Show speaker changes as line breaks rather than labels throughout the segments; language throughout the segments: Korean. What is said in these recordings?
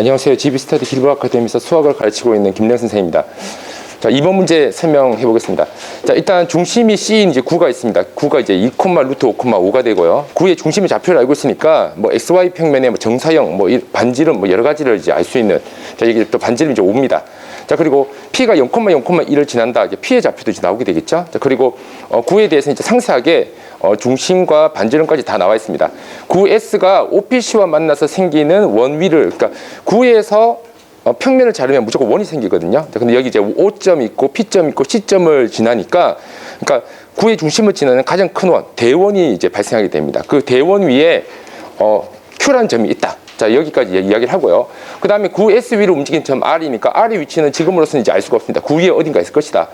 안녕하세요. GB스터디 길버 아카데미에서 수학을 가르치고 있는 김령 선생입니다. 자, 이번 문제 설명해 보겠습니다. 자, 일단 중심이 C인 이제 9가 있습니다. 9가 이제 2, 루트 5, 5가 되고요. 9의 중심의 좌표를 알고 있으니까 뭐 XY 평면의 뭐 정사형, 뭐 반지름 뭐 여러 가지를 이제 알 수 있는, 자, 이게 또 반지름 이제 5입니다. 자, 그리고 P가 0,0,1을 지난다. 이제 P의 좌표도 이제 나오게 되겠죠. 자, 그리고 9에 대해서 이제 상세하게 중심과 반지름까지 다 나와 있습니다. 9S가 OPC와 만나서 생기는 원위를, 그러니까 9에서 평면을 자르면 무조건 원이 생기거든요. 근데 여기 이제 O점 있고 P점 있고 C점을 지나니까, 그러니까 9의 중심을 지나는 가장 큰 원, 대원이 이제 발생하게 됩니다. 그 대원 위에 Q라는 점이 있다. 자, 여기까지 이야기를 하고요. 그 다음에 9S 위로 움직이는 점 R이니까 R의 위치는 지금으로서는 이제 알 수가 없습니다. 9 위에 어딘가 있을 것이다.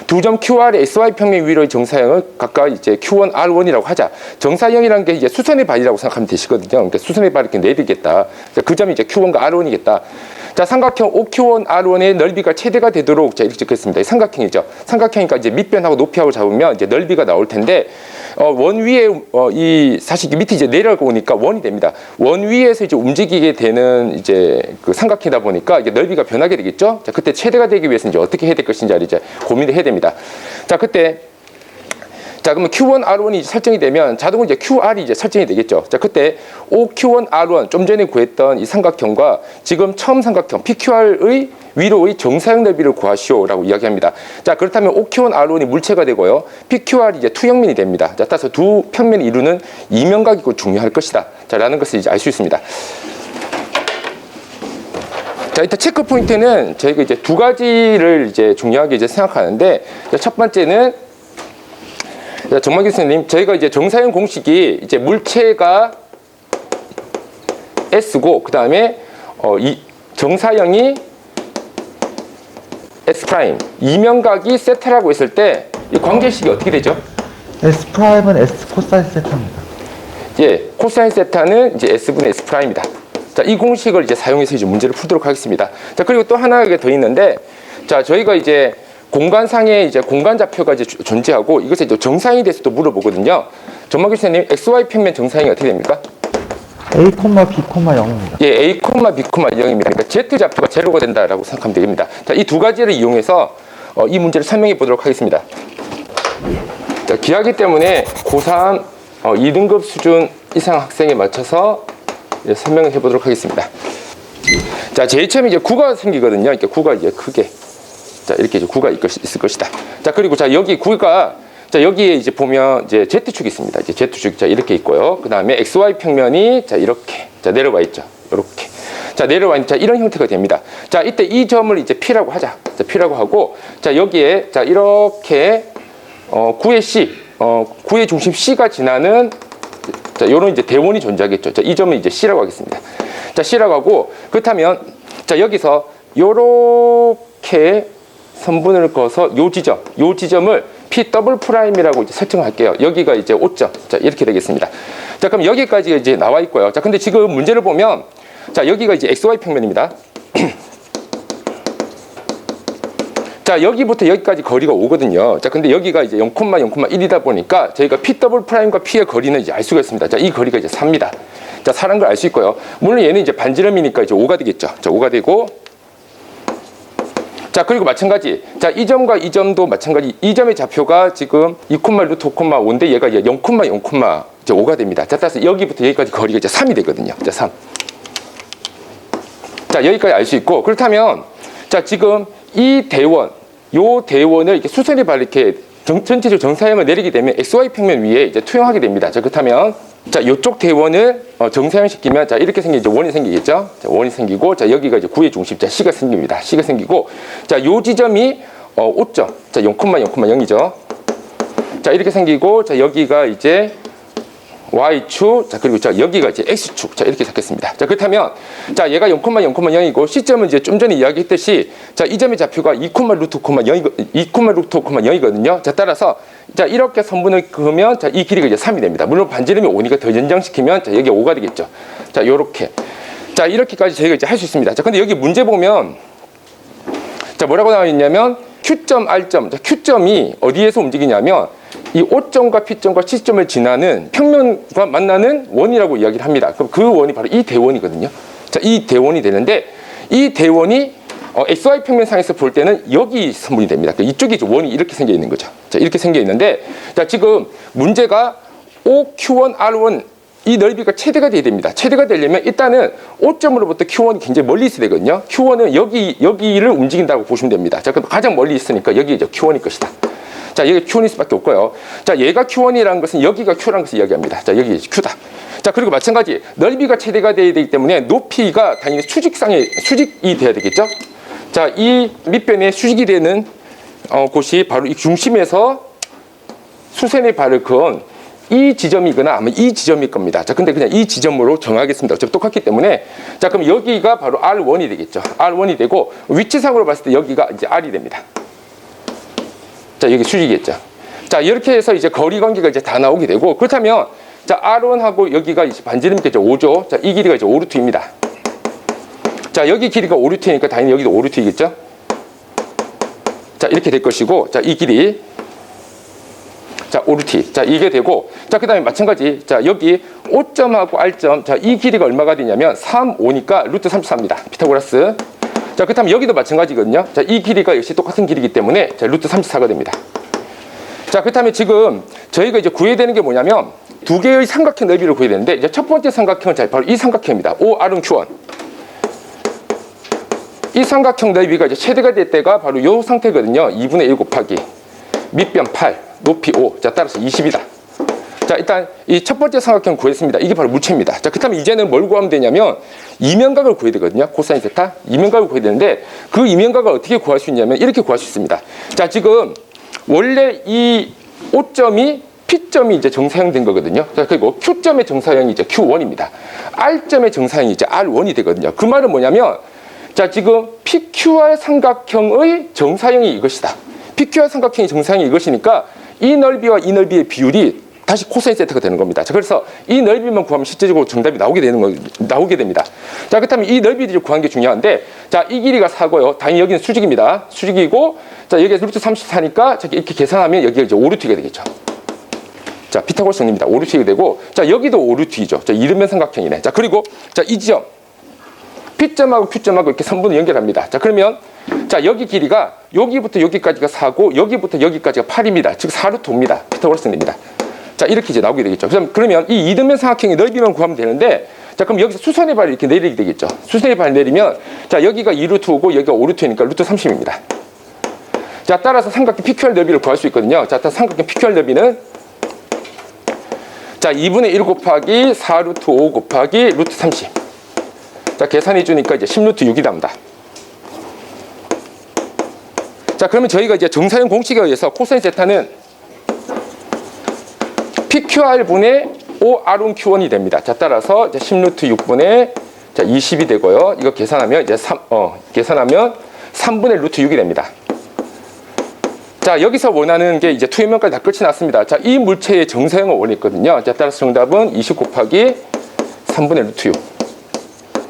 두 점 QR의 XY 평면 위로의 정사형을 각각 이제 Q1, R1이라고 하자. 정사형이라는 게 이제 수선의 발이라고 생각하면 되시거든요. 그러니까 수선의 발이 이렇게 내리겠다. 그 점이 이제 Q1과 R1이겠다. 자, 삼각형 OQ1, R1의 넓이가 최대가 되도록, 자, 이렇게 적겠습니다. 삼각형이죠. 삼각형이니까 이제 밑변하고 높이하고 잡으면 이제 넓이가 나올 텐데, 원 위에, 사실 밑에 이제 내려가고 오니까 원이 됩니다. 원 위에서 이제 움직이게 되는 이제 그 삼각형이다 보니까 이게 넓이가 변하게 되겠죠. 자, 그때 최대가 되기 위해서 이제 어떻게 해야 될 것인지를 이제 고민을 해야 됩니다. 자, 그때, 자, 그러면 Q1, R1이 설정이 되면 자동으로 이제 QR이 이제 설정이 되겠죠. 자, 그때 OQ1, R1 좀 전에 구했던 이 삼각형과 지금 처음 삼각형 PQR의 위로의 정사형 넓이를 구하시오라고 이야기합니다. 자, 그렇다면 OQ1, R1이 물체가 되고요. PQR이 이제 투형면이 됩니다. 자, 따라서 두 평면을 이루는 이면각이고 중요할 것이다. 자, 라는 것을 이제 알 수 있습니다. 자, 일단 체크 포인트는 저희가 이제 두 가지를 이제 중요하게 이제 생각하는데, 첫 번째는, 자, 정말 교수님, 저희가 이제 정사형 공식이 이제 물체가 S고, 그 다음에 이 정사형이 S 프라임, 이면각이 세타라고 했을 때 이 관계식이 어떻게 되죠?
S 프라임은 S 코사인 세타입니다.
예, 코사인 세타는 이제 S분의 S 프라임이다. 자, 이 공식을 이제 사용해서 이제 문제를 풀도록 하겠습니다. 자, 그리고 또 하나가 더 있는데, 자, 저희가 이제 공간상에 이제 공간 좌표가 이제 존재하고 이것에 또 정사형에 대해서도 물어보거든요. 정말 교수님, XY 평면 정사형이 어떻게 됩니까?
A, B, 0입니다.
예, A, B, 0입니다. 그러니까 Z 좌표가 제로가 된다라고 생각하면 됩니다. 자, 이 두 가지를 이용해서 이 문제를 설명해 보도록 하겠습니다. 자, 기하기 때문에 고3 2등급 수준 이상 학생에 맞춰서 설명을 해 보도록 하겠습니다. 자, 제일 처음에 이제 9가 생기거든요. 그러니까 9가 이제 크게, 자, 이렇게 이제 9가 있을 것이다. 자, 그리고 자, 여기 9가, 자, 여기에 이제 보면 이제 Z축이 있습니다. 이제 Z축, 자, 이렇게 있고요. 그 다음에 XY 평면이, 자, 이렇게, 자, 내려와 있죠. 이렇게. 자, 내려와 있는, 자, 이런 형태가 됩니다. 자, 이때 이 점을 이제 P라고 하자. 자, P라고 하고, 자, 여기에, 자, 이렇게, 9의 C, 9의 중심 C가 지나는, 자, 요런 이제 대원이 존재하겠죠. 자, 이 점은 이제 C라고 하겠습니다. 자, C라고 하고, 그렇다면, 자, 여기서 요렇게 선분을 그어서 요 지점을 P 더블 프라임이라고 이제 설정할게요. 여기가 이제 5점. 자, 이렇게 되겠습니다. 자, 그럼 여기까지 이제 나와 있고요. 자, 근데 지금 문제를 보면, 자, 여기가 이제 XY 평면입니다. 자, 여기부터 여기까지 거리가 오거든요. 자, 근데 여기가 이제 0,0,1이다 보니까 저희가 P 더블 프라임과 P의 거리는 이제 알 수가 있습니다. 자, 이 거리가 이제 4입니다. 자, 4라는 걸 알 수 있고요. 물론 얘는 이제 반지름이니까 이제 5가 되겠죠. 자, 5가 되고, 자, 그리고 마찬가지. 자, 이 점과 이 점도 마찬가지. 이 점의 좌표가 지금 2, 루트 5,5인데 얘가 이제 0,5가 됩니다. 자, 따라서 여기부터 여기까지 거리가 이제 3이 되거든요. 자, 3. 자, 여기까지 알 수 있고, 그렇다면, 자, 지금 이 대원, 요 대원을 이렇게 수선의 발 이렇게 전체적으로 정사형을 내리게 되면 XY 평면 위에 이제 투영하게 됩니다. 자, 그렇다면, 자, 요쪽 대원을 정사형 시키면, 자, 이렇게 생긴 이제 원이 생기겠죠? 자, 원이 생기고, 자, 여기가 이제 9의 중심, 자, C가 생깁니다. C가 생기고, 자, 요 지점이 5점, 자, 0,0,0이죠. 자, 이렇게 생기고, 자, 여기가 이제 Y축, 자, 그리고 자, 여기가 이제 X축, 자, 이렇게 잡겠습니다. 자, 그렇다면, 자, 얘가 0,0,0이고, C점은 이제 좀 전에 이야기했듯이, 자, 이 점의 좌표가 2, 루트 5,0이거든요. 자, 따라서, 자, 이렇게 선분을 그으면, 자, 이 길이가 이제 3이 됩니다. 물론 반지름이 5니까 더 연장시키면, 자, 여기 5가 되겠죠. 자, 요렇게. 자, 이렇게까지 저희가 이제 할 수 있습니다. 자, 근데 여기 문제 보면, 자, 뭐라고 나와 있냐면, Q점, R점, 자, Q점이 어디에서 움직이냐면, 이 O점과 P점과 C점을 지나는 평면과 만나는 원이라고 이야기를 합니다. 그럼 그 원이 바로 이 대원이거든요. 자, 이 대원이 되는데 이 대원이 XY 평면상에서 볼 때는 여기 선분이 됩니다. 그러니까 이쪽이 원이 이렇게 생겨 있는 거죠. 자, 이렇게 생겨 있는데 자, 지금 문제가 OQ1, R1 이 넓이가 최대가 돼야 됩니다. 최대가 되려면 일단은 O점으로부터 Q1이 굉장히 멀리 있어야 되거든요. Q1은 여기를 움직인다고 보시면 됩니다. 자, 그럼 가장 멀리 있으니까 여기 이제 Q1일 것이다. 자, 여기 Q1일 수밖에 없고요. 자, 얘가 Q1이라는 것은 여기가 Q라는 것을 이야기합니다. 자, 여기 Q다. 자, 그리고 마찬가지 넓이가 최대가 돼야 되기 때문에 높이가 당연히 수직이 돼야 되겠죠. 자, 이 밑변에 수직이 되는 곳이 바로 이 중심에서 수선의 발을 그은 이 지점이거나 아마 이 지점일 겁니다. 자, 근데 그냥 이 지점으로 정하겠습니다. 어차피 똑같기 때문에. 자, 그럼 여기가 바로 R1이 되겠죠. R1이 되고 위치상으로 봤을 때 여기가 이제 R이 됩니다. 자, 여기 수직이겠죠. 자, 이렇게 해서 이제 거리 관계가 이제 다 나오게 되고 그렇다면 자, R1하고 여기가 이제 반지름이겠죠. 5죠. 자, 이 길이가 이제 5루트입니다. 자, 여기 길이가 5루트니까 당연히 여기도 5루트이겠죠. 자, 이렇게 될 것이고 자, 이 길이 자, 5루트. 자, 이게 되고 자, 그 다음에 마찬가지 자, 여기 O점하고 R점 자, 이 길이가 얼마가 되냐면 3, 5니까 루트 34입니다. 피타고라스. 자, 그렇다면 여기도 마찬가지거든요. 자, 이 길이가 역시 똑같은 길이기 때문에 자, 루트 34가 됩니다. 자, 그렇다면 지금 저희가 이제 구해야 되는 게 뭐냐면 두 개의 삼각형 넓이를 구해야 되는데 이제 첫 번째 삼각형은 자, 바로 이 삼각형입니다. OR은 Q1. 이 삼각형 넓이가 이제 최대가 될 때가 바로 이 상태거든요. 2분의 1 곱하기 밑변 8, 높이 5. 자, 따라서 20이다. 자, 일단 이 첫 번째 삼각형 구했습니다. 이게 바로 무체입니다. 자, 그렇다면 이제는 뭘 구하면 되냐면 이면각을 구해야 되거든요. 코사인 세타. 이면각을 구해야 되는데 그 이면각을 어떻게 구할 수 있냐면 이렇게 구할 수 있습니다. 자, 지금 원래 이 O점이 P점이 이제 정사형된 거거든요. 자, 그리고 Q점의 정사형이 이제 Q1입니다. R점의 정사형이 이제 R1이 되거든요. 그 말은 뭐냐면 자, 지금 PQR 삼각형의 정사형이 이것이다. PQR 삼각형의 정사형이 이것이니까 이 넓이와 이 넓이의 비율이 다시 코사인 세타가 되는 겁니다. 자, 그래서 이 넓이만 구하면 실제적으로 정답이 나오게 됩니다. 자, 그렇다면 이 넓이를 구하는 게 중요한데 자, 이 길이가 4고요. 당연히 여기는 수직입니다. 수직이고 자, 여기에서 루트 34니까 자, 이렇게 계산하면 여기가 이제 5루트가 되겠죠. 자, 피타고라스 정리입니다. 5루트가 되고 자, 여기도 5루트이죠. 자, 이름면 삼각형이네. 자, 그리고 자, 이 지점 P점하고 Q점하고 이렇게 선분을 연결합니다. 자, 그러면 자, 여기 길이가 여기부터 여기까지가 4고 여기부터 여기까지가 8입니다. 즉 4루트 5입니다. 피타고라스 정리입니다. 자, 이렇게 이제 나오게 되겠죠. 그러면 이 이등변 삼각형의 넓이만 구하면 되는데 자, 그럼 여기서 수선의 발이 이렇게 내리게 되겠죠. 수선의 발을 내리면 자, 여기가 2루트 5고 여기가 5루트니까 루트 30입니다. 자, 따라서 삼각형 PQR 넓이를 구할 수 있거든요. 자, 삼각형 PQR 넓이는 자, 2분의 1 곱하기 4루트 5 곱하기 루트 30. 자, 계산해 주니까 이제 10루트 6이 나온다. 자, 그러면 저희가 이제 정사형 공식에 의해서 코사인 세타는 PQR분의 OR은 Q1이 됩니다. 자, 따라서 이제 10루트 6분의 자, 20이 되고요. 이거 계산하면 이제 계산하면 3분의 루트 6이 됩니다. 자, 여기서 원하는 게 이제 투입면까지 다 끝이 났습니다. 자, 이 물체의 정사형을 원했거든요. 자, 따라서 정답은 20 곱하기 3분의 루트 6.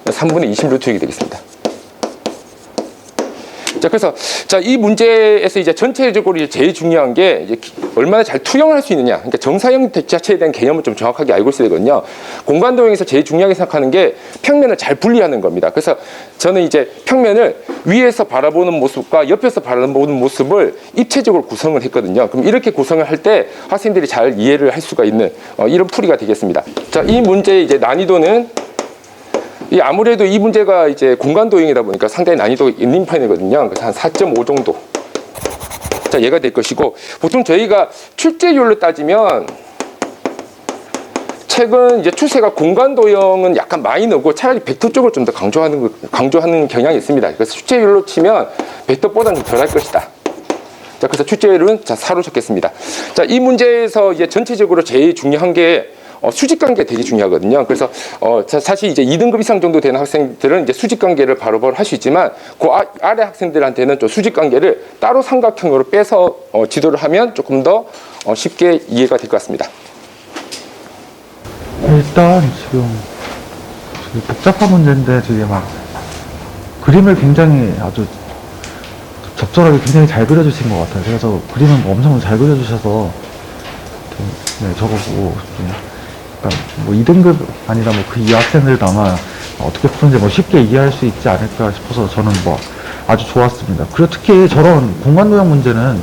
3분의 20 루트 6이 되겠습니다. 자, 그래서 자, 이 문제에서 이제 전체적으로 이제 제일 중요한 게 이제 얼마나 잘 투영을 할 수 있느냐. 그러니까 정사형 자체에 대한 개념을 좀 정확하게 알고 있어야 되거든요. 공간도형에서 제일 중요하게 생각하는 게 평면을 잘 분리하는 겁니다. 그래서 저는 이제 평면을 위에서 바라보는 모습과 옆에서 바라보는 모습을 입체적으로 구성을 했거든요. 그럼 이렇게 구성을 할 때 학생들이 잘 이해를 할 수가 있는 이런 풀이가 되겠습니다. 자, 이 문제의 이제 난이도는 아무래도 이 문제가 이제 공간도형이다 보니까 상당히 난이도가 있는 편이거든요. 그래서 한 4.5 정도. 자, 얘가 될 것이고, 보통 저희가 출제율로 따지면 최근 이제 추세가 공간도형은 약간 마이너고 차라리 벡터 쪽을 좀 더 강조하는 경향이 있습니다. 그래서 출제율로 치면 벡터보다는 좀 덜할 것이다. 자, 그래서 출제율은 자, 4로 적겠습니다. 자, 이 문제에서 이제 전체적으로 제일 중요한 게 수직 관계가 되게 중요하거든요. 그래서 사실 이제 2등급 이상 정도 되는 학생들은 이제 수직 관계를 바로바로 할 수 있지만 그 아래 학생들한테는 좀 수직 관계를 따로 삼각형으로 빼서 지도를 하면 조금 더 쉽게 이해가 될 것 같습니다.
일단 지금 복잡한 문제인데 되게 막 그림을 굉장히 아주 적절하게 굉장히 잘 그려주신 것 같아요. 그래서 그림은 엄청 잘 그려주셔서 네, 저거 보고 좀 뭐 2등급 아니라 뭐 그 이 학생들도 아마 어떻게 푸는지 뭐 쉽게 이해할 수 있지 않을까 싶어서 저는 뭐 아주 좋았습니다. 그리고 특히 저런 공간도형 문제는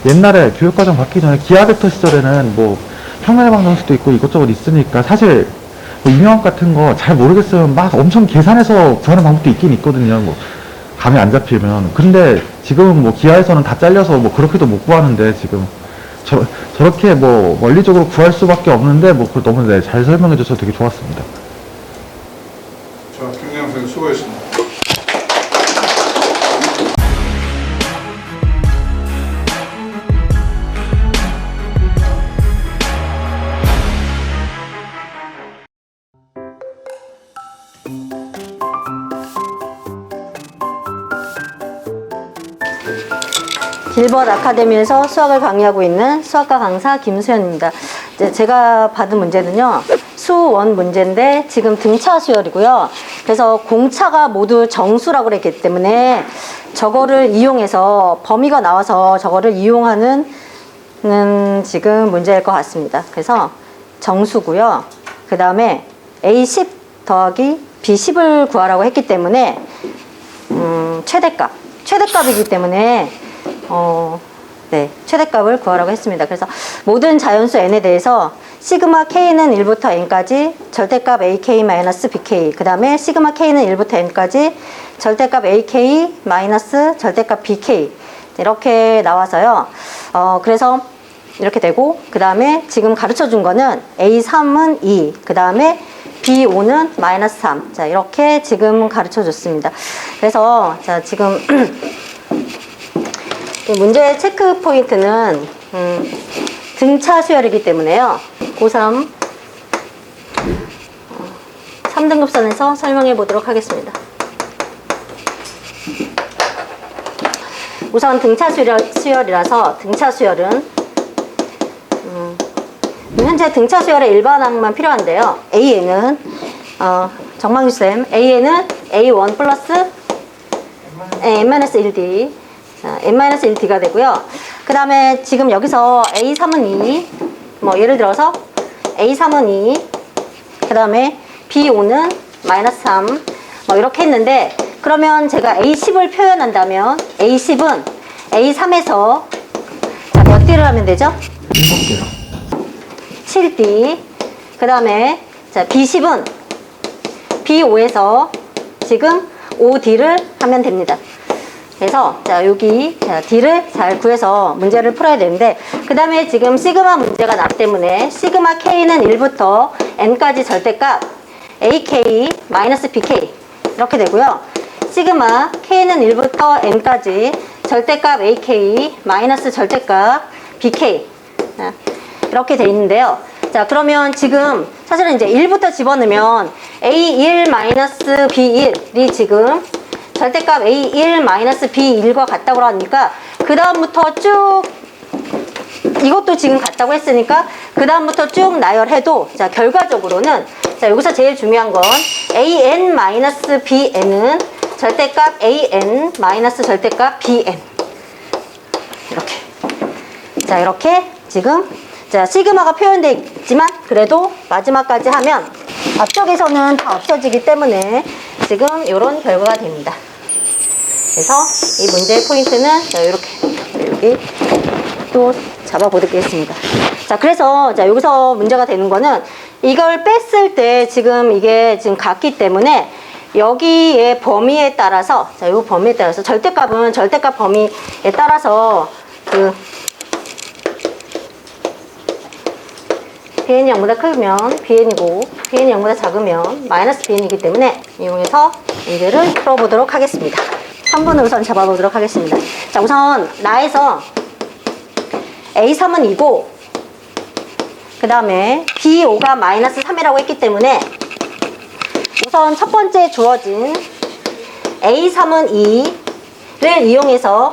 옛날에 교육과정 받기 전에 기하벡터 시절에는 뭐 평면의 방정식도 있고 이것저것 있으니까 사실 뭐 인형학 같은 거 잘 모르겠으면 막 엄청 계산해서 구하는 방법도 있긴 있거든요. 뭐 감이 안 잡히면. 근데 지금은 뭐 기하에서는 다 잘려서 뭐 그렇게도 못 구하는데 지금 저렇게 뭐 원리적으로 구할 수밖에 없는데 뭐 그걸 너무 네, 잘 설명해 줘서 되게 좋았습니다.
자, 김대영 선생님 수고했습니다.
길벗 아카데미에서 수학을 강의하고 있는 수학과 강사 김수현입니다. 이제 제가 받은 문제는요, 수원 문제인데 지금 등차 수열이고요. 그래서 공차가 모두 정수라고 그랬기 때문에 저거를 이용해서 범위가 나와서 저거를 이용하는 지금 문제일 것 같습니다. 그래서 정수고요. 그 다음에 A10 더하기 B10을 구하라고 했기 때문에 최대값이기 때문에 네, 최대값을 구하라고 했습니다. 그래서 모든 자연수 n에 대해서 시그마 k는 1부터 n까지 절대값 ak-bk, 그 다음에 시그마 k는 1부터 n까지 절대값 ak 마이너스 절대값 bk, 이렇게 나와서요. 그래서 이렇게 되고, 그 다음에 지금 가르쳐 준 거는 a3은 2, 그 다음에 b5는 마이너스 3. 자, 이렇게 지금 가르쳐 줬습니다. 그래서 자, 지금 문제의 체크 포인트는 등차 수열이기 때문에요. 고3 3등급선에서 설명해 보도록 하겠습니다. 우선 등차 수열이라서 등차 수열은 현재 등차 수열의 일반항만 필요한데요. A에는 정망주쌤, A에는 A1 플러스 n-1d, n-1d가 되고요. 그 다음에 지금 여기서 A3은 2, 뭐 예를 들어서 A3은 2, 그 다음에 B5는 마이너스 3, 뭐 이렇게 했는데, 그러면 제가 A10을 표현한다면 A10은 A3에서 몇 D를 하면 되죠?
7개요.
7D. 그 다음에 B10은 B5에서 지금 5D를 하면 됩니다. 그래서 여기 D를 잘 구해서 문제를 풀어야 되는데, 그 다음에 지금 시그마 문제가 나기 때문에 시그마 K는 1부터 N까지 절대값 AK 마이너스 BK 이렇게 되고요. 시그마 K는 1부터 N까지 절대값 AK 마이너스 절대값 BK 이렇게 돼 있는데요. 자, 그러면 지금 사실은 이제 1부터 집어넣으면 A1 마이너스 B1이 지금 절대값 A1 마이너스 B1과 같다고 하니까 그 다음부터 쭉 이것도 지금 같다고 했으니까 그 다음부터 쭉 나열해도, 자, 결과적으로는 자, 여기서 제일 중요한 건 AN 마이너스 BN은 절대값 AN 마이너스 절대값 BN 이렇게. 자, 이렇게 지금 자, 시그마가 표현되어 있지만 그래도 마지막까지 하면 앞쪽에서는 다 없어지기 때문에 지금 이런 결과가 됩니다. 그래서 이 문제의 포인트는 자, 이렇게 여기 또 잡아보겠습니다. 자, 그래서 자, 여기서 문제가 되는 거는 이걸 뺐을 때 지금 이게 지금 같기 때문에 여기의 범위에 따라서, 자, 이 범위에 따라서 절대값은 절대값 범위에 따라서 bn이 0보다 크면 bn이고 bn이 0보다 작으면 마이너스 bn이기 때문에 이용해서 문제를 풀어보도록 하겠습니다. 3번을 우선 잡아보도록 하겠습니다. 자, 우선 나에서 A3은 2고 그 다음에 B5가 마이너스 3이라고 했기 때문에 우선 첫 번째 주어진 A3은 2를 이용해서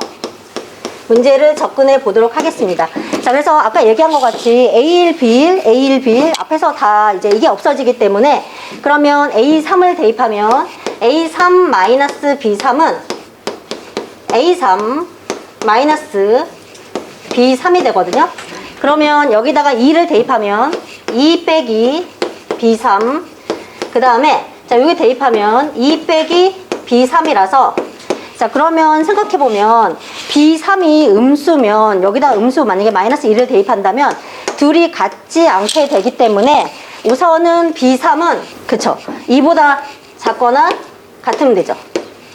문제를 접근해 보도록 하겠습니다. 자, 그래서 아까 얘기한 것 같이 A1, B1, A1, B1 앞에서 다 이제 이게 없어지기 때문에 그러면 A3을 대입하면 A3 마이너스 B3은 A3 마이너스 B3이 되거든요. 그러면 여기다가 2를 대입하면 2 빼기 B3, 그 다음에 자, 여기 대입하면 2 빼기 B3이라서 자, 그러면 생각해보면 B3이 음수면 여기다 음수 만약에 마이너스 1을 대입한다면 둘이 같지 않게 되기 때문에 우선은 B3은 그쵸 2보다 작거나 같으면 되죠.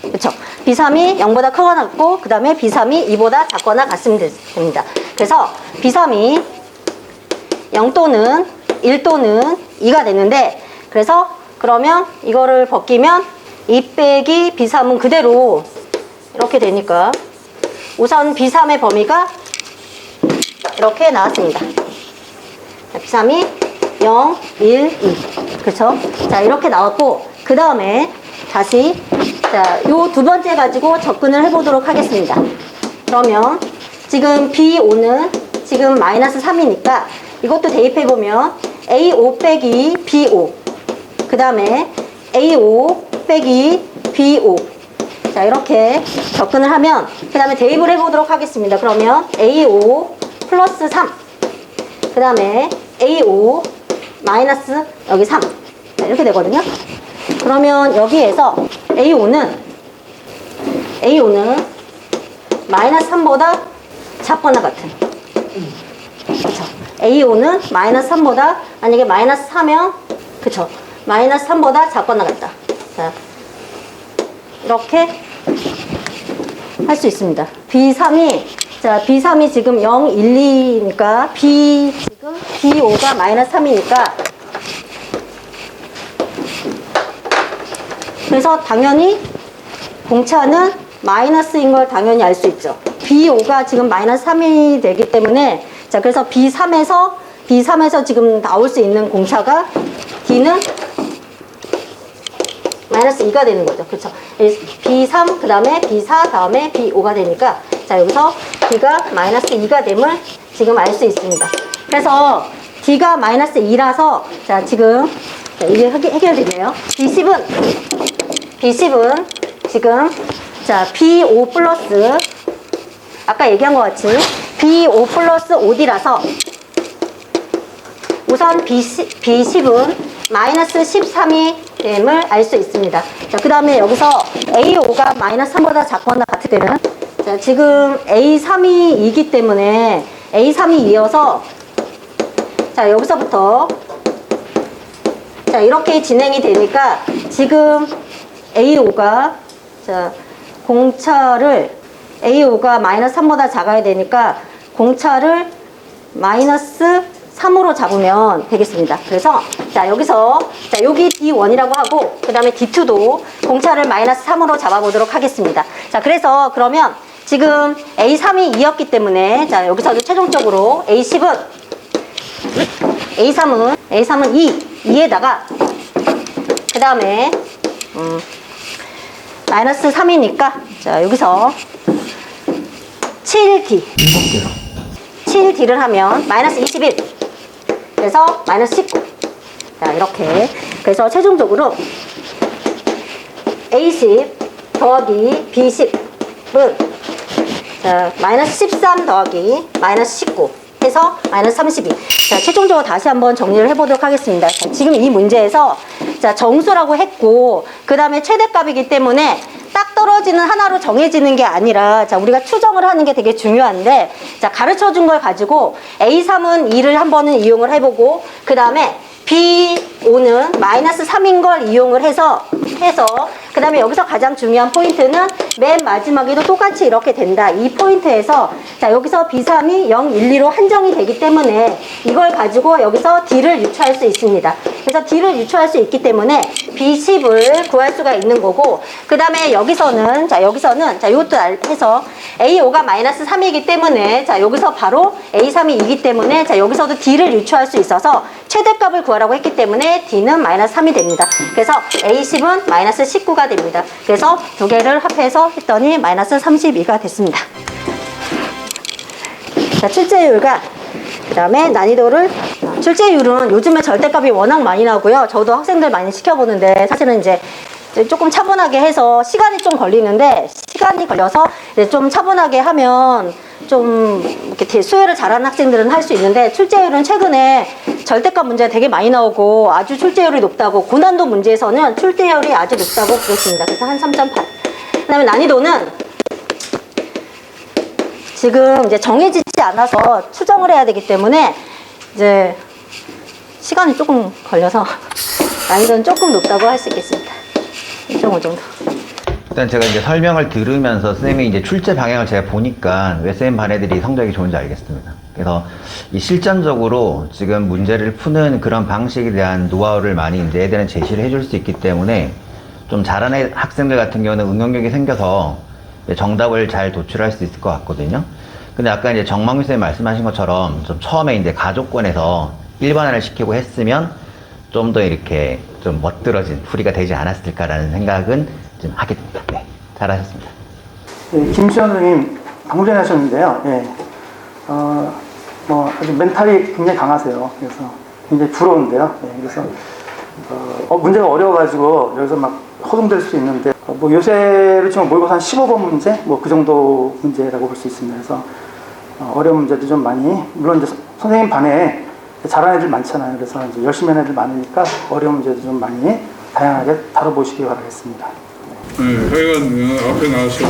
그쵸 B3이 0보다 크거나 같고 그 다음에 B3이 2보다 작거나 같으면 됩니다. 그래서 B3이 0 또는 1 또는 2가 되는데 그래서 그러면 이거를 벗기면 2 빼기 B3은 그대로 이렇게 되니까 우선 B3의 범위가 이렇게 나왔습니다. 자, B3이 0, 1, 2 그쵸? 자 이렇게 나왔고 그 다음에 다시 자, 요 두 번째 가지고 접근을 해보도록 하겠습니다. 그러면 지금 B5는 지금 마이너스 3이니까 이것도 대입해보면 A5 빼기 B5 그 다음에 A5 빼기 B5 자 이렇게 접근을 하면 그 다음에 대입을 해보도록 하겠습니다. 그러면 A5 플러스 3 그 다음에 A5 마이너스 여기 3 자, 이렇게 되거든요. 그러면 여기에서 A5는 마이너스 3보다 작거나 같은 그쵸 A5는 마이너스 3보다 만약에 마이너스 4면 그쵸 마이너스 3보다 작거나 같다. 자 이렇게 할 수 있습니다. B3이 지금 0, 1, 2니까 지금 B5가 마이너스 3이니까 그래서 당연히 공차는 마이너스인 걸 당연히 알 수 있죠. B5가 지금 마이너스 3이 되기 때문에 자 그래서 B3에서 지금 나올 수 있는 공차가 D는 마이너스 2가 되는 거죠. 그렇죠. B3 그 다음에 B4 다음에 B5가 되니까 자 여기서 D가 마이너스 2가 됨을 지금 알 수 있습니다. 그래서 D가 마이너스 2라서 자 지금 자, 이게 해결되네요. B10은 지금 자 B5 플러스 아까 얘기한 것 같이 B5 플러스 5D라서 우선 B10은 마이너스 13이 됨을 알 수 있습니다. 자, 그 다음에 여기서 A5가 마이너스 3보다 작거나 같을 때는 자, 지금 A3이 2이기 때문에 A3이 2여서 자, 여기서부터 자, 이렇게 진행이 되니까 지금 A5가 자, 공차를 A5가 마이너스 3보다 작아야 되니까 공차를 마이너스 3으로 잡으면 되겠습니다. 그래서 자 여기서 자 여기 D1이라고 하고 그 다음에 D2도 공차를 마이너스 3으로 잡아보도록 하겠습니다. 자 그래서 그러면 지금 A3이 2였기 때문에 자 여기서도 최종적으로 A3은 2에다가 그 다음에 마이너스 3이니까 자 여기서 7D 7D를 하면 마이너스 21 그래서 마이너스 19 자 이렇게 그래서 최종적으로 A10 더하기 B10은 자 마이너스 13 더하기 마이너스 19 해서 마이너스 32 자 최종적으로 다시 한번 정리를 해보도록 하겠습니다. 자, 지금 이 문제에서 자 정수라고 했고 그 다음에 최대값이기 때문에 딱 떨어지는 하나로 정해지는 게 아니라 자 우리가 추정을 하는 게 되게 중요한데 자 가르쳐 준 걸 가지고 A3은 2를 한 번은 이용을 해보고 그 다음에 B5는 마이너스 3인 걸 이용을 해서 그 다음에 여기서 가장 중요한 포인트는 맨 마지막에도 똑같이 이렇게 된다. 이 포인트에서 자 여기서 B3이 0, 1, 2로 한정이 되기 때문에 이걸 가지고 여기서 D를 유추할 수 있습니다. 그래서 D를 유추할 수 있기 때문에 B10을 구할 수가 있는 거고 그 다음에 여기서는 자 이것도 해서 A5가 마이너스 3이기 때문에 자 여기서 바로 A3이 2이기 때문에 자 여기서도 D를 유추할 수 있어서 최대값을 구하라고 했기 때문에 D는 마이너스 3이 됩니다. 그래서 A10은 마이너스 19가 됩니다. 그래서 두 개를 합해서 했더니 마이너스 32가 됐습니다. 자, 출제율과 그 다음에 난이도를 출제율은 요즘에 절대값이 워낙 많이 나오고요. 저도 학생들 많이 시켜보는데 사실은 이제 조금 차분하게 해서 시간이 좀 걸리는데 시간이 걸려서 이제 좀 차분하게 하면 좀 이렇게 수혈을 잘하는 학생들은 할 수 있는데 출제율은 최근에 절대값 문제가 되게 많이 나오고 아주 출제율이 높다고 고난도 문제에서는 출제율이 아주 높다고 그랬습니다. 그래서 한 3.8. 그다음에 난이도는 지금 이제 정해지지 않아서 추정을 해야 되기 때문에 이제 시간이 조금 걸려서 난이도는 조금 높다고 할 수 있겠습니다. 1.5 정도.
일단 제가 이제 설명을 들으면서 선생님이 이제 출제 방향을 제가 보니까 왜 쌤 반 애들이 성적이 좋은지 알겠습니다. 그래서 이 실전적으로 지금 문제를 푸는 그런 방식에 대한 노하우를 많이 이제 애들은 제시를 해줄 수 있기 때문에 좀 잘하는 학생들 같은 경우는 응용력이 생겨서 정답을 잘 도출할 수 있을 것 같거든요. 근데 아까 이제 정망규 선생님 말씀하신 것처럼 좀 처음에 이제 가족권에서 일반화를 시키고 했으면 좀 더 이렇게 좀 멋들어진 풀이가 되지 않았을까라는 생각은 좀 하게 됩니다. 네, 잘하셨습니다.
네, 김수현 선생님 방금 전에 하셨는데요. 예. 뭐 아주 멘탈이 굉장히 강하세요. 그래서 굉장히 부러운데요. 예, 그래서 문제가 어려워가지고 여기서 막 허둥댈 수 있는데 뭐 요새로 치면 모의고사 한 15번 문제 뭐 그 정도 문제라고 볼 수 있습니다. 그래서 어려운 문제도 좀 많이 물론 이제 선생님 반에 잘하는 애들 많잖아요. 그래서 이제 열심히 하는 애들 많으니까 어려운 문제도 좀 많이 다양하게 다뤄보시기 바라겠습니다.
네, 하여간 앞에 나와서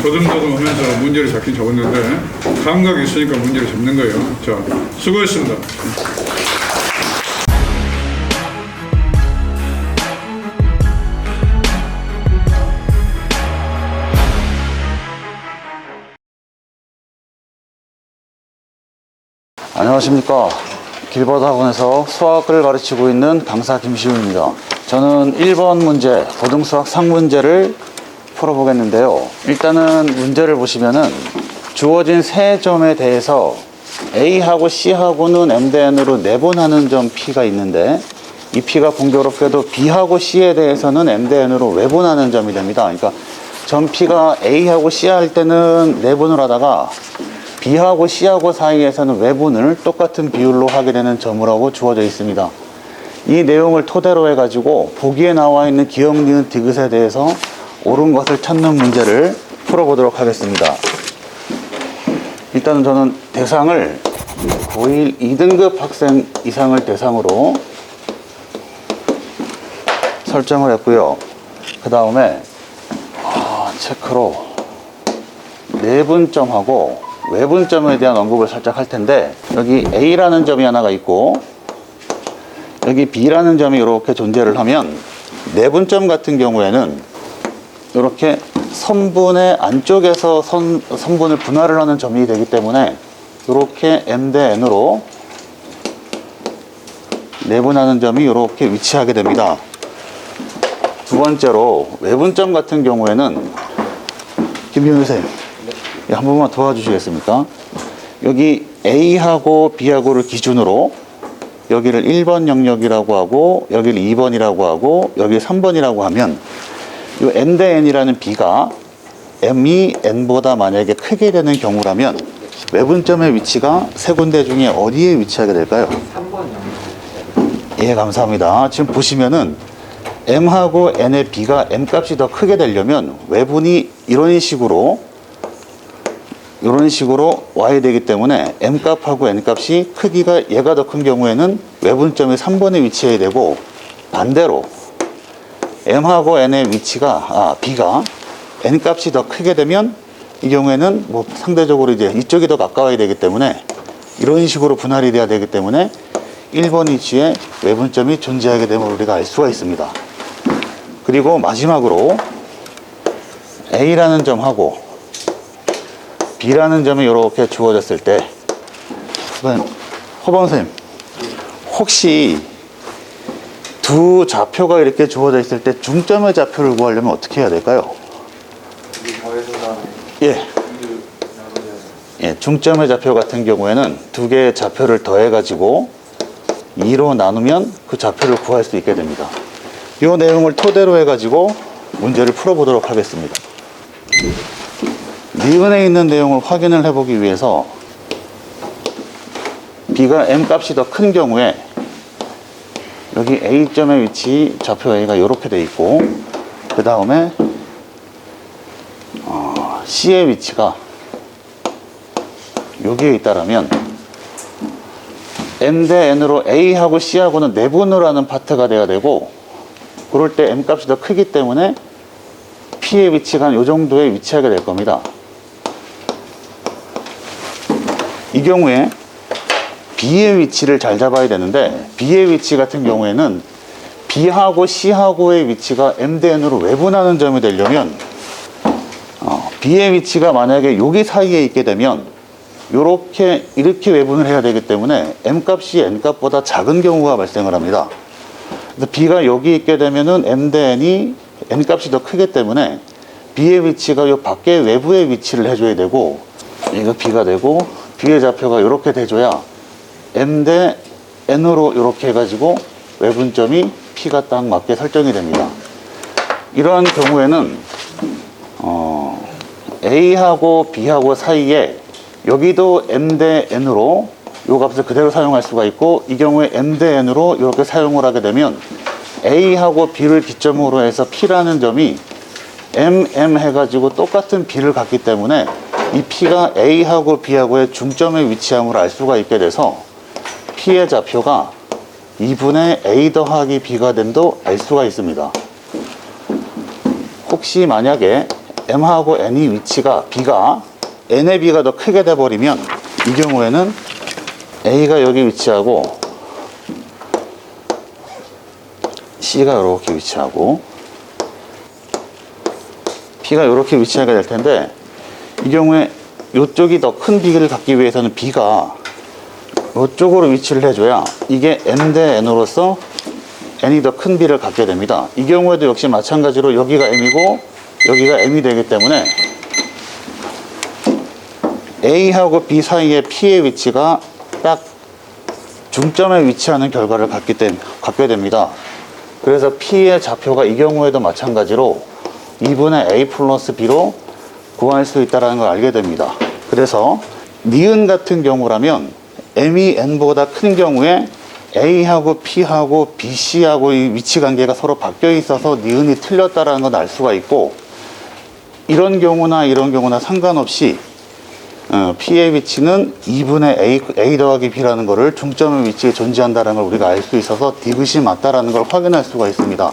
더듬더듬 하면서 문제를 잡긴 적었는데 감각이 있으니까 문제를 잡는 거예요. 자, 수고했습니다.
안녕하십니까. 길버드 학원에서 수학을 가르치고 있는 강사 김시우입니다. 저는 1번 문제, 고등수학 상문제를 풀어보겠는데요. 일단은 문제를 보시면은 주어진 세 점에 대해서 A하고 C하고는 M대N으로 내분하는 점 P가 있는데 이 P가 공교롭게도 B하고 C에 대해서는 M대N으로 외분하는 점이 됩니다. 그러니까 점 P가 A하고 C 할 때는 내분을 하다가 B하고 C하고 사이에서는 외분을 똑같은 비율로 하게 되는 점이라고 주어져 있습니다. 이 내용을 토대로 해가지고 보기에 나와 있는 기억, 니은, 디귿에 대해서 옳은 것을 찾는 문제를 풀어보도록 하겠습니다. 일단은 저는 대상을 고1 2등급 학생 이상을 대상으로 설정을 했고요. 그 다음에 체크로 내분점하고 외분점에 대한 언급을 살짝 할 텐데 여기 A라는 점이 하나가 있고 여기 B라는 점이 이렇게 존재를 하면 내분점 같은 경우에는 이렇게 선분의 안쪽에서 선분을 분할을 하는 점이 되기 때문에 이렇게 M 대 N으로 내분하는 점이 이렇게 위치하게 됩니다. 두 번째로 외분점 같은 경우에는 김병현 선생님 한 번만 도와주시겠습니까? 여기 A하고 B하고를 기준으로 여기를 1번 영역이라고 하고 여기를 2번이라고 하고 여기 3번이라고 하면 이 N 대 N이라는 B가 M이 N보다 만약에 크게 되는 경우라면 외분점의 위치가 세 군데 중에 어디에 위치하게 될까요? 3번 영역. 예, 감사합니다. 지금 보시면은 M하고 N의 B가 M 값이 더 크게 되려면 외분이 이런 식으로 와야 되기 때문에 M 값하고 N 값이 크기가 얘가 더 큰 경우에는 외분점이 3번에 위치해야 되고 반대로 M하고 N의 위치가 B가 N 값이 더 크게 되면 이 경우에는 뭐 상대적으로 이제 이쪽이 더 가까워야 되기 때문에 이런 식으로 분할이 돼야 되기 때문에 1번 위치에 외분점이 존재하게 되면 우리가 알 수가 있습니다. 그리고 마지막으로 A라는 점하고 B라는 점이 이렇게 주어졌을 때 허범 선생님 혹시 두 좌표가 이렇게 주어져 있을 때 중점의 좌표를 구하려면 어떻게 해야 될까요? 예, 중점의 좌표 같은 경우에는 두 개의 좌표를 더해 가지고 2로 나누면 그 좌표를 구할 수 있게 됩니다. 이 내용을 토대로 해 가지고 문제를 풀어보도록 하겠습니다. 니은에 있는 내용을 확인을 해보기 위해서 B가 M 값이 더 큰 경우에 여기 A점의 위치 좌표 A가 이렇게 돼 있고 그 다음에 C의 위치가 여기에 있다라면 M 대 N으로 A하고 C하고는 내분을 하는 파트가 돼야 되고, 그럴 때 M 값이 더 크기 때문에 P의 위치가 한 이 정도에 위치하게 될 겁니다. 이 경우에 B의 위치를 잘 잡아야 되는데, B의 위치 같은 경우에는 B하고 C하고의 위치가 M 대 N으로 외분하는 점이 되려면 B의 위치가 만약에 여기 사이에 있게 되면 이렇게 외분을 해야 되기 때문에 M 값이 N 값보다 작은 경우가 발생을 합니다. 그래서 B가 여기 있게 되면은 M 대 N이 N 값이 더 크기 때문에 B의 위치가 요 밖에 외부의 위치를 해줘야 되고, 이거 B가 되고 B의 좌표가 이렇게 돼줘야 M 대 N으로 이렇게 해가지고 외분점이 P가 딱 맞게 설정이 됩니다. 이러한 경우에는 A하고 B하고 사이에 여기도 M 대 N으로 이 값을 그대로 사용할 수가 있고, 이 경우에 M 대 N으로 이렇게 사용을 하게 되면 A하고 B를 기점으로 해서 P라는 점이 M 해가지고 똑같은 B를 갖기 때문에 이 P가 A하고 B하고의 중점에 위치함을 알 수가 있게 돼서 P의 좌표가 2분의 A 더하기 B가 됨도 알 수가 있습니다. 혹시 만약에 M하고 N이 위치가 B가 N의 B가 더 크게 돼버리면 이 경우에는 A가 여기 위치하고 C가 이렇게 위치하고 B가 이렇게 위치하게 될 텐데, 이 경우에 이쪽이 더 큰 B를 갖기 위해서는 B가 이쪽으로 위치를 해줘야 이게 M 대 N으로서 N이 더 큰 B를 갖게 됩니다. 이 경우에도 역시 마찬가지로 여기가 M이고 여기가 M이 되기 때문에 A하고 B 사이의 P의 위치가 딱 중점에 위치하는 결과를 갖게 됩니다. 그래서 P의 좌표가 이 경우에도 마찬가지로 2분의 A 플러스 B로 구할 수 있다는 걸 알게 됩니다. 그래서 니은 같은 경우라면 M이 N보다 큰 경우에 A하고 P하고 BC하고 이 위치 관계가 서로 바뀌어 있어서 니은이 틀렸다는 걸 알 수가 있고, 이런 경우나 상관없이 P의 위치는 2분의 A 더하기 B라는 것을 중점의 위치에 존재한다는 걸 우리가 알 수 있어서 디귿이 맞다라는 걸 확인할 수가 있습니다.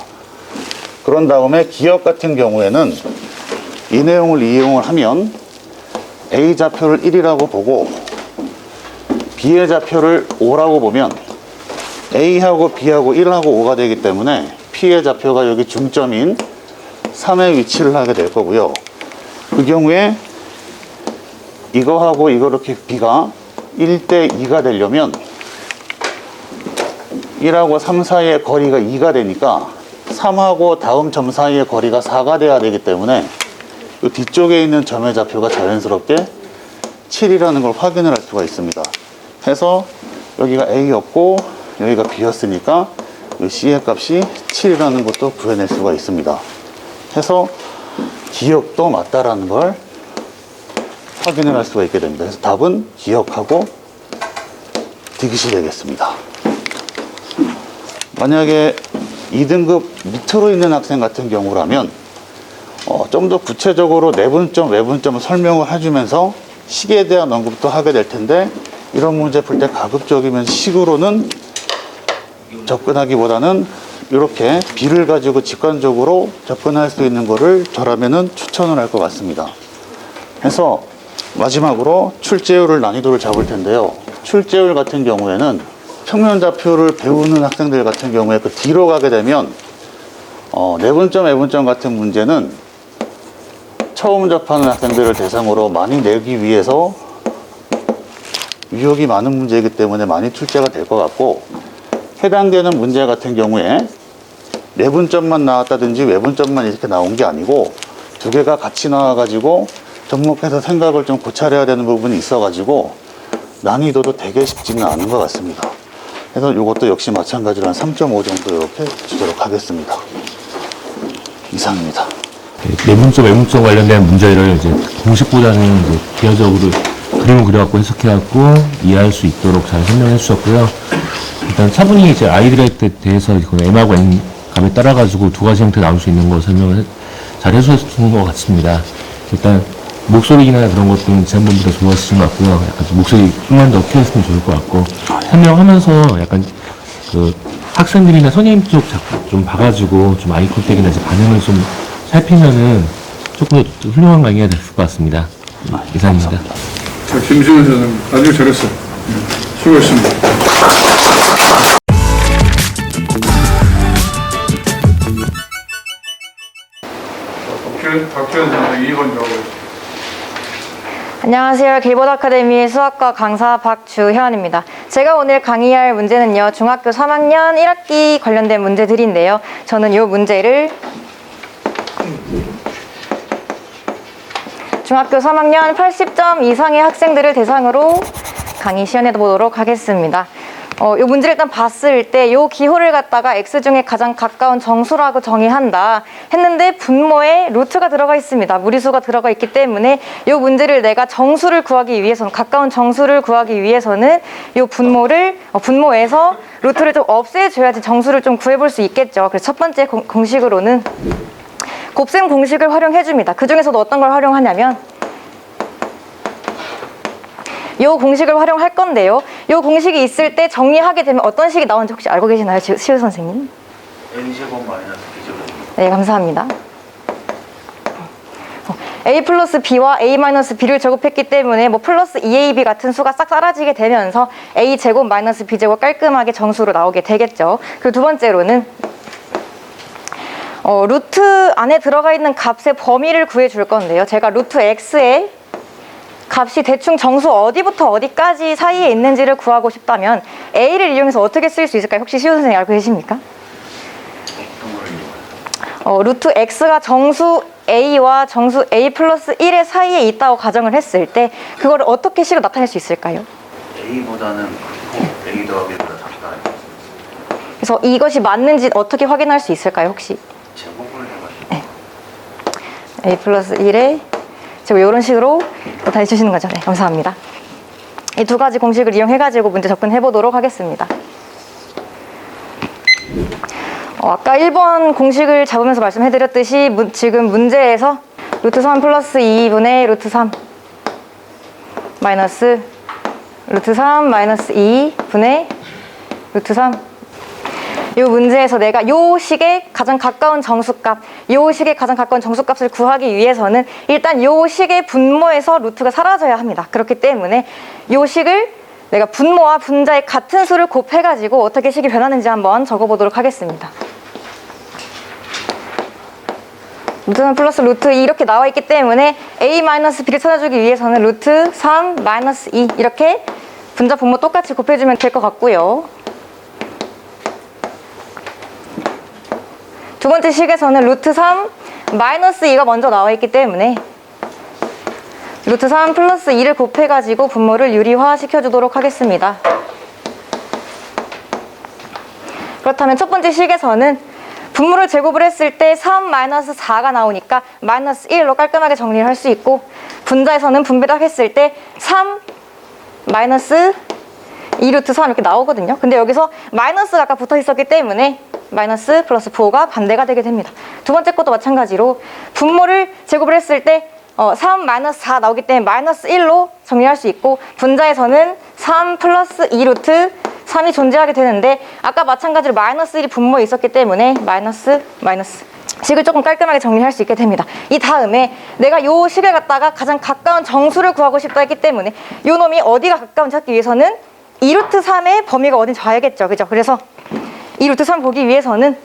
그런 다음에 기억 같은 경우에는 이 내용을 이용을 하면 A 좌표를 1이라고 보고 B의 좌표를 5라고 보면 A하고 B하고 1하고 5가 되기 때문에 P의 좌표가 여기 중점인 3에 위치를 하게 될 거고요. 그 경우에 이거하고 이렇게 B가 1대 2가 되려면 1하고 3 사이의 거리가 2가 되니까 3하고 다음 점 사이의 거리가 4가 돼야 되기 때문에 이 뒤쪽에 있는 점의 좌표가 자연스럽게 7이라는 걸 확인을 할 수가 있습니다. 해서 여기가 A였고 여기가 B였으니까 이 C의 값이 7이라는 것도 구해낼 수가 있습니다. 해서 기억도 맞다라는 걸 확인을 할 수가 있게 됩니다. 그래서 답은 기억하고 디귿이 되겠습니다. 만약에 2등급 밑으로 있는 학생 같은 경우라면 좀 더 구체적으로 내분점, 외분점을 설명을 해주면서 식에 대한 언급도 하게 될 텐데, 이런 문제 풀 때 가급적이면 식으로는 접근하기보다는 이렇게 B를 가지고 직관적으로 접근할 수 있는 거를 저라면은 추천을 할 것 같습니다. 그래서 마지막으로 출제율을 난이도를 잡을 텐데요. 출제율 같은 경우에는 평면좌표를 배우는 학생들 같은 경우에 그 뒤로 가게 되면 내분점, 외분점 같은 문제는 처음 접하는 학생들을 대상으로 많이 내기 위해서 유혹이 많은 문제이기 때문에 많이 출제가 될 것 같고, 해당되는 문제 같은 경우에 내분점만 나왔다든지 외분점만 이렇게 나온 게 아니고 두 개가 같이 나와가지고 접목해서 생각을 좀 고찰해야 되는 부분이 있어가지고 난이도도 되게 쉽지는 않은 것 같습니다. 그래서 이것도 역시 마찬가지로 한 3.5 정도 이렇게 주도록 하겠습니다. 이상입니다.
내분점, 외분점 관련된 문제를 이제 공식보다는 이제 비하적으로 그림을 그려갖고 해석해갖고 이해할 수 있도록 잘 설명해 주셨고요. 일단 차분히 이제 아이들에 대해서 M하고 N 값에 따라가지고 두 가지 형태 나올 수 있는 거 설명을 잘 해주셨던 것 같습니다. 일단 목소리나 그런 것들은 지난번보다 좋아지신 것 같고요. 약간 좀 목소리 좀만 더 키웠으면 좋을 것 같고, 설명하면서 약간 그 학생들이나 선생님 쪽 좀 봐가지고 좀 아이 컨택이나 이제 반응을 좀 살피면은 조금 더 훌륭한 강의가 됐을 것 같습니다. 이상입니다.
자, 김시훈 선생님 아주 잘했어. 수고했습니다. 박현 선생 2번 적어보세요.
안녕하세요. 길보드 아카데미의 수학과 강사 박주현입니다. 제가 오늘 강의할 문제는요, 중학교 3학년 1학기 관련된 문제들인데요. 저는 이 문제를 중학교 3학년 80점 이상의 학생들을 대상으로 강의 시연해 보도록 하겠습니다. 이 문제를 일단 봤을 때 이 기호를 갖다가 x 중에 가장 가까운 정수라고 정의한다 했는데 분모에 루트가 들어가 있습니다. 무리수가 들어가 있기 때문에 이 문제를 내가 정수를 구하기 위해서는, 가까운 정수를 구하기 위해서는 이 분모에서 루트를 좀 없애줘야지 정수를 좀 구해볼 수 있겠죠. 그래서 첫 번째 공식으로는 곱셈 공식을 활용해 줍니다. 그 중에서도 어떤 걸 활용하냐면 이 공식을 활용할 건데요. 이 공식이 있을 때 정리하게 되면 어떤 식이 나오는지 혹시 알고 계시나요, 시우 선생님?
n제곱 마이너스 b제곱.
네, 감사합니다. a 플러스 b와 a 마이너스 b를 제곱했기 때문에 뭐 플러스 2ab 같은 수가 싹 사라지게 되면서 a 제곱 마이너스 b 제곱 깔끔하게 정수로 나오게 되겠죠. 그리고 두 번째로는 루트 안에 들어가 있는 값의 범위를 구해줄 건데요. 제가 루트 x의 값이 대충 정수 어디부터 어디까지 사이에 있는지를 구하고 싶다면 a를 이용해서 어떻게 쓸 수 있을까요? 혹시 시우 선생님 알고 계십니까? 루트 x가 정수 a와 정수 a 플러스 1의 사이에 있다고 가정을 했을 때 그거를 어떻게 식으로 나타낼 수 있을까요?
a보다는 크고 a 더하기 b보다 작다.
그래서 이것이 맞는지 어떻게 확인할 수 있을까요, 혹시?
제곱을 해가지고.
a 플러스 1에 지금 이런 식으로 다 해주시는 거죠. 네, 감사합니다. 이 두 가지 공식을 이용해가지고 문제 접근해 보도록 하겠습니다. 아까 1번 공식을 잡으면서 말씀해드렸듯이 지금 문제에서 루트 3 플러스 2분의 루트 3 마이너스 루트 3 마이너스 2분의 루트 3, 이 문제에서 내가 이 식의 가장 가까운 정수값, 이 식의 가장 가까운 정수값을 구하기 위해서는 일단 이 식의 분모에서 루트가 사라져야 합니다. 그렇기 때문에 이 식을 내가 분모와 분자의 같은 수를 곱해가지고 어떻게 식이 변하는지 한번 적어보도록 하겠습니다. 루트 3 플러스 루트 2 이렇게 나와 있기 때문에 a 마이너스 b를 찾아주기 위해서는 루트 3 마이너스 2 이렇게 분자 분모 똑같이 곱해주면 될 것 같고요. 두 번째 식에서는 루트 3 마이너스 2가 먼저 나와 있기 때문에 루트 3 플러스 2를 곱해가지고 분모를 유리화 시켜주도록 하겠습니다. 그렇다면 첫 번째 식에서는 분모를 제곱을 했을 때 3 마이너스 4가 나오니까 마이너스 1로 깔끔하게 정리를 할 수 있고, 분자에서는 분배를 했을 때 3 마이너스 2 루트 3 이렇게 나오거든요. 근데 여기서 마이너스가 아까 붙어 있었기 때문에 마이너스 플러스 4가 반대가 되게 됩니다. 두 번째 것도 마찬가지로 분모를 제곱을 했을 때 3 마이너스 4 나오기 때문에 마이너스 1로 정리할 수 있고, 분자에서는 3 플러스 2 루트 3이 존재하게 되는데 아까 마찬가지로 마이너스 1이 분모에 있었기 때문에 마이너스 식을 조금 깔끔하게 정리할 수 있게 됩니다. 이 다음에 내가 요 식을 갖다가 가장 가까운 정수를 구하고 싶다 했기 때문에 요 놈이 어디가 가까운지 찾기 위해서는 2루트 3의 범위가 어딘지 봐야겠죠. 그죠? 그래서 2루트 3 보기 위해서는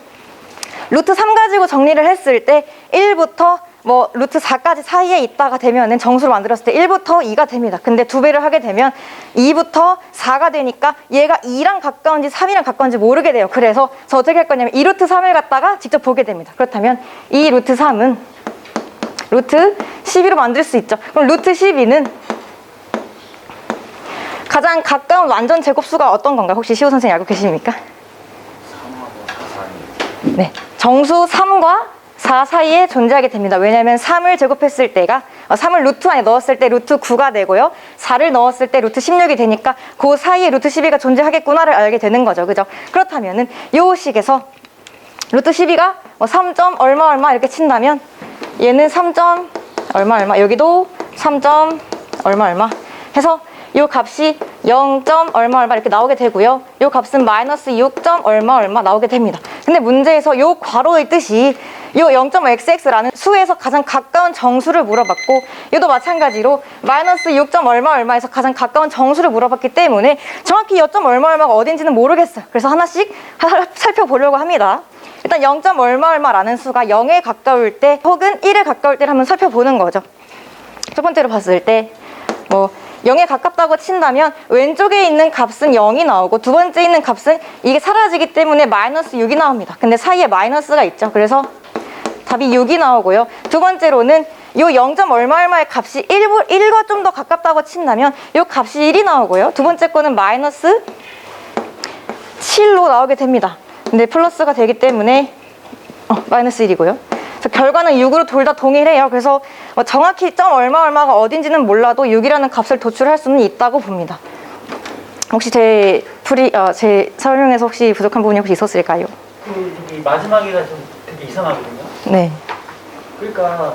루트 3 가지고 정리를 했을 때 1부터 뭐 루트 4까지 사이에 있다가 되면은 정수를 만들었을 때 1부터 2가 됩니다. 근데 두 배를 하게 되면 2부터 4가 되니까 얘가 2랑 가까운지 3이랑 가까운지 모르게 돼요. 그래서 저 어떻게 할 거냐면 2루트 3을 갖다가 직접 보게 됩니다. 그렇다면 이 루트 3은 루트 12로 만들 수 있죠. 그럼 루트 12는 가장 가까운 완전 제곱수가 어떤 건가요? 혹시 시우 선생님 알고 계십니까? 네, 정수 3과 4 사이에 존재하게 됩니다. 왜냐하면 3을 제곱했을 때가 3을 루트 안에 넣었을 때 루트 9가 되고요. 4를 넣었을 때 루트 16이 되니까 그 사이에 루트 12가 존재하겠구나를 알게 되는 거죠. 그죠? 그렇다면은 요 식에서 루트 12가 3점 얼마 이렇게 친다면 얘는 3점 얼마 여기도 3. 얼마 얼마 해서 이 값이 0. 얼마 얼마 이렇게 나오게 되고요. 이 값은 마이너스 6. 얼마 얼마 나오게 됩니다. 근데 문제에서 이 괄호의 뜻이 이 0.xx라는 수에서 가장 가까운 정수를 물어봤고, 이도 마찬가지로 마이너스 6. 얼마 얼마에서 가장 가까운 정수를 물어봤기 때문에 정확히 0. 얼마 얼마가 어딘지는 모르겠어요. 그래서 하나씩 살펴보려고 합니다. 일단 0. 얼마 얼마라는 수가 0에 가까울 때 혹은 1에 가까울 때를 한번 살펴보는 거죠. 첫 번째로 봤을 때 0에 가깝다고 친다면 왼쪽에 있는 값은 0이 나오고 두 번째 있는 값은 이게 사라지기 때문에 마이너스 6이 나옵니다. 근데 사이에 마이너스가 있죠. 그래서 답이 6이 나오고요. 두 번째로는 이 0. 얼마 얼마의 값이 1과 좀 더 가깝다고 친다면 이 값이 1이 나오고요. 두 번째 거는 마이너스 7로 나오게 됩니다. 근데 플러스가 되기 때문에 마이너스 1이고요. 결과는 6으로 둘 다 동일해요. 그래서 정확히 점 얼마 얼마가 어딘지는 몰라도 6이라는 값을 도출할 수는 있다고 봅니다. 혹시 제 설명에서 혹시 부족한 부분이 혹시 있었을까요?
이 마지막에가 좀 되게 이상하거든요.
네.
그러니까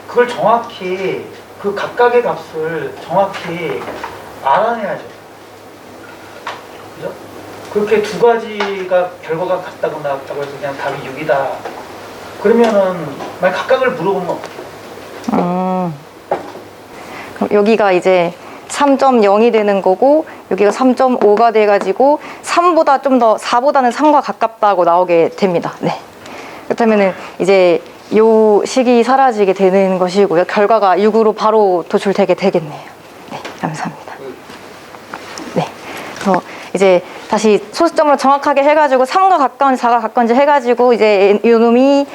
그걸 정확히 그 각각의 값을 정확히 알아내야죠. 그죠? 그렇게 두 가지가 결과가 같다고 나왔다고 해서 그냥 답이 6이다. 그러면은 만약 각각을 물어보면 어떡해요?
그럼 여기가 이제 3.0이 되는 거고 여기가 3.5가 돼가지고 3보다 좀 더 4보다는 3과 가깝다고 나오게 됩니다. 네. 그렇다면은 이제 요 식이 사라지게 되는 것이고요. 결과가 6으로 바로 도출되게 되겠네요. 네, 감사합니다. 네. 그래서 이제 다시 소수점으로 정확하게 해가지고 3과 가까운지 4가 가까운지 해가지고 이제 요놈이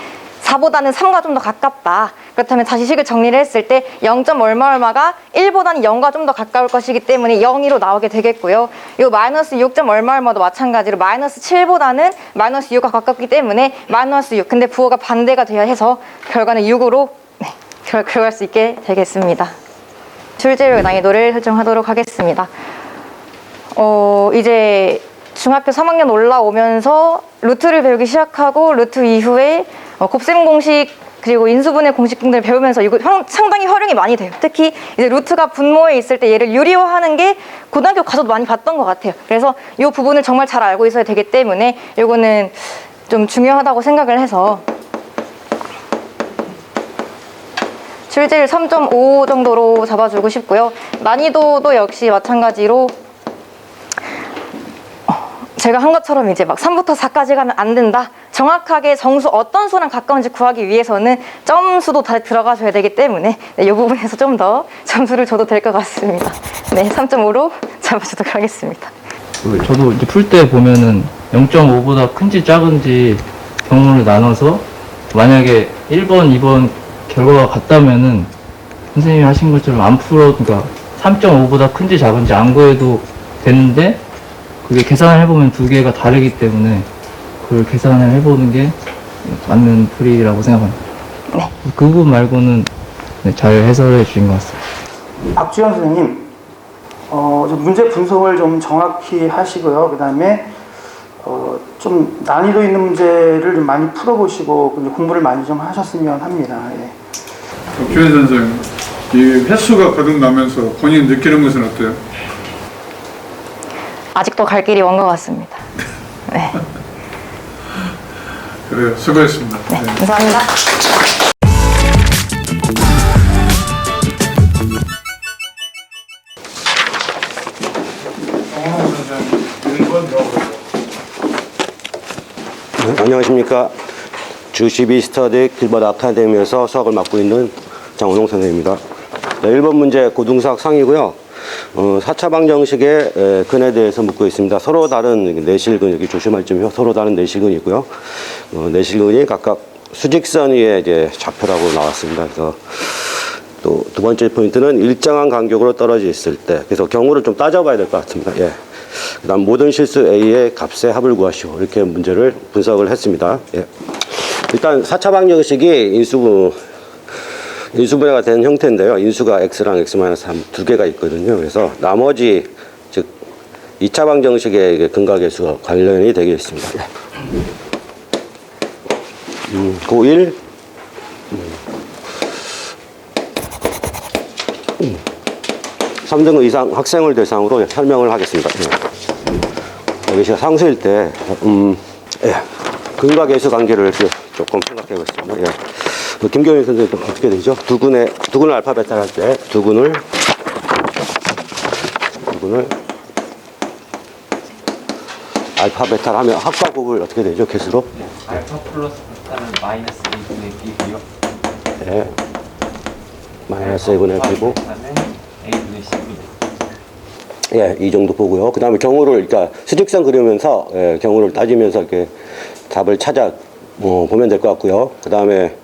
4보다는 3과 좀 더 가깝다. 그렇다면 다시 식을 정리를 했을 때 0. 얼마 얼마가 1보다는 0과 좀 더 가까울 것이기 때문에 0으로 나오게 되겠고요. 이 마이너스 6. 얼마 얼마도 마찬가지로 마이너스 7보다는 마이너스 6과 가깝기 때문에 마이너스 6. 근데 부호가 반대가 돼야 해서 결과는 6으로 결과할 수 있게 되겠습니다. 출제율 난이도를 설정하도록 하겠습니다. 이제 중학교 3학년 올라오면서 루트를 배우기 시작하고 루트 이후에 곱셈 공식 그리고 인수분해 공식 등을 배우면서 이거 상당히 활용이 많이 돼요. 특히 이제 루트가 분모에 있을 때 얘를 유리화하는 게 고등학교 가서도 많이 봤던 것 같아요. 그래서 이 부분을 정말 잘 알고 있어야 되기 때문에 이거는 좀 중요하다고 생각을 해서 출제율 3.5 정도로 잡아주고 싶고요. 난이도도 역시 마찬가지로 제가 한 것처럼 이제 막 3부터 4까지 가면 안 된다. 정확하게 정수 어떤 수랑 가까운지 구하기 위해서는 점수도 다 들어가줘야 되기 때문에 이 부분에서 좀 더 점수를 줘도 될 것 같습니다. 네, 3.5로 잡아주도록 하겠습니다.
저도 이제 풀 때 보면은 0.5보다 큰지 작은지 경우를 나눠서 만약에 1번, 2번 결과가 같다면은 선생님이 하신 것처럼 안 풀어, 그러니까 3.5보다 큰지 작은지 안 구해도 되는데 그게 계산을 해보면 두 개가 다르기 때문에 그걸 계산을 해보는 게 맞는 풀이라고 생각합니다.
네.
그 부분 말고는 잘 해설해 주신 것 같습니다.
박주현 선생님, 좀 문제 분석을 좀 정확히 하시고요. 그 다음에 좀 난이도 있는 문제를 좀 많이 풀어보시고 공부를 많이 좀 하셨으면 합니다. 예.
박주현 선생, 이 횟수가 거듭나면서 본인 느끼는 것은 어때요?
아직도 갈 길이 먼 것 같습니다. 네.
그래요. 수고했습니다.
네, 감사합니다.
네, 안녕하십니까. 주12 스터디 길버드 아카데미에서 수학을 맡고 있는 장원홍 선생입니다. 네, 1번 문제 고등수학 상이고요. 4차 방정식의 근에 대해서 묻고 있습니다. 서로 다른 내실근, 여기 조심할 점이 서로 다른 내실근이 있고요. 내실근이 각각 수직선 위에 이제 좌표라고 나왔습니다. 그래서 또 두 번째 포인트는 일정한 간격으로 떨어져 있을 때, 그래서 경우를 좀 따져봐야 될 것 같습니다. 예. 그 다음 모든 실수 A의 값의 합을 구하시오. 이렇게 문제를 분석을 했습니다. 예. 일단 4차 방정식이 인수분해가 된 형태인데요. 인수가 x랑 x-3 두 개가 있거든요. 그래서 나머지 즉 2차 방정식의 근각계수와 관련이 되겠습니다. 고1 3등급 이상 학생을 대상으로 설명을 하겠습니다. 여기 제가 상수일 때, 근과 계수 관계를 조금 생각해 보겠습니다. 김경일 선생님 어떻게 되죠? 두근을 알파벳을 할 때, 두근을 알파벳을 하면 합과 곱을 어떻게 되죠? 개수로?
알파 플러스 베타는 마이너스 2분의 B고요.
네. 마이너스 2분의 B고.
A분의 C입니다.
예, 이 정도 보고요. 그 다음에 경우를, 그러니까 수직선 그리면서, 경우를 따지면서 이렇게 답을 찾아 보면 될 것 같고요. 그 다음에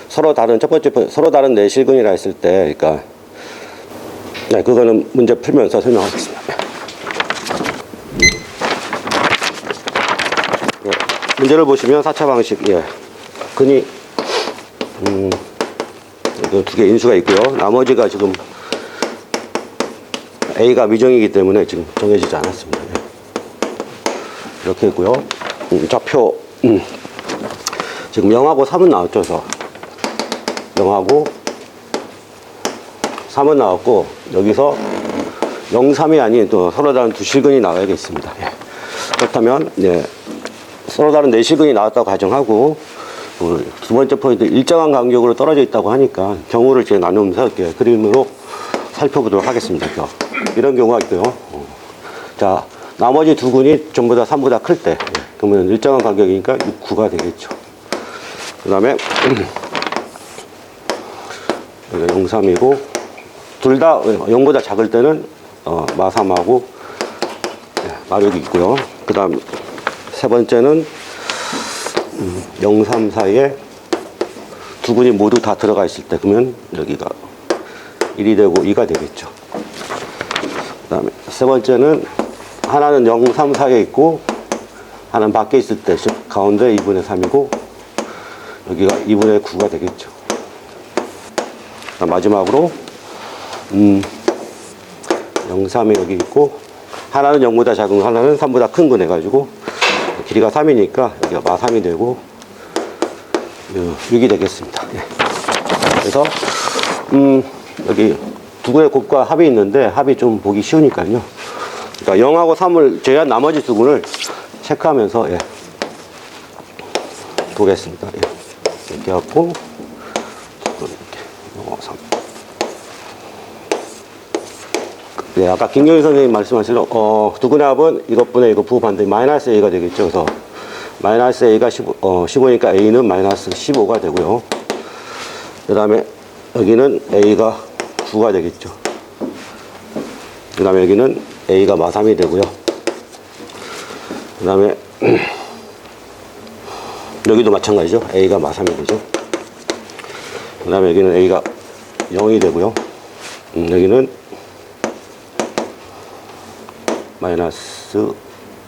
서로 다른, 첫 번째, 서로 다른 내실근이라 했을 때, 그러니까, 네, 그거는 문제 풀면서 설명하겠습니다. 예, 문제를 보시면 4차 방식, 근이, 두 개 인수가 있고요. 나머지가 지금 A가 미정이기 때문에 지금 정해지지 않았습니다. 이렇게 있고요. 좌표, 지금 0하고 3은 나왔죠. 그래서 0하고 3은 나왔고, 여기서 0, 3이 아닌 또 서로 다른 두 실근이 나와야겠습니다. 그렇다면, 서로 다른 네 실근이 나왔다고 가정하고, 두 번째 포인트, 일정한 간격으로 떨어져 있다고 하니까 경우를 이제 나누면서 이렇게 그림으로 살펴보도록 하겠습니다. 이런 경우가 있고요. 자, 나머지 두 군이 전부 다 3보다 클 때, 그러면 일정한 간격이니까 9가 되겠죠. 그 다음에, 여기가 0, 3이고, 둘 다 0보다 작을 때는, 마3하고, 마6이 있고요. 그 다음, 세 번째는, 0, 3 사이에 두 군이 모두 다 들어가 있을 때, 그러면 여기가 1이 되고 2가 되겠죠. 그 다음에 세 번째는 하나는 0, 3 사이에 있고 하나는 밖에 있을 때, 즉 가운데 2분의 3이고 여기가 2분의 9가 되겠죠. 마지막으로 0, 3이 여기 있고 하나는 0보다 작은 거, 하나는 3보다 큰 거 해가지고 길이가 3이니까 여기가 마3이 되고 6이 되겠습니다. 그래서 여기 두 개의 곱과 합이 있는데 합이 좀 보기 쉬우니까요. 그러니까 0하고 3을 제외한 나머지 두 군을 체크하면서 보겠습니다. 이렇게 하고 이렇게 0하고 3. 아까 김경일 선생님 말씀하신 두 군의 합은 이것분의 이거 부호반대 마이너스 A가 되겠죠. 그래서 마이너스 A가 15니까 A는 마이너스 15가 되고요. 그 다음에 여기는 A가 9가 되겠죠. 그 다음에 여기는 A가 마3이 되고요. 그 다음에 여기도 마찬가지죠. A가 마3이 되죠. 그 다음에 여기는 A가 0이 되고요. 여기는 마이너스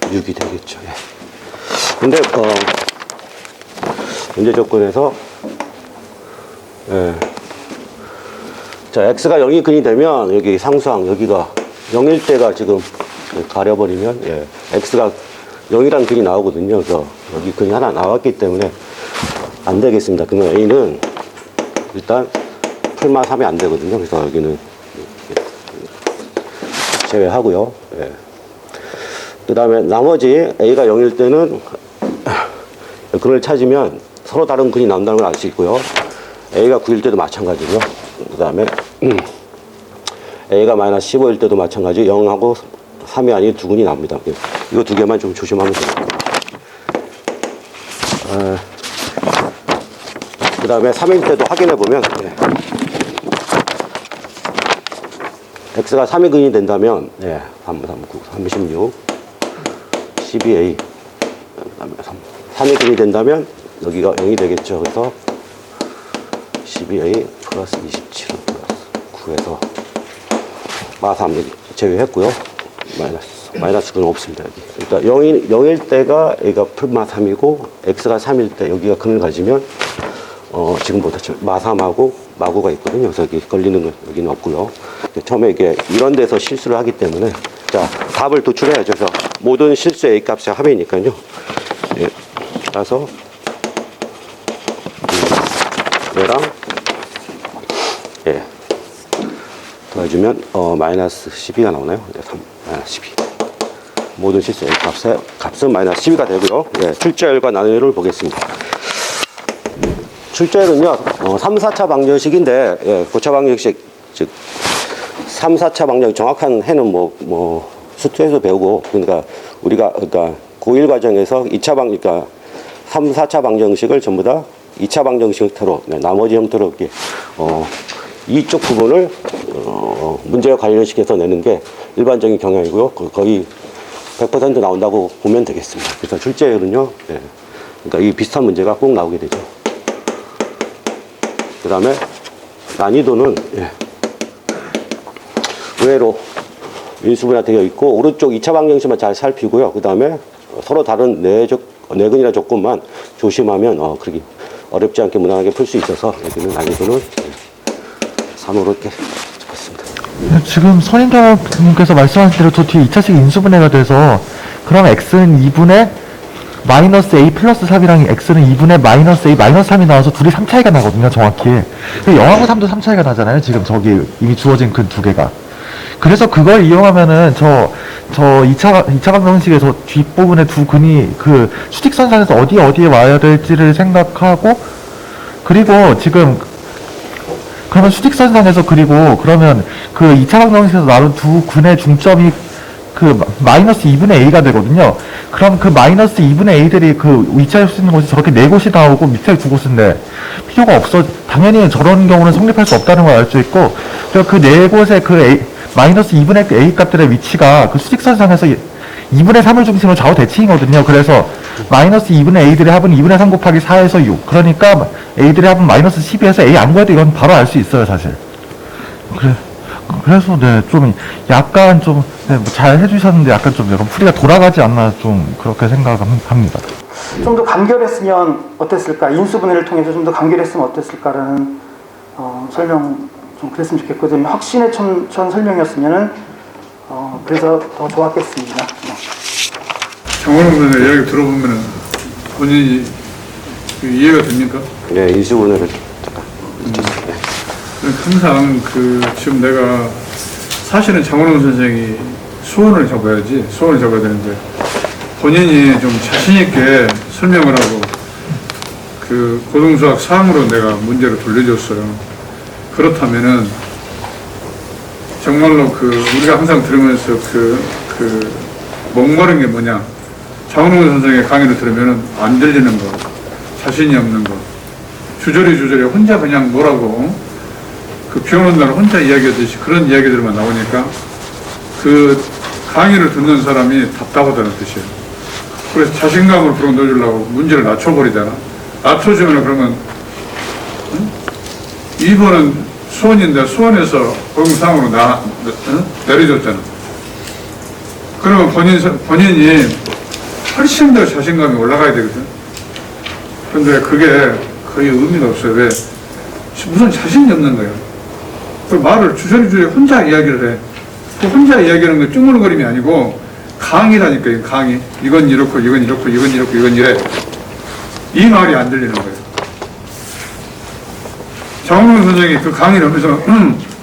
6이 되겠죠. 근데 문제 조건에서 자, x가 0이 근이 되면 여기 상수항 여기가 0일 때가 지금 가려버리면 x가 0이란 근이 나오거든요. 그래서 여기 근이 하나 나왔기 때문에 안 되겠습니다. 그러면 a는 일단 풀마 3이 안 되거든요. 그래서 여기는 제외하고요. 그 다음에 나머지 a가 0일 때는 근을 찾으면 서로 다른 근이 나온다는 걸 알 수 있고요. a가 9일 때도 마찬가지고요. 그 다음에 a가 마이너스 15일 때도 마찬가지 0하고 3이 아닌 두 근이 나옵니다. 이거 두 개만 좀 조심하면 됩니다. 그 다음에 3일 때도 확인해 보면 x가 3의 근이 된다면 3, 3, 9, 36 12a 그다음에 3의 근이 된다면 여기가 0이 되겠죠. 그래서 12a 플러스 27 플러스 9에서 마3 제외했고요. 마이너스 근은 없습니다. 여기. 그러니까 0일 때가 a가 풀마 3이고 x가 3일 때 여기가 근을 가지면 지금보다 마3하고 마9가 있거든요. 그래서 여기 걸리는 건 여기는 없고요. 처음에 이게 이런 데서 실수를 하기 때문에 자 답을 도출해야죠. 그래서 모든 실수 a 값의 합이니까요. 따라서 얘랑 더해주면 마이너스 12가 나오나요? 네, 마이너스 12. 모든 실수 L 값은 마이너스 12가 되고요. 예, 출제율과 나누기를 보겠습니다. 출제율은요, 3, 4차 방정식인데, 예, 고차 방정식, 즉, 3, 4차 방정식 정확한 해는 수투에서 배우고, 그러니까 우리가, 고1 과정에서 3, 4차 방정식을 전부 다 2차 방정식 형태로, 나머지 형태로 이렇게, 이쪽 부분을, 문제와 관련시켜서 내는 게 일반적인 경향이고요. 거의 100% 나온다고 보면 되겠습니다. 그래서 출제율은요, 예, 그러니까 이 비슷한 문제가 꼭 나오게 되죠. 그 다음에 난이도는, 예, 의외로 인수분해 되어 있고, 오른쪽 2차 방정식만 잘 살피고요. 그 다음에 서로 다른 내근이나 조건만 조심하면, 그렇게 어렵지 않게 무난하게 풀 수 있어서, 여기는 난이도는 3으로 이렇게 적었습니다.
지금 선임자님께서 말씀하신 대로 저 뒤에 2차식 인수분해가 돼서 그럼 x는 2분의 마이너스 a 플러스 3이랑 x는 2분의 마이너스 a 마이너스 3이 나와서 둘이 3 차이가 나거든요, 정확히. 0하고 3도 3 차이가 나잖아요, 지금 저기 이미 주어진 근 두 개가. 그래서 그걸 이용하면은 저 2차 방정식에서 뒷부분에 두 근이 그 수직선상에서 어디에 와야 될지를 생각하고, 그리고 지금 그러면 수직선상에서, 그리고 그러면 그 2차 방정식에서 나눈 두 근의 중점이 그 마이너스 2분의 a가 되거든요. 그럼 그 마이너스 2분의 a들이 그 2차에 할 수 있는 곳이 저렇게 네 곳이 나오고 밑에 두 곳인데 필요가 없어. 당연히 저런 경우는 성립할 수 없다는 걸 알 수 있고, 그리고 그 네 곳의 그 마이너스 2분의 a 값들의 위치가 그 수직선상에서 2분의 3을 중심으로 좌우 대칭이거든요. 그래서 마이너스 2분의 a들의 합은 2분의 3 곱하기 4에서 6. 그러니까 a들의 합은 마이너스 12에서 a 안 구해도 이건 바로 알 수 있어요, 사실. 그래서 네, 좀 약간 좀 잘 해주셨는데 약간 풀이가 돌아가지 않나 좀 그렇게 생각합니다.
좀 더 간결했으면 어땠을까? 인수분해를 통해서 좀 더 간결했으면 어땠을까라는 설명 좀 그랬으면 좋겠거든요. 확신에 찬 설명이었으면은 그래서 더 좋았겠습니다. 네.
장원홍 선생 이야기 들어보면은 본인이 이해가 됩니까?
네, 인수분해를 잠깐.
항상 지금 내가 사실은 장원홍 선생이 수원을 잡아야 되는데 본인이 좀 자신있게 설명을 하고 그 고등수학 상으로 내가 문제를 돌려줬어요. 그렇다면은 정말로 우리가 항상 들으면서 목마른 게 뭐냐, 장원홍 선생의 강의를 들으면은 안 들리는 거, 자신이 없는 거, 주저리 혼자 그냥 뭐라고 비 오는 날 혼자 이야기하듯이 그런 이야기들만 나오니까 그 강의를 듣는 사람이 답답하다는 뜻이에요. 그래서 자신감을 불어넣으려고 문제를 낮춰버리잖아. 낮춰주면 그러면 2번은 수원인데 수원에서 고등상으로 내려줬잖아. 그러면 본인이 훨씬 더 자신감이 올라가야 되거든. 근데 그게 거의 의미가 없어요. 왜? 무슨 자신이 없는 거예요. 그 말을 주저리 혼자 이야기를 해. 그 혼자 이야기하는 건 쭈물거림이 아니고 강의라니까요, 강의. 이건 이렇고, 이건 이렇고, 이건 이렇고, 이건 이래. 이 말이 안 들리는 거예요. 장원홍 선생이 그 강의를 하면서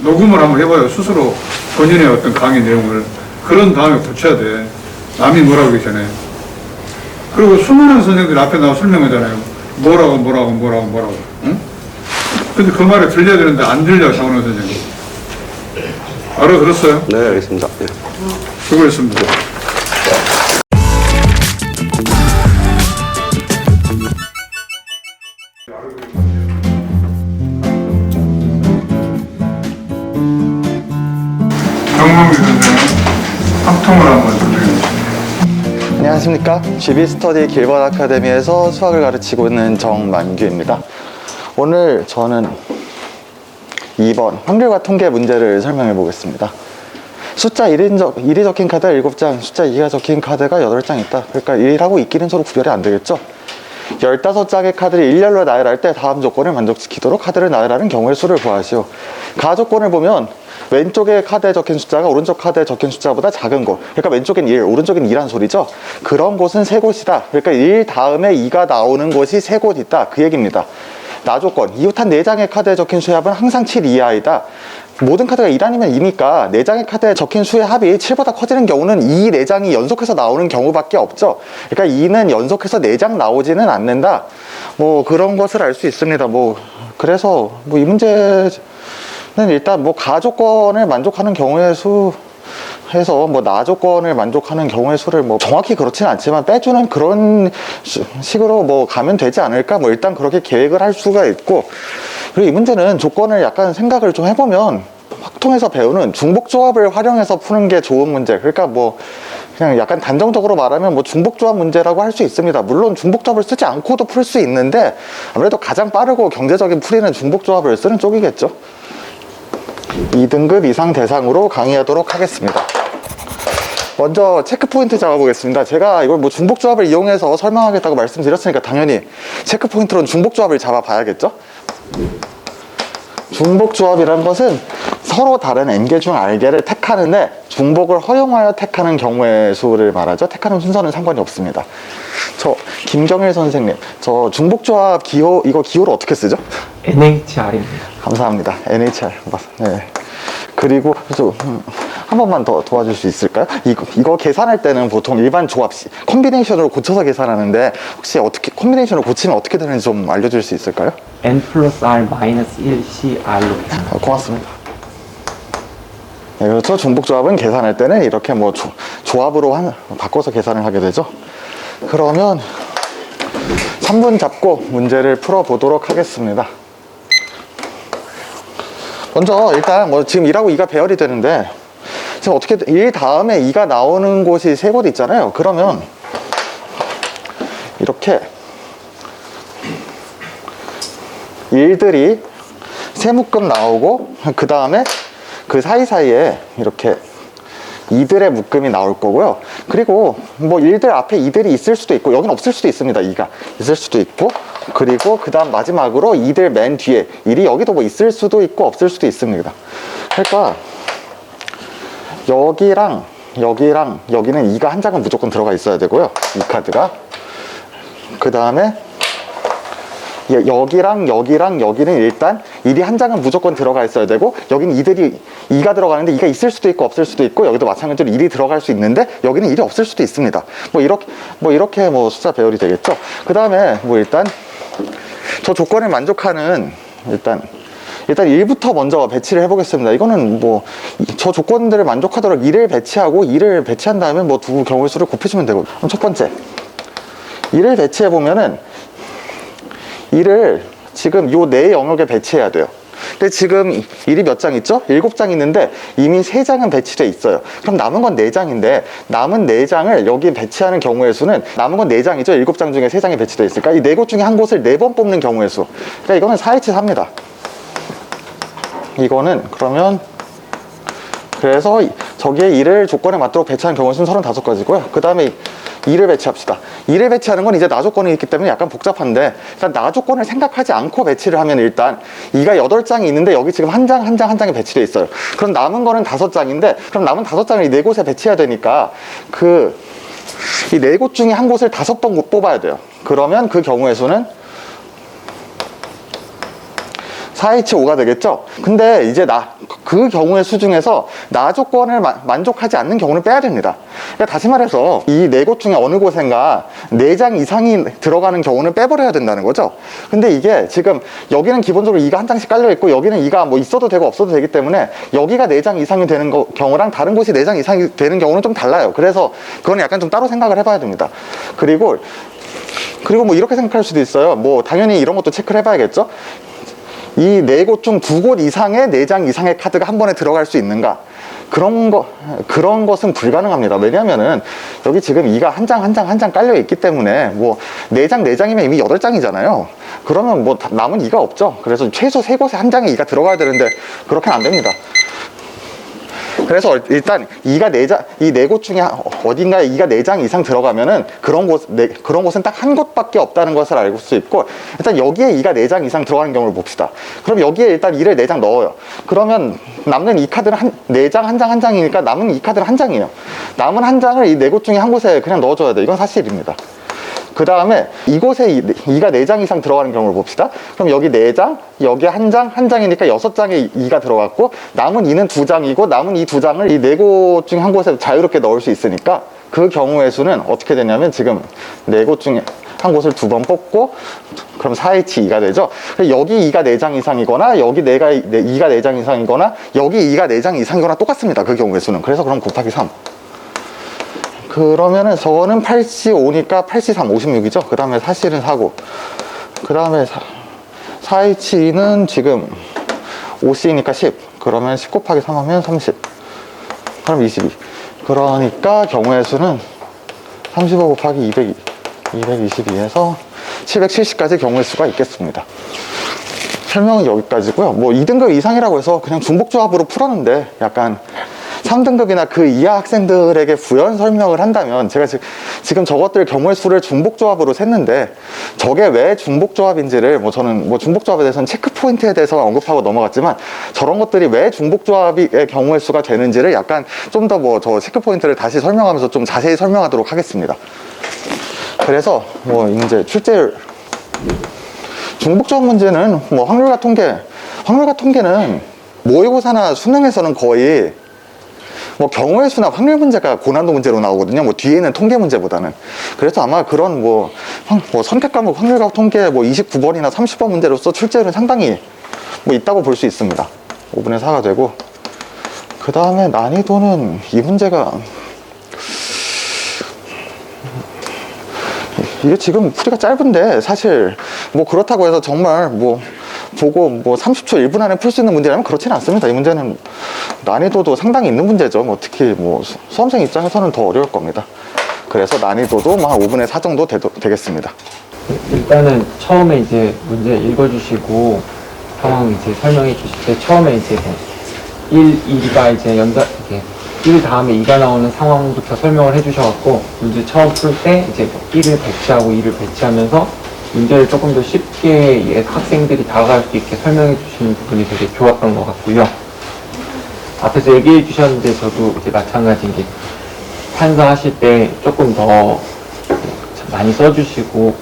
녹음을 한번 해봐요. 스스로 본인의 어떤 강의 내용을. 그런 다음에 고쳐야 돼. 남이 뭐라고 하기 전에. 그리고 수많은 선생님들 앞에 나와 설명하잖아요. 뭐라고. 응? 근데 그 말이 들려야 되는데 안 들려, 장원홍 선생님. 알아들었어요?
네, 알겠습니다. 네.
수고했습니다. 정몽규 선생님, 합통을 한번 설명해주세요.
안녕하십니까. GB스터디 길벗 아카데미에서 수학을 가르치고 있는 정만규입니다. 오늘 저는 2번 확률과 통계 문제를 설명해 보겠습니다. 숫자 1이 적힌 카드가 7장, 숫자 2가 적힌 카드가 8장 있다. 그러니까 1하고 2끼리는 서로 구별이 안 되겠죠. 15장의 카드를 일렬로 나열할 때 다음 조건을 만족시키도록 카드를 나열하는 경우의 수를 구하시오. 가조건을 보면 왼쪽에 카드에 적힌 숫자가 오른쪽 카드에 적힌 숫자보다 작은 곳, 그러니까 왼쪽엔 1, 오른쪽엔 2란 소리죠. 그런 곳은 3곳이다. 그러니까 1 다음에 2가 나오는 곳이 3곳 있다. 그 얘기입니다. 나조건, 이웃한 4장의 카드에 적힌 수의 합은 항상 7 이하이다. 모든 카드가 1 아니면 2니까 4장의 카드에 적힌 수의 합이 7보다 커지는 경우는 이 4장이 연속해서 나오는 경우밖에 없죠. 그러니까 2는 연속해서 4장 나오지는 않는다. 뭐 그런 것을 알 수 있습니다. 뭐 그래서 뭐 이 문제는 일단 뭐 가조건을 만족하는 경우의 수 해서 뭐 나조건을 만족하는 경우의 수를 뭐 정확히 그렇지는 않지만 빼주는 그런 식으로 뭐 가면 되지 않을까, 뭐 일단 그렇게 계획을 할 수가 있고, 그리고 이 문제는 조건을 약간 생각을 좀 해보면 확통에서 배우는 중복조합을 활용해서 푸는 게 좋은 문제. 그러니까 뭐 그냥 약간 단정적으로 말하면 뭐 중복조합 문제라고 할 수 있습니다. 물론 중복조합을 쓰지 않고도 풀 수 있는데 아무래도 가장 빠르고 경제적인 풀이는 중복조합을 쓰는 쪽이겠죠. 2등급 이상 대상으로 강의하도록 하겠습니다. 먼저 체크포인트 잡아보겠습니다. 제가 이걸 뭐 중복조합을 이용해서 설명하겠다고 말씀드렸으니까 당연히 체크포인트로는 중복조합을 잡아봐야겠죠. 중복조합이란 것은 서로 다른 N개 중 R개를 택하는데 중복을 허용하여 택하는 경우의 수를 말하죠. 택하는 순서는 상관이 없습니다. 저 김경일 선생님, 저 중복조합 기호, 이거 기호를 어떻게 쓰죠?
NHR입니다.
감사합니다. NHR. 네. 그리고 한 번만 더 도와줄 수 있을까요? 이거 계산할 때는 보통 일반 조합 콤비네이션으로 고쳐서 계산하는데 혹시 어떻게 콤비네이션으로 고치면 어떻게 되는지 좀 알려줄 수 있을까요?
N 플러스 R 마이너스 1 CR로.
고맙습니다. 네, 그렇죠. 중복조합은 계산할 때는 이렇게 뭐 조합으로 바꿔서 계산을 하게 되죠. 그러면 3분 잡고 문제를 풀어보도록 하겠습니다. 먼저 일단 뭐 지금 1하고 2가 배열이 되는데 지금 어떻게 1 다음에 2가 나오는 곳이 3곳 있잖아요. 그러면 이렇게 1들이 3묶음 나오고 그 다음에 그 사이사이에 이렇게 2들의 묶음이 나올 거고요. 그리고 뭐 1들 앞에 2들이 있을 수도 있고 여긴 없을 수도 있습니다. 2가 있을 수도 있고, 그리고 그 다음 마지막으로 2들 맨 뒤에 1이 여기도 뭐 있을 수도 있고 없을 수도 있습니다. 그러니까 여기랑 여기는 2가 한 장은 무조건 들어가 있어야 되고요. 이 카드가. 그 다음에 여기랑 여기는 일단 1이 한 장은 무조건 들어가 있어야 되고, 여기는 2가 들어가는데 2가 있을 수도 있고 없을 수도 있고, 여기도 마찬가지로 1이 들어갈 수 있는데 여기는 1이 없을 수도 있습니다. 뭐 이렇게 숫자 배열이 되겠죠. 그 다음에 뭐 일단 저 조건을 만족하는 일단 1부터 먼저 배치를 해보겠습니다. 이거는 뭐 저 조건들을 만족하도록 2를 배치하고 2를 배치한 다음에 뭐 두 경우의 수를 곱해주면 되고, 그럼 첫 번째 2를 배치해 보면은 2를 지금 요 네 영역에 배치해야 돼요. 근데 지금 1이 몇 장 있죠? 7장 있는데 이미 3장은 배치돼 있어요. 그럼 남은 건 4장인데 남은 4장을 여기에 배치하는 경우의 수는, 남은 건 4장이죠. 7장 중에 3장이 배치돼 있으니까 이 4곳 중에 한 곳을 4번 뽑는 경우의 수. 그러니까 이거는 4H4입니다. 이거는 그러면 그래서 저기에 2를 조건에 맞도록 배치하는 경우의 수는 35가지고요. 그 다음에 2를 배치합시다. 2를 배치하는 건 이제 나조건이 있기 때문에 약간 복잡한데, 일단 나조건을 생각하지 않고 배치를 하면 일단 2가 8장이 있는데 여기 지금 한 장에 배치되어 있어요. 그럼 남은 거는 5장인데, 그럼 남은 5장을 이 4곳에 배치해야 되니까 이 4곳 중에 한 곳을 5번 뽑아야 돼요. 그러면 그 경우의 수는 4H5가 되겠죠? 근데 이제 그 경우의 수 중에서 나 조건을 만족하지 않는 경우는 빼야 됩니다. 그러니까 다시 말해서 이 4곳 중에 어느 곳인가 4장 이상이 들어가는 경우는 빼버려야 된다는 거죠. 근데 이게 지금 여기는 기본적으로 2가 한 장씩 깔려 있고 여기는 2가 뭐 있어도 되고 없어도 되기 때문에 여기가 4장 이상이 되는 경우랑 다른 곳이 4장 이상이 되는 경우는 좀 달라요. 그래서 그건 약간 좀 따로 생각을 해봐야 됩니다. 그리고 뭐 이렇게 생각할 수도 있어요. 뭐 당연히 이런 것도 체크를 해봐야겠죠. 이 4곳 중 2곳 이상의 4장 이상의 카드가 한 번에 들어갈 수 있는가? 그런 것은 불가능합니다. 왜냐면은 여기 지금 2가 한 장 깔려 있기 때문에 뭐 4장이면 이미 8장이잖아요. 그러면 뭐 남은 2가 없죠. 그래서 최소 3곳에 한 장에 2가 들어가야 되는데 그렇게는 안 됩니다. 그래서 일단 이 4곳 중에 어딘가에 2가 4장 이상 들어가면은 그런 곳은 딱 한 곳밖에 없다는 것을 알 수 있고, 일단 여기에 2가 4장 이상 들어가는 경우를 봅시다. 그럼 여기에 일단 2를 4장 넣어요. 그러면 남는 이 카드는 4장 한 장이니까 남은 이 카드는 한 장이에요. 남은 한 장을 이 4곳 중에 한 곳에 그냥 넣어줘야 돼. 이건 사실입니다. 그 다음에 이곳에 2가 4장 이상 들어가는 경우를 봅시다. 그럼 여기 4장, 여기 한 장이니까 6장에 2가 들어갔고, 남은 2는 2장이고, 남은 이 2장을 이 4곳 중에 한 곳에 자유롭게 넣을 수 있으니까, 그 경우의 수는 어떻게 되냐면, 지금 4곳 중에 한 곳을 2번 뽑고, 그럼 4H 2가 되죠. 여기 2가 4장 이상이거나, 여기 2가 4장 이상이거나, 여기 2가 4장 이상이거나 똑같습니다. 그 경우의 수는. 그래서 그럼 곱하기 3. 그러면은 저거는 8C5니까 8C3 56이죠. 그 다음에 4C는 4고, 그 다음에 4H2는 지금 5C니까 10. 그러면 10 곱하기 3 하면 30. 그럼 22. 그러니까 경우의 수는 35 곱하기 222에서 770까지 경우의 수가 있겠습니다. 설명은 여기까지고요. 뭐 2등급 이상이라고 해서 그냥 중복조합으로 풀었는데, 약간 3등급이나 그 이하 학생들에게 부연 설명을 한다면, 제가 지금 저것들 경우의 수를 중복조합으로 셌는데, 저게 왜 중복조합인지를 저는 중복조합에 대해서는 체크포인트에 대해서 언급하고 넘어갔지만, 저런 것들이 왜 중복조합의 경우의 수가 되는지를 약간 좀 더 저 체크포인트를 다시 설명하면서 좀 자세히 설명하도록 하겠습니다. 그래서 이제 출제율 중복조합 문제는 확률과 통계는 모의고사나 수능에서는 거의 경우의 수나 확률 문제가 고난도 문제로 나오거든요. 뒤에 있는 통계 문제보다는. 그래서 아마 그런 선택 과목 확률과 통계 29번이나 30번 문제로서 출제율은 상당히 있다고 볼 수 있습니다. 5분의 4가 되고, 그 다음에 난이도는 이 문제가 이게 지금 풀이가 짧은데, 사실 그렇다고 해서 정말 보고 30초 1분 안에 풀 수 있는 문제라면 그렇지는 않습니다. 이 문제는 난이도도 상당히 있는 문제죠. 특히 수험생 입장에서는 더 어려울 겁니다. 그래서 난이도도 한 5분의 4 정도 되겠습니다.
일단은 처음에 이제 문제 읽어주시고 상황 이제 설명해 주실 때 처음에 이제 2가 이제 이렇게 1 다음에 2가 나오는 상황부터 설명을 해주셔갖고, 문제 처음 풀 때 이제 1을 배치하고 2를 배치하면서 문제를 조금 더 쉽게 학생들이 다가갈 수 있게 설명해 주시는 부분이 되게 좋았던 것 같고요. 앞에서 얘기해 주셨는데 저도 이제 마찬가지인 게, 판사하실 때 조금 더 많이 써주시고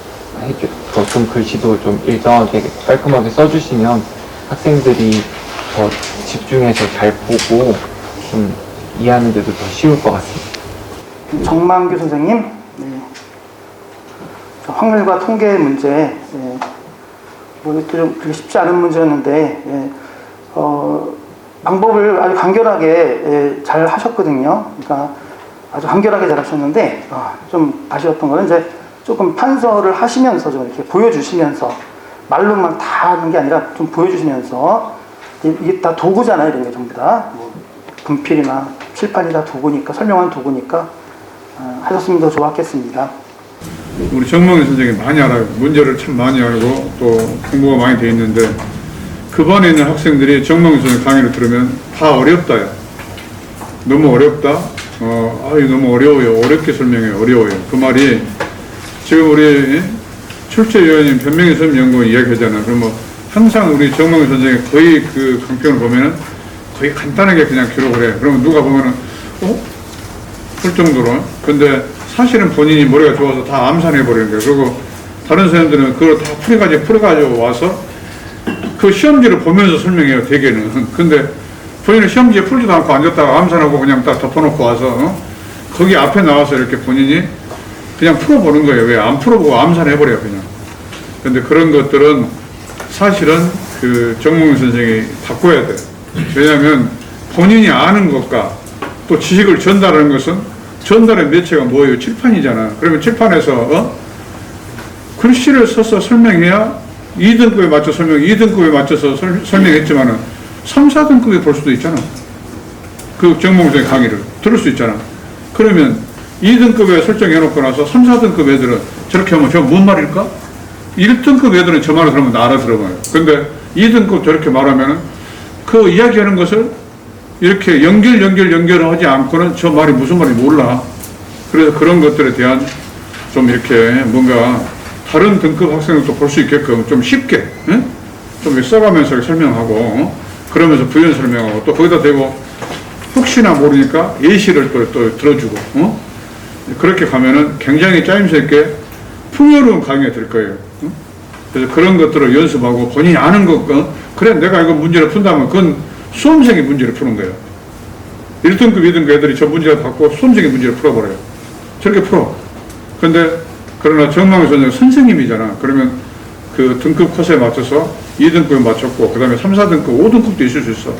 좀 글씨도 좀 일정하게 깔끔하게 써주시면 학생들이 더 집중해서 잘 보고 좀 이해하는 데도 더 쉬울 것 같습니다.
정만규 선생님, 확률과 통계 문제, 좀 그렇게 쉽지 않은 문제였는데, 방법을 아주 간결하게 잘 하셨거든요. 그러니까 아주 간결하게 잘 하셨는데, 좀 아쉬웠던 거는 이제 조금 판서를 하시면서 좀 이렇게 보여주시면서, 말로만 다 하는 게 아니라 좀 보여주시면서, 이게 다 도구잖아요. 이런 게 전부 다. 분필이나 칠판이 다 도구니까, 설명한 도구니까 하셨으면 더 좋았겠습니다.
우리 정몽희 선생님이 많이 알아요. 문제를 참 많이 알고 또 공부가 많이 돼 있는데, 그 반에 있는 학생들이 정몽희 선생님 강의를 들으면 다 어렵다요. 너무 어렵다. 너무 어려워요. 어렵게 설명해요. 어려워요. 그 말이 지금 우리 출제위원님 변명희 선생연구원 이야기하잖아요. 그럼 항상 우리 정몽희 선생님 거의 그 강평을 보면은 거의 간단하게 그냥 기록을 해요. 그러면 누가 보면은 할 정도로. 근데 사실은 본인이 머리가 좋아서 다 암산해버리는 거예요. 그리고 다른 선생님들은 그걸 다 풀어가지고 와서 그 시험지를 보면서 설명해요, 대개는. 근데 본인은 시험지에 풀지도 않고 앉았다가 암산하고 그냥 딱 덮어놓고 와서 거기 앞에 나와서 이렇게 본인이 그냥 풀어보는 거예요. 왜 안 풀어보고 암산해버려요, 그냥. 근데 그런 것들은 사실은 그 정몽희 선생이 바꿔야 돼요. 왜냐하면 본인이 아는 것과 또 지식을 전달하는 것은 전달의 매체가 뭐예요? 칠판이잖아. 그러면 칠판에서 글씨를 써서 설명해야 2등급에 맞춰 2등급에 맞춰서 설명했지만은 3, 4등급에 볼 수도 있잖아. 그 정몽선의 강의를 들을 수 있잖아. 그러면 2등급에 설정해놓고 나서 3, 4등급 애들은 저렇게 하면 저거 뭔 말일까? 1등급 애들은 저 말을 들으면 알아들어봐요. 근데 2등급 저렇게 말하면은 그 이야기하는 것을 이렇게 연결을 하지 않고는 저 말이 무슨 말인지 몰라. 그래서 그런 것들에 대한 좀 이렇게 뭔가 다른 등급 학생들도 볼 수 있게끔 좀 쉽게, 응? 좀 써가면서 설명하고, 그러면서 부연 설명하고, 또 거기다 대고 혹시나 모르니까 예시를 또 들어주고, 그렇게 가면은 굉장히 짜임새 있게 풍요로운 강의가 될 거예요. 응? 그래서 그런 것들을 연습하고 본인이 아는 것, 그래 내가 이거 문제를 푼다면 그건 수험생이 문제를 푸는 거예요. 1등급, 2등급 애들이 저 문제를 받고 수험생이 문제를 풀어버려요. 저렇게 풀어. 근데 그러나 정망 선생님 선생님이잖아. 그러면 그 등급 코스에 맞춰서 2등급에 맞췄고 그 다음에 3, 4등급, 5등급도 있을 수 있어.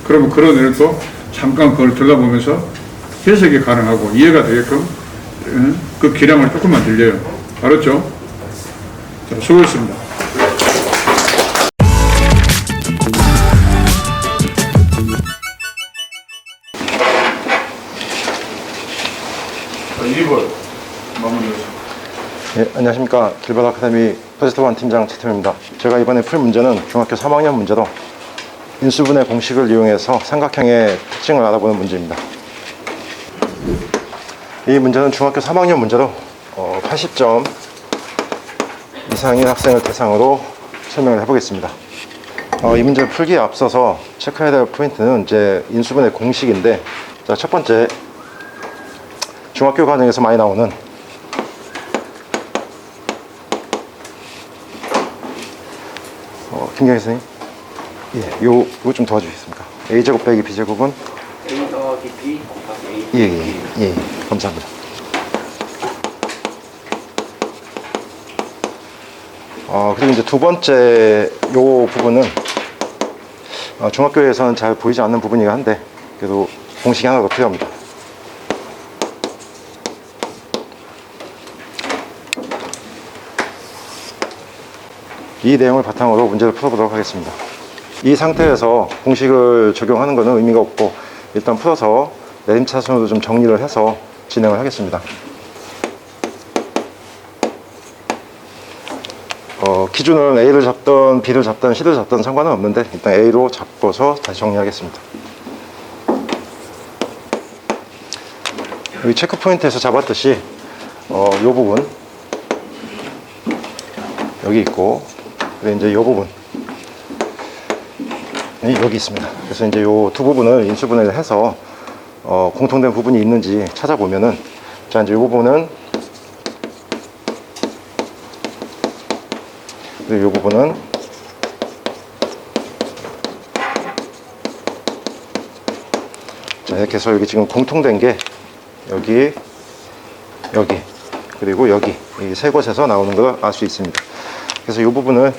그러면 그런 애를 또 잠깐 그걸 들여다보면서 해석이 가능하고 이해가 되게끔 그 기량을 조금만 들려요. 알았죠? 자, 수고했습니다. 자, 2번 마무리하겠습니다.
네, 안녕하십니까. 길벗 아카데미 프로젝트 1 팀장 최태입니다. 제가 이번에 풀 문제는 중학교 3학년 문제로 인수분해 공식을 이용해서 삼각형의 특징을 알아보는 문제입니다. 이 문제는 중학교 3학년 문제로 80점 이상인 학생을 대상으로 설명을 해보겠습니다. 이 문제를 풀기에 앞서서 체크해야 될 포인트는 이제 인수분해 공식인데, 자, 첫 번째 중학교 과정에서 많이 나오는 김경희 선생님, 예, 요거 좀 도와주시겠습니까? a제곱 빼기 b제곱은
A 더하기 B 곱하기 A.
예, 감사합니다. 그리고 이제 두 번째 요 부분은 중학교에서는 잘 보이지 않는 부분이긴 한데 그래도 공식이 하나 더 필요합니다. 이 내용을 바탕으로 문제를 풀어보도록 하겠습니다. 이 상태에서 공식을 적용하는 것은 의미가 없고 일단 풀어서 내림차순으로 좀 정리를 해서 진행을 하겠습니다. 기준은 A를 잡든 B를 잡든 C를 잡든 상관은 없는데 일단 A로 잡고서 다시 정리하겠습니다. 여기 체크 포인트에서 잡았듯이 이 부분 여기 있고, 그리고 이제 이 부분 여기 있습니다. 그래서 이제 이 두 부분을 인수분해를 해서 공통된 부분이 있는지 찾아보면은, 자, 이제 이 부분은, 그리고 이 부분은 자, 이렇게 해서 여기 지금 공통된 게 여기 그리고 여기 이 세 곳에서 나오는 걸 알 수 있습니다. 그래서 이 부분을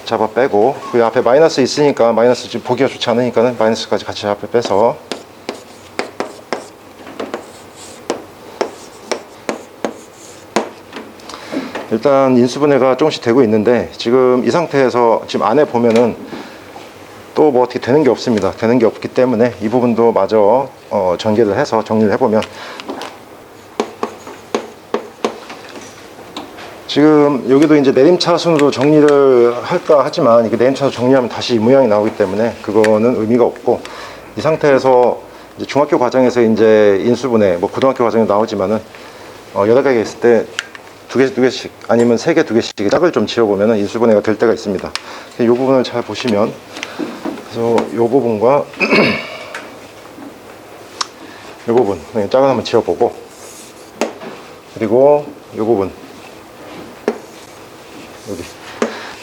잡아 빼고, 그 앞에 마이너스 있으니까 마이너스 지금 보기가 좋지 않으니까는 마이너스까지 같이 앞에 빼서 일단 인수분해가 조금씩 되고 있는데, 지금 이 상태에서 지금 안에 보면은 또 뭐 어떻게 되는 게 없습니다. 되는 게 없기 때문에 이 부분도 마저 전개를 해서 정리를 해보면, 지금 여기도 이제 내림차순으로 정리를 할까 하지만 이게 내림차순 정리하면 다시 이 모양이 나오기 때문에 그거는 의미가 없고, 이 상태에서 이제 중학교 과정에서 이제 인수분해, 뭐 고등학교 과정에 나오지만은 여러 개가 있을 때 두 개씩 아니면 세 개, 두 개씩 짝을 좀 지어보면 인수분해가 될 때가 있습니다. 이 부분을 잘 보시면, 그래서 이 부분과 이 부분 짝을 한번 지어보고, 그리고 이 부분 여기,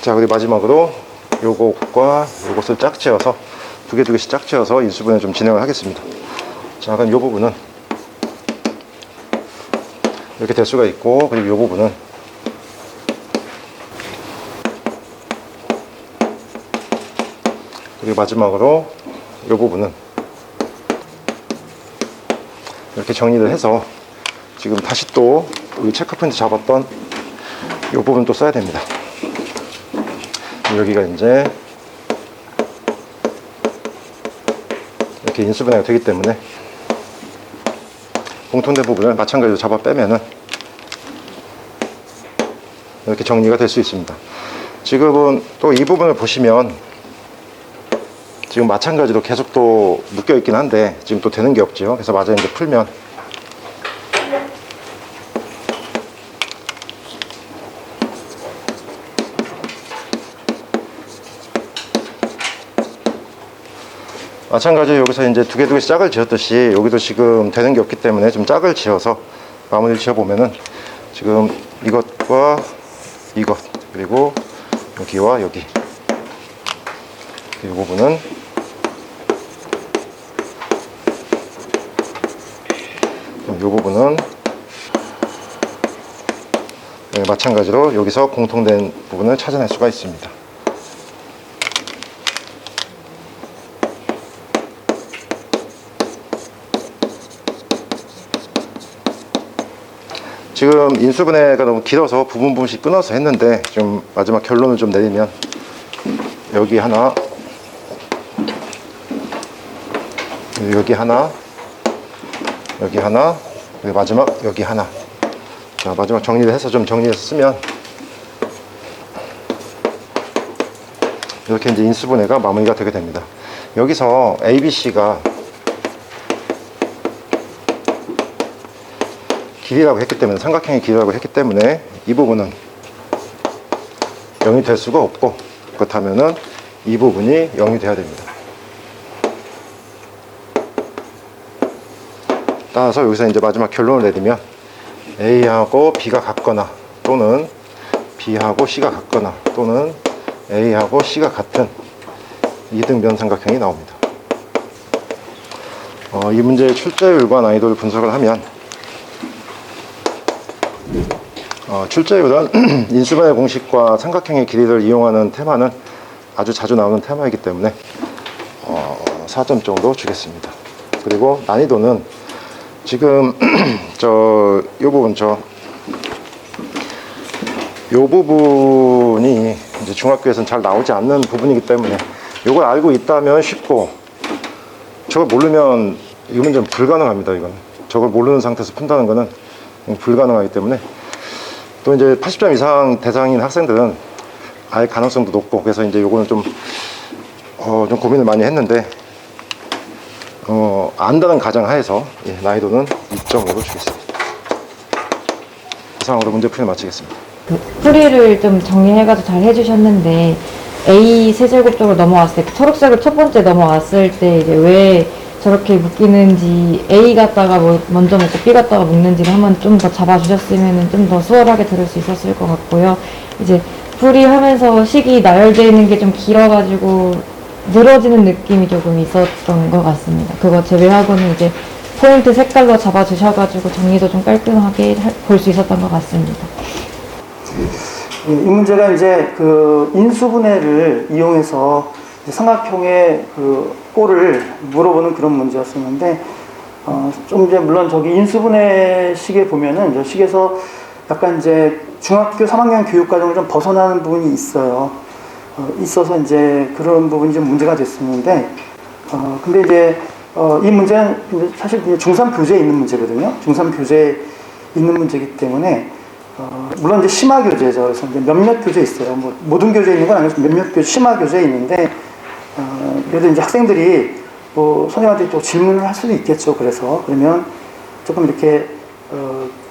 자, 그리고 마지막으로 요것과 요것을 짝지어서 두 개씩 짝지어서 인수분해 좀 진행을 하겠습니다. 자, 그럼 이 부분은 이렇게 될 수가 있고, 그리고 이 부분은 그리고 마지막으로 이 부분은 이렇게 정리를 해서 지금 다시 또 이 체크 포인트 잡았던 이 부분 또 써야 됩니다. 여기가 이제 이렇게 인수분해가 되기 때문에 공통된 부분을 마찬가지로 잡아 빼면은 이렇게 정리가 될 수 있습니다. 지금은 또 이 부분을 보시면 지금 마찬가지로 계속 또 묶여 있긴 한데 지금 또 되는 게 없죠. 그래서 마저 이제 풀면 마찬가지로 여기서 이제 두 개씩 짝을 지었듯이 여기도 지금 되는 게 없기 때문에 좀 짝을 지어서 마무리를 지어보면은, 지금 이것과 이것, 그리고 여기와 여기, 이 부분은 이 부분은 네, 마찬가지로 여기서 공통된 부분을 찾아낼 수가 있습니다. 지금 인수분해가 너무 길어서 부분씩 끊어서 했는데 좀 마지막 결론을 좀 내리면 여기 하나, 여기 하나, 여기 하나, 그리고 마지막 여기 하나. 자, 마지막 정리를 해서 좀 정리해서 쓰면 이렇게 이제 인수분해가 마무리가 되게 됩니다. 여기서 ABC가 길이라고 했기 때문에, 삼각형의 길이라고 했기 때문에 이 부분은 0이 될 수가 없고, 그렇다면은 이 부분이 0이 돼야 됩니다. 따라서 여기서 이제 마지막 결론을 내리면 A하고 B가 같거나, 또는 B하고 C가 같거나, 또는 A하고 C가 같은 이등변 삼각형이 나옵니다. 이 문제의 출제율과 난이도를 분석을 하면 출제율은 인수분해 공식과 삼각형의 길이를 이용하는 테마는 아주 자주 나오는 테마이기 때문에 4점 정도 주겠습니다. 그리고 난이도는 지금 요 부분이 이제 중학교에서는 잘 나오지 않는 부분이기 때문에 요걸 알고 있다면 쉽고, 저걸 모르면 이 문제는 불가능합니다. 이건 저걸 모르는 상태에서 푼다는 거는 불가능하기 때문에, 또 이제 80점 이상 대상인 학생들은 알 가능성도 높고, 그래서 이제 요거는 좀 고민을 많이 했는데, 안다는 가정하에서 난이도는 2점으로 주겠습니다. 이상으로 문제 풀이 마치겠습니다.
풀이를 좀 정리해가지고 잘 해주셨는데, A 세제곱쪽으로 넘어왔을 때, 초록색을 첫 번째 넘어왔을 때 이제 왜 저렇게 묶이는지, A 갖다가 먼저 묶고 B 갖다가 묶는지를 한번 좀 더 잡아주셨으면 좀 더 수월하게 들을 수 있었을 것 같고요. 이제 풀이하면서 식이 나열되어 있는 게 좀 길어가지고 늘어지는 느낌이 조금 있었던 것 같습니다. 그거 제외하고는 이제 포인트 색깔로 잡아주셔가지고 정리도 좀 깔끔하게 볼 수 있었던 것 같습니다.
이 문제가 이제 그 인수분해를 이용해서 삼각형의 그 꼴을 물어보는 그런 문제였었는데, 좀 이제 물론 저기 인수분해 식에 보면은 저 식에서 약간 이제 중학교 3학년 교육과정을 좀 벗어나는 부분이 있어요. 있어서 이제 그런 부분이 좀 문제가 됐었는데, 근데 이제 이 문제는 사실 중3 교재에 있는 문제거든요. 중3 교재에 있는 문제이기 때문에 물론 이제 심화 교재죠. 그래서 이제 몇몇 교재 있어요. 뭐 모든 교재에 있는 건 아니고 몇몇 교재, 심화 교재에 있는데, 그래도 이제 학생들이 뭐 선생님한테 또 질문을 할 수도 있겠죠. 그러면 조금 이렇게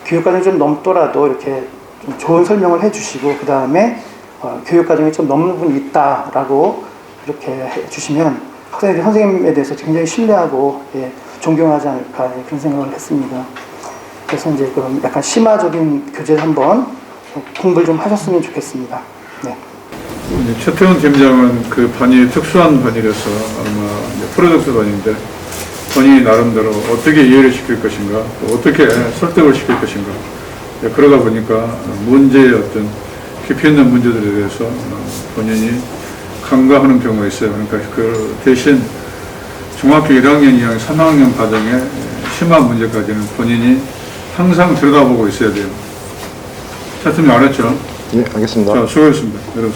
교육과정이 좀 넘더라도 이렇게 좀 좋은 설명을 해주시고, 그 다음에 교육과정이 좀 넘는 부분이 있다라고 이렇게 해주시면 학생들이 선생님에 대해서 굉장히 신뢰하고 존경하지 않을까, 그런 생각을 했습니다. 그래서 이제 그런 약간 심화적인 교재를 한번 공부를 좀 하셨으면 좋겠습니다. 네.
최태원 팀장은 그 반이 특수한 반이라서 아마 이제 프로젝트 반인데, 본인이 나름대로 어떻게 이해를 시킬 것인가, 또 어떻게 설득을 시킬 것인가, 그러다 보니까 문제의 어떤 깊이 있는 문제들에 대해서 본인이 간과하는 경우가 있어요. 그러니까 그 대신 중학교 1학년, 2학년, 3학년 과정의 심화 문제까지는 본인이 항상 들여다보고 있어야 돼요. 차트님 알았죠?
네, 알겠습니다.
자, 수고했습니다. 여러분.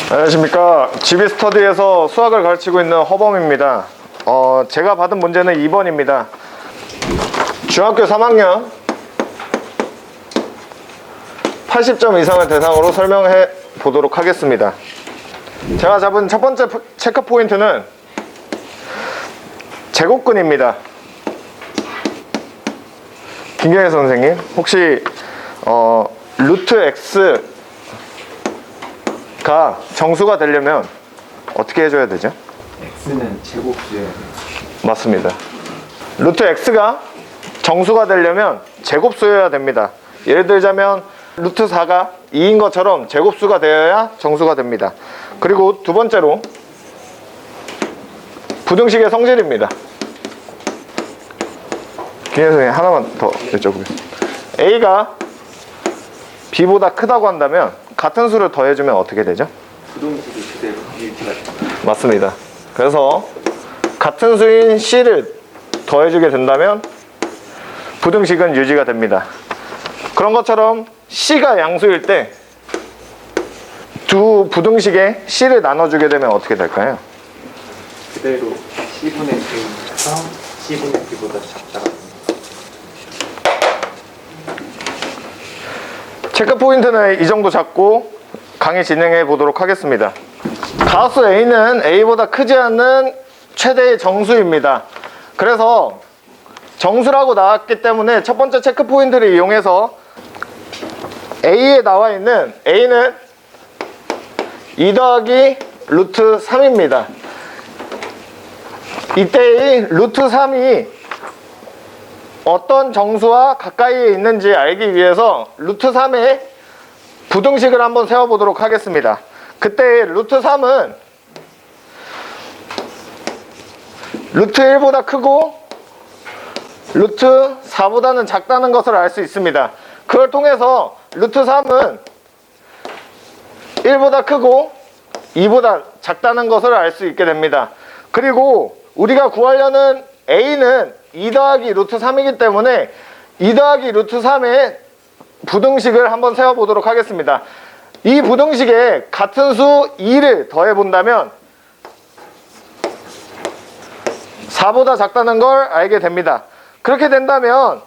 안녕하십니까. GB 스터디에서 수학을 가르치고 있는 허범입니다. 제가 받은 문제는 2번입니다. 중학교 3학년 80점 이상을 대상으로 설명해 보도록 하겠습니다. 제가 잡은 첫 번째 체크 포인트는 제곱근입니다. 김경혜 선생님, 혹시 루트 x X가 정수가 되려면 어떻게 해줘야 되죠?
X는 제곱수여야 돼요.
맞습니다. 루트 X가 정수가 되려면 제곱수여야 됩니다. 예를 들자면 루트 4가 2인 것처럼 제곱수가 되어야 정수가 됩니다. 그리고 두 번째로 부등식의 성질입니다. 김현 선생님 하나만 더 여쭤보겠습니다. A가 B보다 크다고 한다면 같은 수를 더해주면 어떻게 되죠?
부동식이 그대로 유지가 됩니다.
맞습니다. 그래서 같은 수인 C를 더해주게 된다면 부등식은 유지가 됩니다. 그런 것처럼 C가 양수일 때 두 부등식에 C를 나눠주게 되면 어떻게 될까요?
그대로 C분의 K에서 C분의 B보다 작다가 됩니다.
체크 포인트는 이 정도 잡고 강의 진행해 보도록 하겠습니다. 가우스 A는 A보다 크지 않는 최대의 정수입니다. 그래서 정수라고 나왔기 때문에 첫 번째 체크 포인트를 이용해서 A에 나와 있는 A는 2 더하기 루트 3입니다. 이때의 루트 3이 어떤 정수와 가까이에 있는지 알기 위해서 루트 3의 부등식을 한번 세워보도록 하겠습니다. 그때 루트 3은 루트 1보다 크고 루트 4보다는 작다는 것을 알 수 있습니다. 그걸 통해서 루트 3은 1보다 크고 2보다 작다는 것을 알 수 있게 됩니다. 그리고 우리가 구하려는 A는 2 더하기 루트 3이기 때문에 2 더하기 루트 3의 부등식을 한번 세워보도록 하겠습니다. 이 부등식에 같은 수 2를 더해본다면 4보다 작다는 걸 알게 됩니다. 그렇게 된다면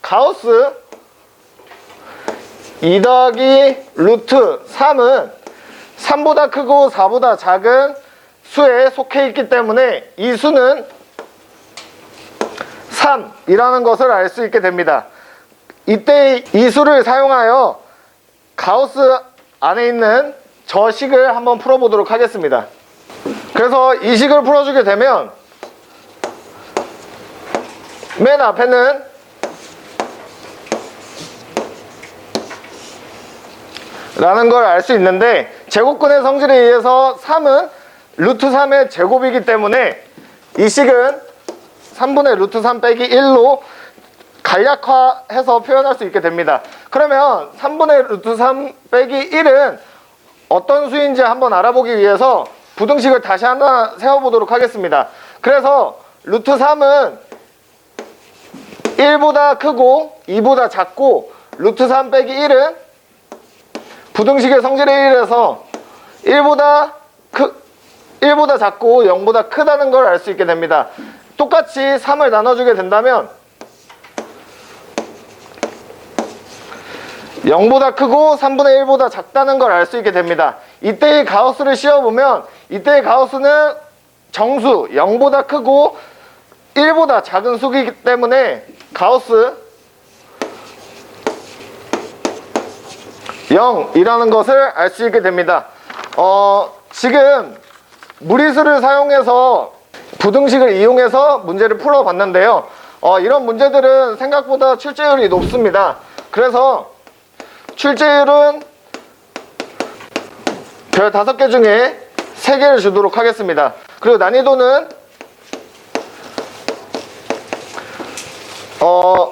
가우스 2 더하기 루트 3은 3보다 크고 4보다 작은 수에 속해 있기 때문에 이 수는 3이라는 것을 알 수 있게 됩니다. 이때 이 수를 사용하여 가우스 안에 있는 저 식을 한번 풀어보도록 하겠습니다. 그래서 이 식을 풀어주게 되면 맨 앞에는 라는 걸 알 수 있는데 제곱근의 성질에 의해서 3은 루트 3의 제곱이기 때문에 이 식은 3분의 루트 3 빼기 1로 간략화해서 표현할 수 있게 됩니다. 그러면 3분의 루트 3 빼기 1은 어떤 수인지 한번 알아보기 위해서 부등식을 다시 하나 세워보도록 하겠습니다. 그래서 루트 3은 1보다 크고 2보다 작고 루트 3 빼기 1은 부등식의 성질에 의해서 1보다 작고 0보다 크다는 걸 알 수 있게 됩니다. 똑같이 3을 나눠주게 된다면 0보다 크고 3분의 1보다 작다는 걸 알 수 있게 됩니다. 이때의 가우스를 씌워보면 이때의 가우스는 정수 0보다 크고 1보다 작은 수이기 때문에 가우스 0이라는 것을 알 수 있게 됩니다. 지금 무리수를 사용해서 부등식을 이용해서 문제를 풀어봤는데요. 이런 문제들은 생각보다 출제율이 높습니다. 그래서 출제율은 별 5개 중에 3개를 주도록 하겠습니다. 그리고 난이도는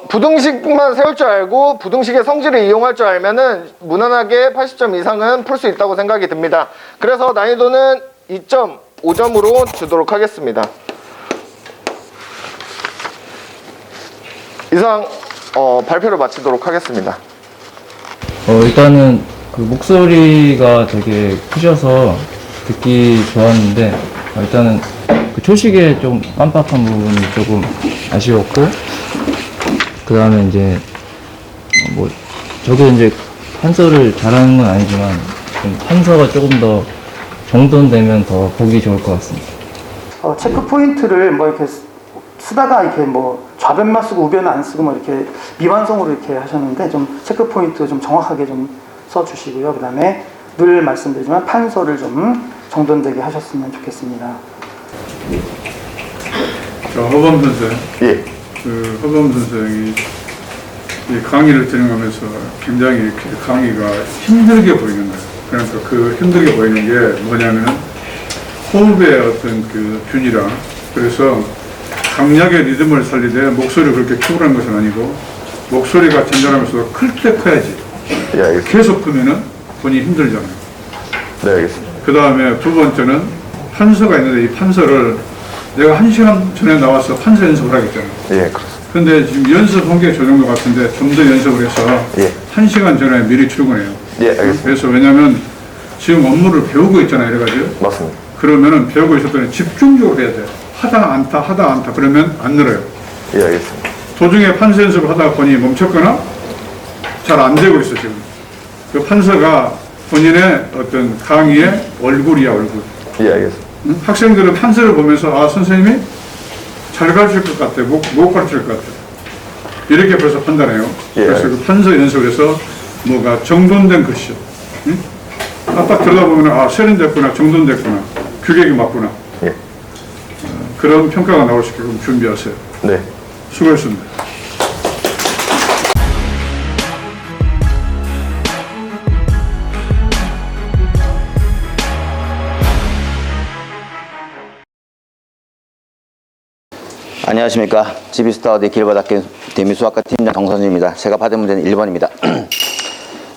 부등식만 세울 줄 알고 부등식의 성질을 이용할 줄 알면은 무난하게 80점 이상은 풀 수 있다고 생각이 듭니다. 그래서 난이도는 2.5점으로 주도록 하겠습니다. 이상 발표를 마치도록 하겠습니다.
일단은 그 목소리가 되게 크셔서 듣기 좋았는데 일단은 그 초식에 좀 깜빡한 부분이 조금 아쉬웠고 그 다음에 이제 뭐 저도 이제 판서를 잘하는 건 아니지만 좀 판서가 조금 더 정돈되면 더 보기 좋을 것 같습니다.
체크 포인트를 뭐 이렇게 쓰다가 이렇게 뭐 좌변만 쓰고 우변은 안 쓰고 뭐 이렇게 미완성으로 이렇게 하셨는데 좀 체크 포인트 좀 정확하게 좀 써주시고요. 그 다음에 늘 말씀드리지만 판서를 좀 정돈되게 하셨으면 좋겠습니다.
자, 허범 선생.
예.
그 허범 선생이 이 강의를 진행하면서 굉장히 이렇게 강의가 힘들게 보이는 거예요. 그러니까 그 힘들게 보이는 게 뭐냐면 호흡의 어떤 그 균이랑, 그래서 강약의 리듬을 살리되 목소리를 그렇게 키우라는 것은 아니고 목소리가 잔잔하면서 클 때 커야지.
예, 알겠습니다.
계속 크면은 본인이 힘들잖아요.
네, 알겠습니다.
그 다음에 두 번째는 판서가 있는데 이 판서를 내가 1시간 전에 나와서 판서 연습을 하겠잖아요.
예, 그렇습니다.
근데 지금 연습한 게 저 정도 같은데 좀 더 연습을 해서
예.
1시간 전에 미리 출근해요.
예, 알겠습니다.
그래서 왜냐면 지금 업무를 배우고 있잖아요, 여러 가지.
맞습니다.
그러면은 배우고 있었더니 집중적으로 해야 돼요. 하다 안타 그러면 안 늘어요.
예, 알겠습니다.
도중에 판서 연습을 하다가 보니 멈췄거나 잘 안 되고 있어, 지금. 그 판서가 본인의 어떤 강의의 얼굴이야, 얼굴.
예, 알겠습니다.
응? 학생들은 판서를 보면서 아, 선생님이 잘 가르칠 것 같아, 못 가르칠 것 같아. 이렇게 벌써 판단해요.
예,
그래서 그 판서 연습을 해서 뭐가 정돈된 글씨. 응? 딱 들여다보면 아, 세련됐구나, 정돈됐구나, 규격이 맞구나.
예.
그런 평가가 나올 수 있게끔 준비하세요.
네.
수고했습니다.
안녕하십니까. GB스터디 길바닥 아카데미 수학과 팀장 정선주입니다. 제가 받은 문제는 1번입니다.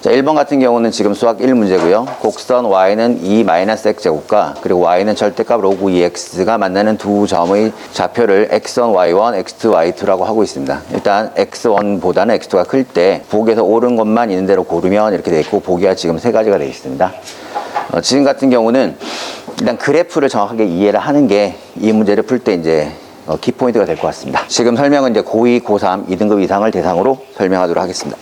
자, 1번 같은 경우는 지금 수학 1문제고요. 곡선 y는 2-x제곱과 그리고 y는 절대값 로그 2x가 만나는 두 점의 좌표를 x1, y1, x2, y2라고 하고 있습니다. 일단 x1보다는 x2가 클 때 보기에서 옳은 것만 있는 대로 고르면 이렇게 돼 있고, 보기가 지금 세 가지가 되어 있습니다. 지금 같은 경우는 일단 그래프를 정확하게 이해를 하는 게 이 문제를 풀 때 이제 키포인트가 될 것 같습니다. 지금 설명은 이제 고2, 고3, 2등급 이상을 대상으로 설명하도록 하겠습니다.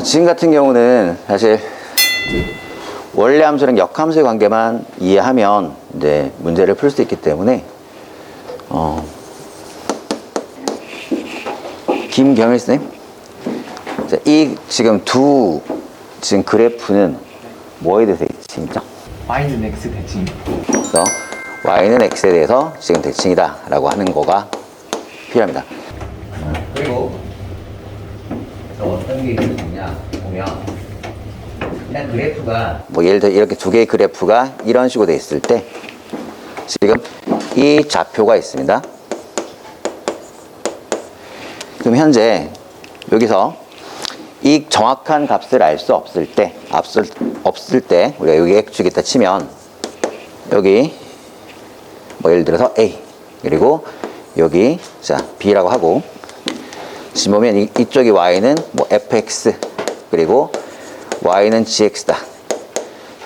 지금 같은 경우는 사실 원래 함수랑 역함수의 관계만 이해하면 이제 문제를 풀 수 있기 때문에 김경일 선생님, 이 지금 지금 그래프는 뭐에 대해서 대칭이죠?
y는 x 대칭.
그래서 y는 x에 대해서 지금 대칭이다 라고 하는 거가 필요합니다. 그리고 어떤 게 있느냐 보면, 일단 그래프가 뭐 예를 들어 이렇게 두 개의 그래프가 이런 식으로 돼 있을 때 지금 이 좌표가 있습니다. 그럼 현재 여기서 이 정확한 값을 알 수 없을 때 우리가 여기 x축이다 치면 여기 뭐 예를 들어서 a 그리고 여기 자 b라고 하고, 지금 보면 이쪽이 y는 뭐 fx 그리고 y는 gx다.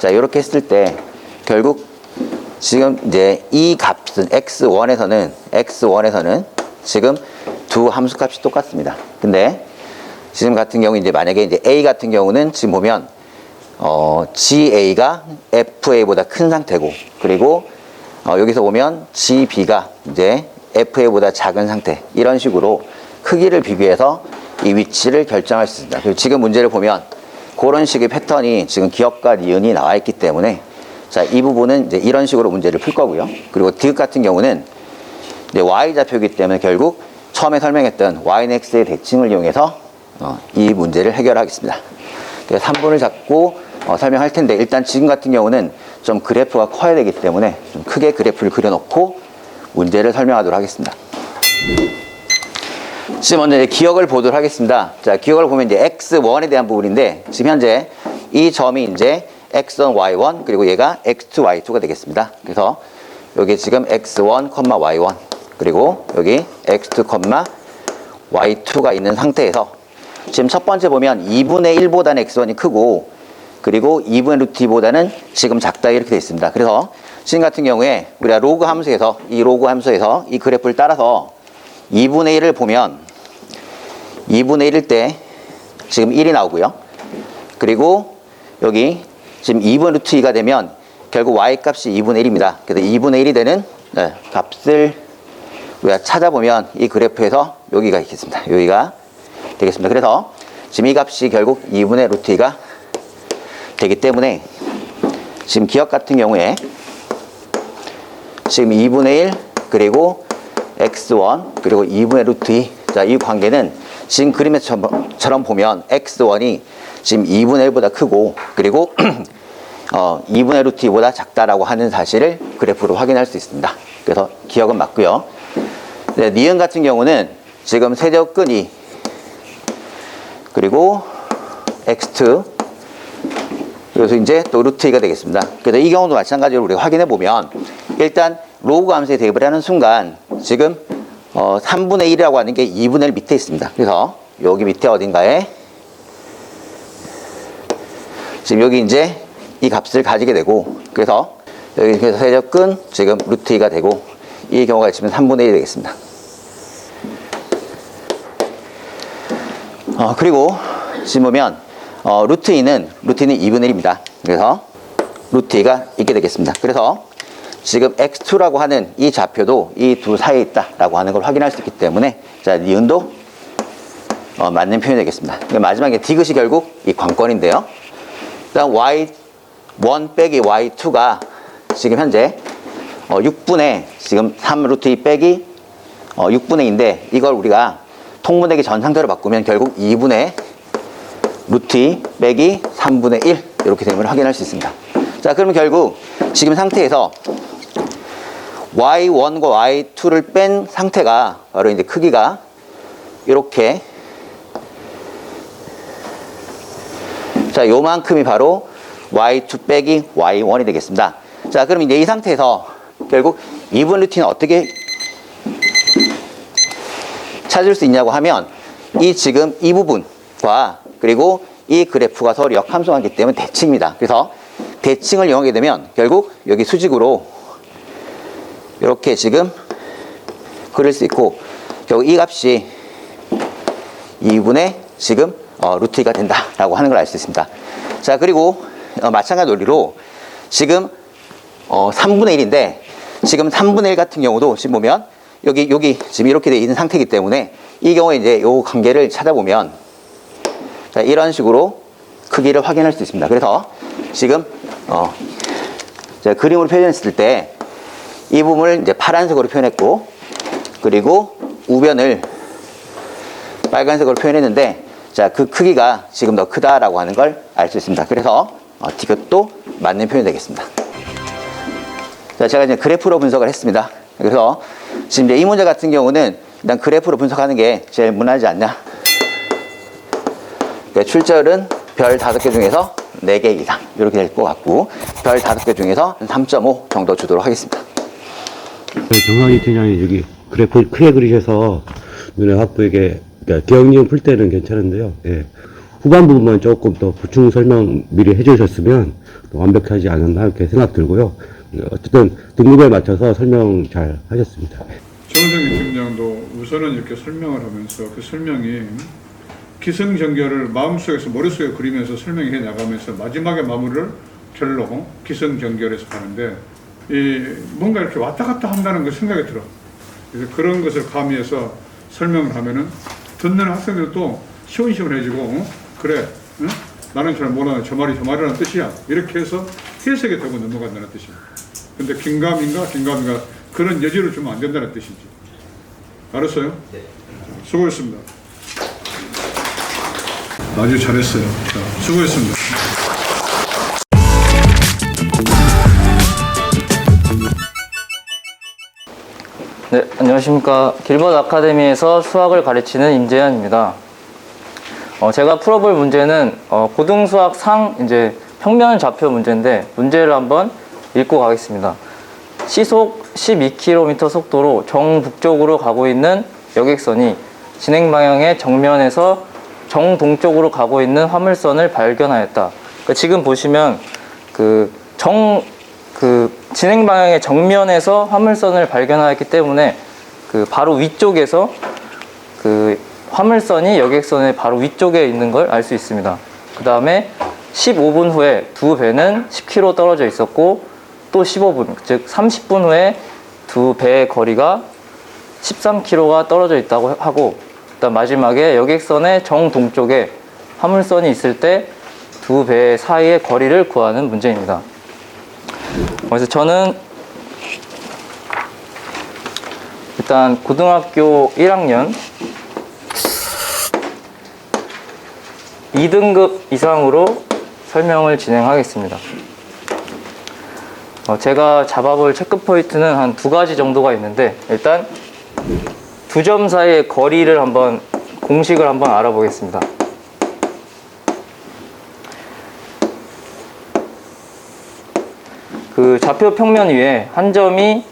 자, 이렇게 했을 때 결국 지금 이제 이 값은 x1에서는 지금 두 함수 값이 똑같습니다. 근데 지금 같은 경우 이제 만약에 이제 a 같은 경우는 지금 보면 GA가 FA보다 큰 상태고, 그리고 여기서 보면 GB가 이제 FA보다 작은 상태, 이런 식으로 크기를 비교해서 이 위치를 결정할 수 있습니다. 그리고 지금 문제를 보면 그런 식의 패턴이 지금 기억과 니은이 나와 있기 때문에 자, 이 부분은 이제 이런 식으로 문제를 풀 거고요. 그리고 디귿 같은 경우는 이제 Y 좌표이기 때문에 결국 처음에 설명했던 Y는 X의 대칭을 이용해서 이 문제를 해결하겠습니다. 그래서 3분을 잡고 설명할 텐데, 일단 지금 같은 경우는 좀 그래프가 커야 되기 때문에 좀 크게 그래프를 그려놓고 문제를 설명하도록 하겠습니다. 지금 먼저 이제 기억을 보도록 하겠습니다. 자, 기억을 보면 이제 x1에 대한 부분인데, 지금 현재 이 점이 이제 x1, y1 그리고 얘가 x2, y2가 되겠습니다. 그래서 여기 지금 x1, y1 그리고 여기 x2, y2가 있는 상태에서 지금 첫 번째 보면 2분의 1보다는 x1이 크고, 그리고 2분의 루트 2보다는 지금 작다, 이렇게 되어 있습니다. 그래서 지금 같은 경우에 우리가 로그 함수에서 이 그래프를 따라서 2분의 1을 보면 2분의 1일 때 지금 1이 나오고요. 그리고 여기 지금 2분의 루트 2가 되면 결국 y 값이 2분의 1입니다. 그래서 2분의 1이 되는 네, 값을 우리가 찾아보면 이 그래프에서 여기가 있겠습니다. 여기가 되겠습니다. 그래서 지금 이 값이 결국 2분의 루트 2가 되기 때문에 지금 기억 같은 경우에 지금 2분의 1 그리고 x1 그리고 2분의 루트 2. 자, 이 관계는 지금 그림에처럼 보면 x1이 지금 2분의 1보다 크고 그리고 2분의 루트 2보다 작다라고 하는 사실을 그래프로 확인할 수 있습니다. 그래서 기억은 맞고요. 네, 니은 같은 경우는 지금 세제곱근 2 그리고 x2 그래서 이제 또 루트 2가 되겠습니다. 그래서 이 경우도 마찬가지로 우리가 확인해 보면 일단 로그 함수에 대입을 하는 순간 지금 3분의 1이라고 하는 게 2분의 1 밑에 있습니다. 그래서 여기 밑에 어딘가에 지금 여기 이제 이 값을 가지게 되고 그래서 여기 그래서 세제곱근 지금 루트 2가 되고 이 경우가 있으면 3분의 1이 되겠습니다. 그리고 지금 보면 루트 2는 2분의 1입니다. 그래서 루트 2가 있게 되겠습니다. 그래서 지금 x2라고 하는 이 좌표도 이 둘 사이에 있다라고 하는 걸 확인할 수 있기 때문에 자, 니은도 맞는 표현이 되겠습니다. 마지막에 디귿이 결국 이 관건인데요. 일단 y1 빼기 y2가 지금 현재 6분의 지금 3 루트 2 빼기 6분의 2인데 이걸 우리가 통분되기 전 상태로 바꾸면 결국 2분의 루트 2 빼기 3분의 1 이렇게 됨을 확인할 수 있습니다. 자, 그러면 결국 지금 상태에서 y1과 y2를 뺀 상태가 바로 이제 크기가 이렇게 자, 요만큼이 바로 y2 빼기 y1이 되겠습니다. 자, 그럼 이제 이 상태에서 결국 2분의 루트는 어떻게 찾을 수 있냐고 하면 이 지금 이 부분과 그리고 이 그래프가 서로 역함수하기 때문에 대칭입니다. 그래서 대칭을 이용하게 되면 결국 여기 수직으로 이렇게 지금 그릴 수 있고 결국 이 값이 2분의 지금 루트 2가 된다라고 하는 걸 알 수 있습니다. 자, 그리고 마찬가지 논리로 지금 3분의 1인데 지금 3분의 1 같은 경우도 지금 보면 여기 지금 이렇게 되어 있는 상태이기 때문에 이 경우에 이제 요 관계를 찾아보면 자, 이런 식으로 크기를 확인할 수 있습니다. 그래서 지금 제가 그림으로 표현했을 때 이 부분을 이제 파란색으로 표현했고 그리고 우변을 빨간색으로 표현했는데 자, 그 크기가 지금 더 크다라고 하는 걸 알 수 있습니다. 그래서 디귿도 맞는 표현이 되겠습니다. 자, 제가 이제 그래프로 분석을 했습니다. 그래서 지금 이제 이 문제 같은 경우는 일단 그래프로 분석하는 게 제일 무난하지 않냐. 그러니까 출제율은 별 5개 중에서 4개 이상 이렇게 될 것 같고 별 5개 중에서 3.5 정도 주도록 하겠습니다.
정학이 팀장이 여기 그래프 크게 그리셔서 눈에 확 보이게 그러니까 기억력 풀 때는 괜찮은데요. 예. 후반 부분만 조금 더 보충 설명 미리 해주셨으면 완벽하지 않았나 이렇게 생각 들고요. 어쨌든 등급에 맞춰서 설명 잘 하셨습니다.
정성희 팀장도 우선은 이렇게 설명을 하면서 그 설명이 기승전결을 마음속에서 머릿속에 그리면서 설명해 나가면서 마지막에 마무리를 결로 기승전결해서 가는데 뭔가 이렇게 왔다 갔다 한다는 그 생각이 들어. 그래서 그런 것을 가미해서 설명을 하면은 듣는 학생들도 시원시원해지고 그래 응? 나는 잘 몰라 저 말이라는 뜻이야 이렇게 해서 해석이 되고 넘어간다는 뜻이야. 근데 긴가민가 그런 여지를 주면 안 된다는 뜻이지. 알았어요? 네. 수고했습니다. 아주 잘했어요. 자, 수고했습니다.
네, 안녕하십니까. 길버드 아카데미에서 수학을 가르치는 임재현입니다. 제가 풀어볼 문제는 고등수학 상 이제 평면 좌표 문제인데 문제를 한번 읽고 가겠습니다. 시속 12km 속도로 정북쪽으로 가고 있는 여객선이 진행 방향의 정면에서 정동쪽으로 가고 있는 화물선을 발견하였다. 그러니까 지금 보시면 진행 방향의 정면에서 화물선을 발견하였기 때문에 바로 위쪽에서 화물선이 여객선의 바로 위쪽에 있는 걸 알 수 있습니다. 그 다음에 15분 후에 두 배는 10km 떨어져 있었고 또 15분, 즉 30분 후에 두 배의 거리가 13km가 떨어져 있다고 하고, 그다음 마지막에 여객선의 정동쪽에 화물선이 있을 때 두 배 사이의 거리를 구하는 문제입니다. 그래서 저는 일단 고등학교 1학년 2등급 이상으로 설명을 진행하겠습니다. 제가 잡아볼 체크 포인트는 한 2가지 정도가 있는데, 일단 두 점 사이의 거리를 한번 공식을 한번 알아보겠습니다. 그 좌표 평면 위에 한 점이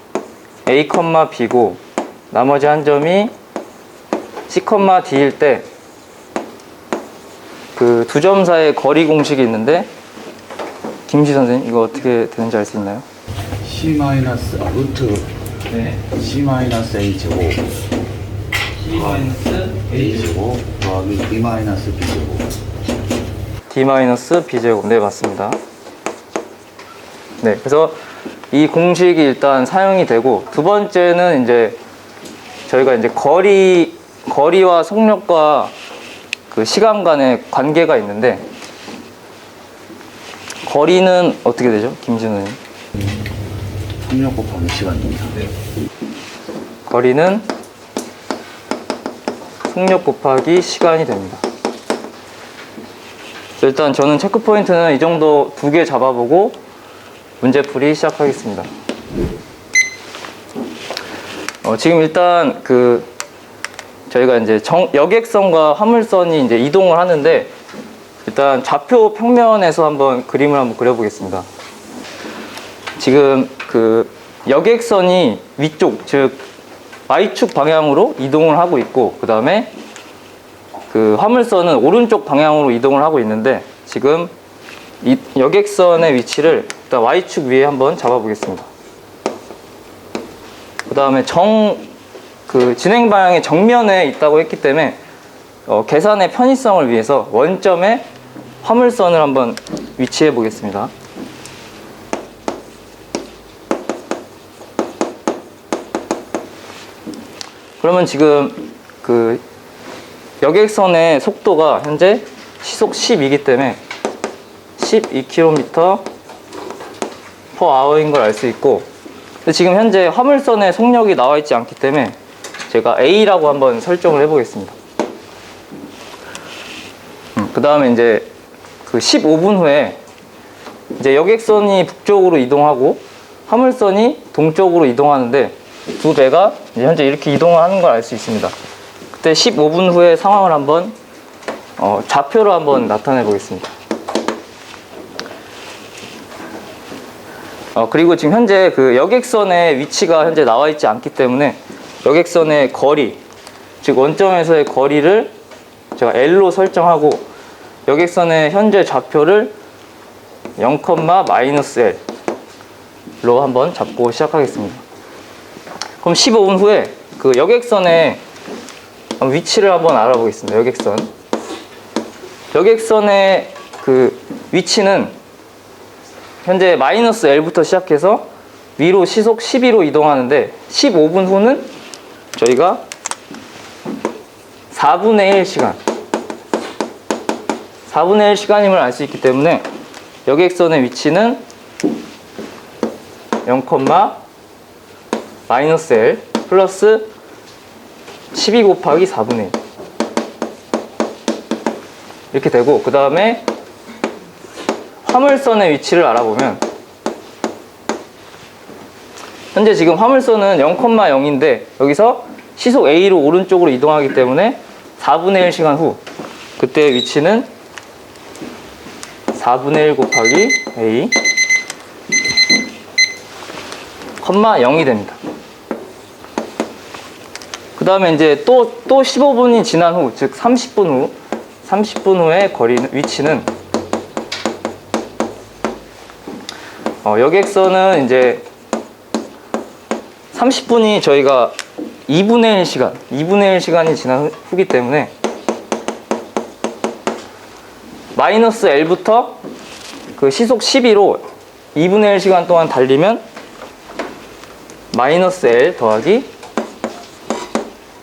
A, B고 나머지 한 점이 C, D일 때 그 두 점 사이의 거리 공식이 있는데, 김시 선생님 이거 어떻게 되는지 알 수 있나요?
C 마이너스 루트
네.
C 마이너스 A 제곱
C 마이너스
A 제곱 더하기 B 마이너스 B 제곱
D 마이너스 B 제곱. 네, 맞습니다. 네, 그래서 이 공식이 일단 사용이 되고, 두 번째는 이제 저희가 이제 거리와 속력과 그 시간 간의 관계가 있는데, 거리는 어떻게 되죠, 김진우님?
속력 곱하기 시간입니다.
네. 거리는 속력 곱하기 시간이 됩니다. 일단 저는 체크 포인트는 이 정도 2개 잡아보고 문제풀이 시작하겠습니다. 지금 일단 저희가 이제 여객선과 화물선이 이제 이동을 하는데, 일단 좌표 평면에서 한번 그림을 한번 그려보겠습니다. 지금 그 여객선이 위쪽, 즉 Y축 방향으로 이동을 하고 있고, 그 다음에 그 화물선은 오른쪽 방향으로 이동을 하고 있는데, 지금 이 여객선의 위치를 일단 Y축 위에 한번 잡아보겠습니다. 그 다음에 진행 방향의 정면에 있다고 했기 때문에 계산의 편의성을 위해서 원점에 화물선을 한번 위치해 보겠습니다. 그러면 지금 그 여객선의 속도가 현재 시속 10이기 때문에 12km/h인 걸 알 수 있고, 근데 지금 현재 화물선의 속력이 나와 있지 않기 때문에 제가 A라고 한번 설정을 해 보겠습니다. 그 다음에 이제 그 15분 후에 이제 여객선이 북쪽으로 이동하고 화물선이 동쪽으로 이동하는데, 두 배가 이제 현재 이렇게 이동을 하는 걸 알 수 있습니다. 그때 15분 후의 상황을 한번 좌표로 한번 나타내 보겠습니다. 그리고 지금 현재 그 여객선의 위치가 현재 나와 있지 않기 때문에 여객선의 거리, 즉 원점에서의 거리를 제가 L로 설정하고, 여객선의 현재 좌표를 0,-L로 한번 잡고 시작하겠습니다. 그럼 15분 후에 그 여객선의 위치를 한번 알아보겠습니다. 여객선의 그 위치는 현재 -L부터 시작해서 위로 시속 12로 이동하는데, 15분 후는 저희가 4분의 1 시간임을 알 수 있기 때문에 여객선의 위치는 0,-L 플러스 12 곱하기 4분의 1 이렇게 되고, 그 다음에 화물선의 위치를 알아보면 현재 지금 화물선은 0,0인데 여기서 시속 A로 오른쪽으로 이동하기 때문에 4분의 1 시간 후 그때의 위치는 4분의 1 곱하기 A, 0이 됩니다. 그 다음에 이제 또 15분이 지난 후, 즉 30분 후의 위치는 여객선은 이제 30분이 저희가 2분의 1 시간이 지난 후기 때문에 -L부터 그 시속 12로 2분의 1 시간 동안 달리면 마이너스 L 더하기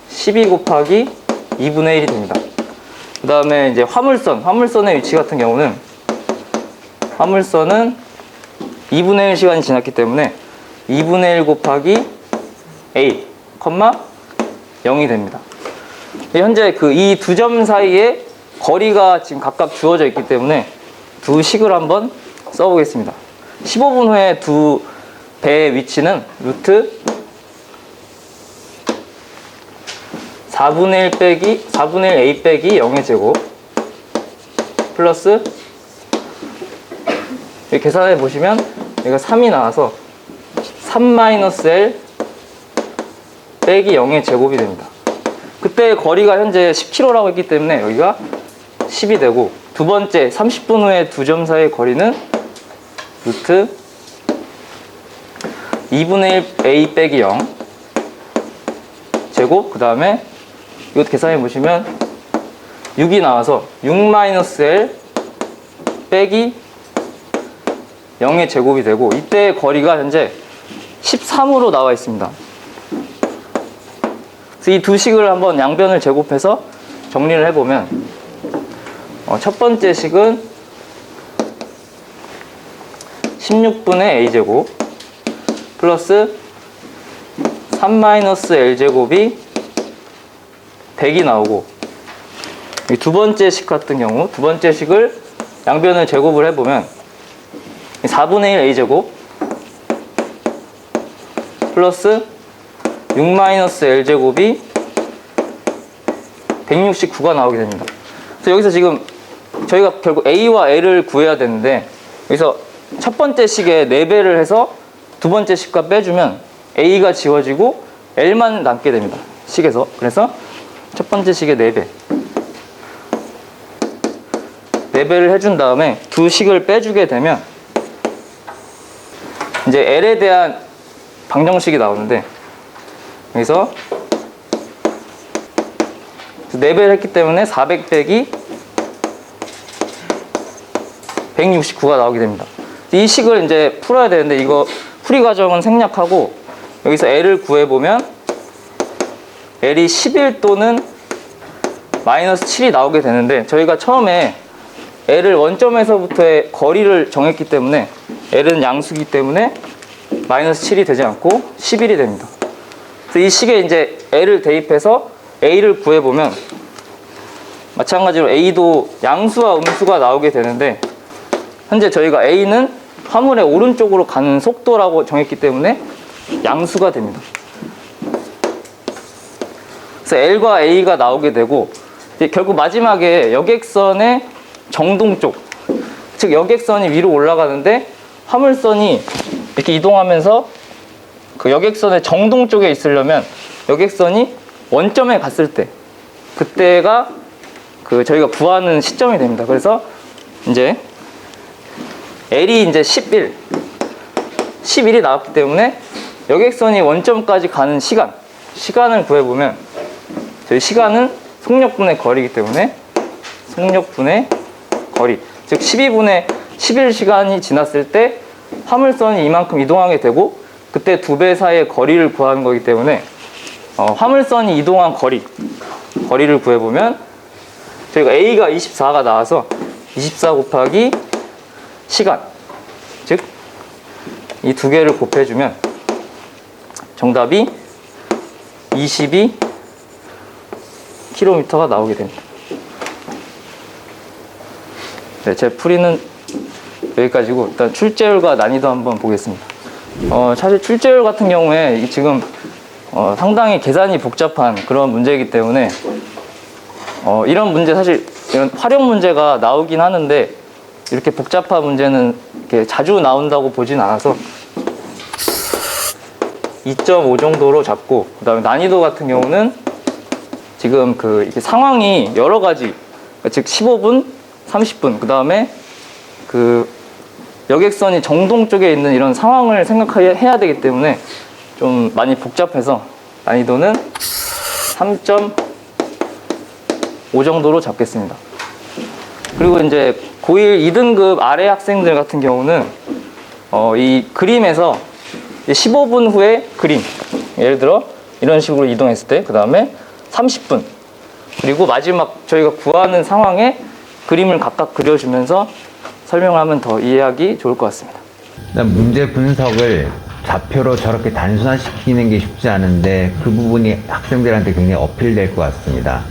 12 곱하기 2분의 1이 됩니다. 그 다음에 이제 화물선의 위치 같은 경우는 화물선은 2분의 1 시간이 지났기 때문에 2분의 1 곱하기 A, 0이 됩니다. 현재 그 이 두 점 사이에 거리가 지금 각각 주어져 있기 때문에 두 식을 한번 써보겠습니다. 15분 후에 두 배의 위치는 루트 4분의 1 A 빼기 0의 제곱 플러스 여기 계산해 보시면 여기가 3이 나와서 3-L 빼기 0의 제곱이 됩니다. 그때 거리가 현재 10km라고 했기 때문에 여기가 10이 되고, 두 번째 30분 후에 두 점 사이의 거리는 루트 2분의 1 A 빼기 0 제곱, 그 다음에 이것도 계산해 보시면 6이 나와서 6-L 빼기 0의 제곱이 되고, 이때의 거리가 현재 13으로 나와 있습니다. 그래서 이 두 식을 한번 양변을 제곱해서 정리를 해보면 첫 번째 식은 16분의 A제곱 플러스 3-L제곱이 100이 나오고, 이 두 번째 식 같은 경우 두 번째 식을 양변을 제곱을 해보면 4분의 1 A제곱 플러스 6-L제곱이 169가 나오게 됩니다. 그래서 여기서 지금 저희가 결국 A와 L을 구해야 되는데, 여기서 첫 번째 식에 4배를 해서 두 번째 식과 빼주면 A가 지워지고 L만 남게 됩니다. 식에서. 그래서 첫 번째 식에 4배. 4배를 해준 다음에 두 식을 빼주게 되면 이제 L에 대한 방정식이 나오는데, 여기서 4배를 했기 때문에 400 빼기 169가 나오게 됩니다. 이 식을 이제 풀어야 되는데, 이거 풀이 과정은 생략하고 여기서 L을 구해보면 L이 11 또는 마이너스 7이 나오게 되는데, 저희가 처음에 L을 원점에서부터의 거리를 정했기 때문에 L은 양수기 때문에 마이너스 7이 되지 않고 11이 됩니다. 그래서 이 식에 이제 L을 대입해서 A를 구해보면 마찬가지로 A도 양수와 음수가 나오게 되는데, 현재 저희가 A는 화물의 오른쪽으로 가는 속도라고 정했기 때문에 양수가 됩니다. 그래서 L과 A가 나오게 되고, 결국 마지막에 여객선의 정동 쪽, 즉 여객선이 위로 올라가는데 화물선이 이렇게 이동하면서 그 여객선의 정동 쪽에 있으려면 여객선이 원점에 갔을 때, 그때가 그 저희가 구하는 시점이 됩니다. 그래서 이제 L이 이제 11이 나왔기 때문에 여객선이 원점까지 가는 시간을 구해보면, 저희 시간은 속력분의 거리이기 때문에 속력분의 거리, 즉 12분의 11시간이 지났을 때 화물선이 이만큼 이동하게 되고, 그때 두 배 사이의 거리를 구하는 거기 때문에 화물선이 이동한 거리를 구해보면 저희가 A가 24가 나와서 24 곱하기 시간, 즉 이 두 개를 곱해주면 정답이 22km가 나오게 됩니다. 네, 제 풀이는 여기까지고, 일단 출제율과 난이도 한번 보겠습니다. 사실 출제율 같은 경우에 지금 상당히 계산이 복잡한 그런 문제이기 때문에 이런 문제, 사실 이런 활용 문제가 나오긴 하는데 이렇게 복잡한 문제는 이렇게 자주 나온다고 보진 않아서 2.5 정도로 잡고, 그 다음에 난이도 같은 경우는 지금 그 이렇게 상황이 여러 가지, 즉 15분, 30분, 그 다음에 그 여객선이 정동 쪽에 있는 이런 상황을 생각해야 되기 때문에 좀 많이 복잡해서 난이도는 3.5 정도로 잡겠습니다. 그리고 이제 고1 2등급 아래 학생들 같은 경우는 이 그림에서 15분 후에 그림, 예를 들어 이런 식으로 이동했을 때 그 다음에 30분, 그리고 마지막 저희가 구하는 상황에 그림을 각각 그려주면서 설명을 하면 더 이해하기 좋을 것 같습니다.
일단 문제 분석을 좌표로 저렇게 단순화시키는 게 쉽지 않은데 그 부분이 학생들한테 굉장히 어필될 것 같습니다.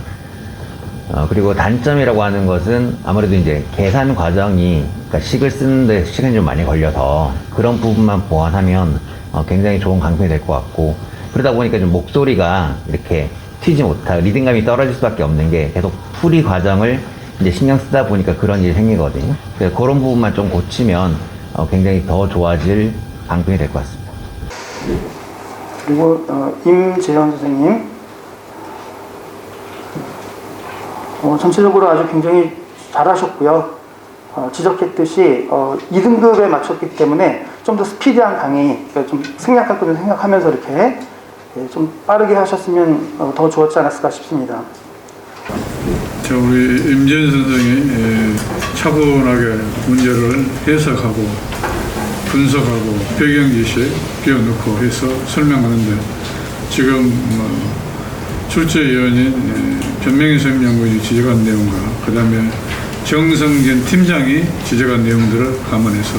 그리고 단점이라고 하는 것은 아무래도 이제 계산 과정이, 그러니까 식을 쓰는데 시간이 좀 많이 걸려서 그런 부분만 보완하면 굉장히 좋은 강평이 될 것 같고, 그러다 보니까 좀 목소리가 이렇게 튀지 못하고 리듬감이 떨어질 수밖에 없는 게 계속 풀이 과정을 이제 신경 쓰다 보니까 그런 일이 생기거든요. 그래서 그런 부분만 좀 고치면 굉장히 더 좋아질 강평이 될 것 같습니다.
그리고 임재현 선생님, 전체적으로 아주 굉장히 잘하셨고요. 지적했듯이 2등급에 맞췄기 때문에 좀 더 스피디한 강의, 그러니까 좀 생략할 것을 생각하면서 이렇게 좀 빠르게 하셨으면 더 좋았지 않았을까 싶습니다.
자, 우리 임재현 선생이 차분하게 문제를 해석하고 분석하고 배경지식 끼워넣고 해서 설명하는데, 지금 출제위원인 변명희 선생연구원이 지적한 내용과 그 다음에 정성진 팀장이 지적한 내용들을 감안해서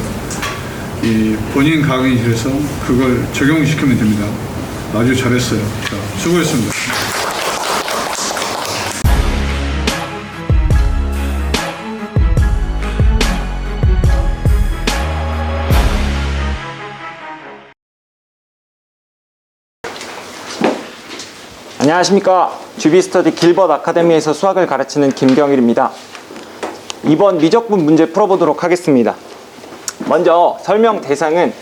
이 본인 강의실에서 그걸 적용시키면 됩니다. 아주 잘했어요. 자, 수고했습니다.
안녕하십니까. 주비스터디 길벗 아카데미에서 수학을 가르치는 김경일입니다. 이번 미적분 문제 풀어보도록 하겠습니다. 먼저 설명 대상은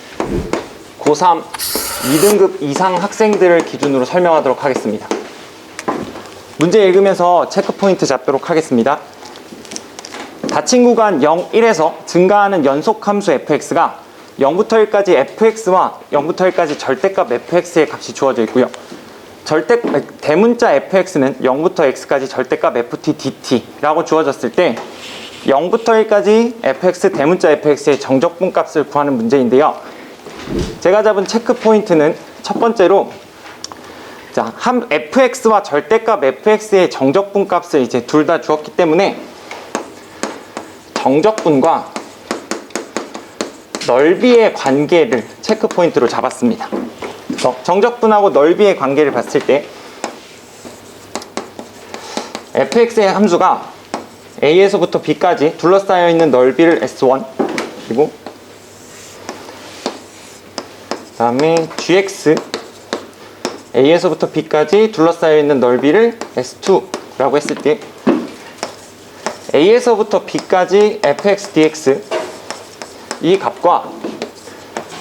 고3 2등급 이상 학생들을 기준으로 설명하도록 하겠습니다. 문제 읽으면서 체크포인트 잡도록 하겠습니다. 닫힌 구간 0, 1에서 증가하는 연속함수 fx가 0부터 1까지 fx와 0부터 1까지 절대값 fx의 값이 주어져 있고요. 대문자 fx는 0부터 x까지 절대값 ft dt라고 주어졌을 때 0부터 1까지 fx 대문자 fx의 정적분 값을 구하는 문제인데요. 제가 잡은 체크 포인트는 첫 번째로, 자, fx와 절대값 fx의 정적분 값을 이제 둘 다 주었기 때문에 정적분과 넓이의 관계를 체크 포인트로 잡았습니다. 정적분하고 넓이의 관계를 봤을 때 fx의 함수가 a에서부터 b까지 둘러싸여 있는 넓이를 s1, 그리고 그 다음에 gx, a에서부터 b까지 둘러싸여 있는 넓이를 s2라고 했을 때 a에서부터 b까지 fx dx, 이 값과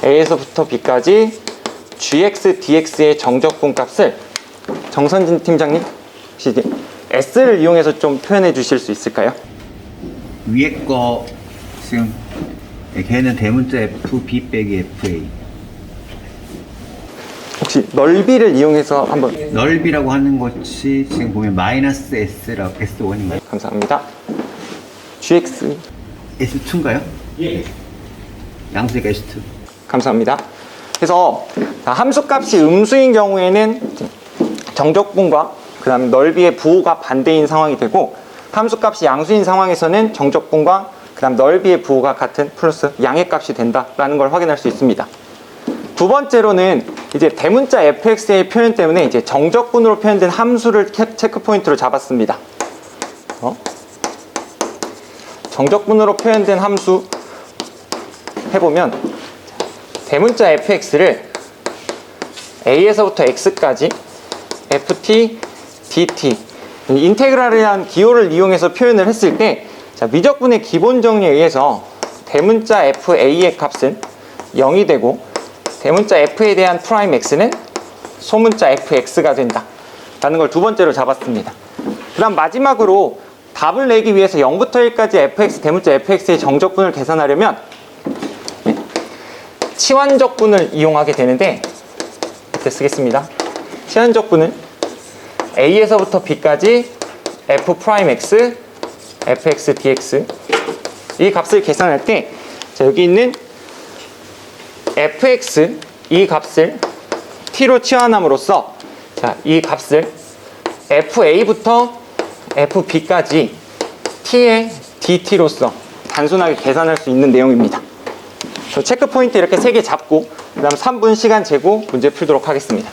a에서부터 b까지 gx dx의 정적분 값을 정선진 팀장님 혹시 이제 s를 이용해서 좀 표현해 주실 수 있을까요?
위에 거 지금 걔는 대문자 f b 빼기 fa,
혹시 넓이를 이용해서 한번.
넓이라고 하는 것이 지금 보면 마이너스 s라고 s1인가요?
감사합니다. gx
s2인가요? 예. 양수니까 s2.
감사합니다. 그래서 함수값이 음수인 경우에는 정적분과 그 다음에 넓이의 부호가 반대인 상황이 되고, 함수값이 양수인 상황에서는 정적분과 그 다음 넓이의 부호가 같은 플러스 양의 값이 된다라는 걸 확인할 수 있습니다. 두 번째로는 이제 대문자 fx의 표현 때문에 이제 정적분으로 표현된 함수를 체크 포인트로 잡았습니다. 정적분으로 표현된 함수 해보면 대문자 fx를 a에서부터 x까지 ft dt 인테그랄이라는 기호를 이용해서 표현을 했을 때, 자, 미적분의 기본 정리에 의해서 대문자 fa의 값은 0이 되고 대문자 f에 대한 프라임 x는 소문자 fx가 된다 라는 걸 두 번째로 잡았습니다. 그 다음 마지막으로 답을 내기 위해서 0부터 1까지 fx 대문자 fx의 정적분을 계산하려면 치환적분을 이용하게 되는데, 이때 쓰겠습니다. 치환적분은 a에서부터 b까지 f'x, fx dx 이 값을 계산할 때, 자, 여기 있는 fx 이 값을 t로 치환함으로써 자, 이 값을 fa부터 fb까지 t의 dt로서 단순하게 계산할 수 있는 내용입니다. 체크 포인트 이렇게 3개 잡고 그 다음 3분 시간 재고 문제 풀도록 하겠습니다.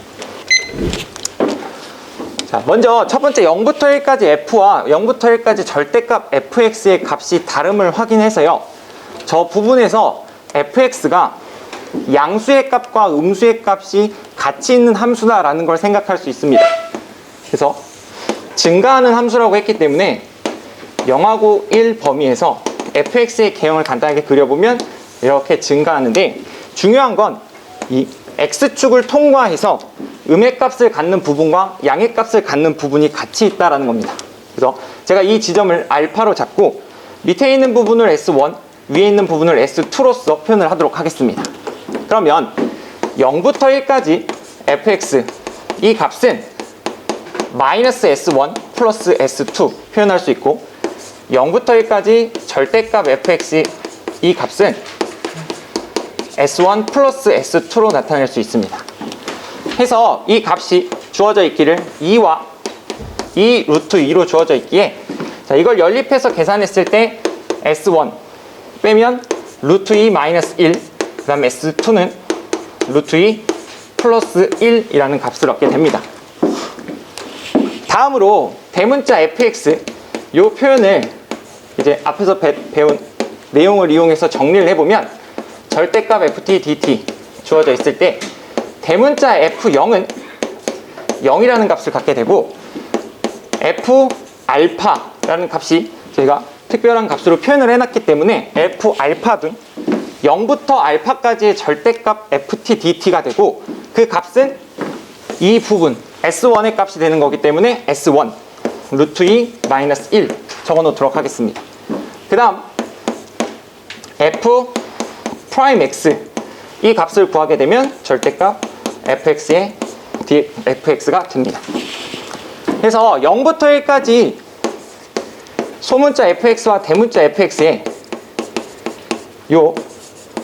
자, 먼저 첫 번째 0부터 1까지 f와 0부터 1까지 절대값 fx의 값이 다름을 확인해서요. 저 부분에서 fx가 양수의 값과 음수의 값이 같이 있는 함수다라는 걸 생각할 수 있습니다. 그래서 증가하는 함수라고 했기 때문에 0하고 1 범위에서 fx의 개형을 간단하게 그려보면 이렇게 증가하는데, 중요한 건 이 x축을 통과해서 음의 값을 갖는 부분과 양의 값을 갖는 부분이 같이 있다는 겁니다. 그래서 제가 이 지점을 알파로 잡고 밑에 있는 부분을 S1, 위에 있는 부분을 S2로서 표현을 하도록 하겠습니다. 그러면 0부터 1까지 fx 이 값은 마이너스 S1 플러스 S2 표현할 수 있고, 0부터 1까지 절대값 fx 이 값은 S1 플러스 S2로 나타낼 수 있습니다. 해서 이 값이 주어져 있기를 2와 2 루트 2로 주어져 있기에, 자, 이걸 연립해서 계산했을 때 S1 빼면 루트 2 마이너스 1, 그 다음 S2는 루트 2 플러스 1이라는 값을 얻게 됩니다. 다음으로 대문자 fx 이 표현을 이제 앞에서 배운 내용을 이용해서 정리를 해보면, 절대값 ft dt 주어져 있을 때 대문자 f0은 0이라는 값을 갖게 되고, f 알파라는 값이 저희가 특별한 값으로 표현을 해놨기 때문에 f 알파 등 0부터 알파까지의 절대값 ft dt가 되고, 그 값은 이 부분 S1의 값이 되는 거기 때문에 S1 루트 2 마이너스 1 적어 놓도록 하겠습니다. 그 다음 f 프라임 x 이 값을 구하게 되면 절대값 fx의 fx가 됩니다. 그래서 0부터 1까지 소문자 fx와 대문자 fx의 요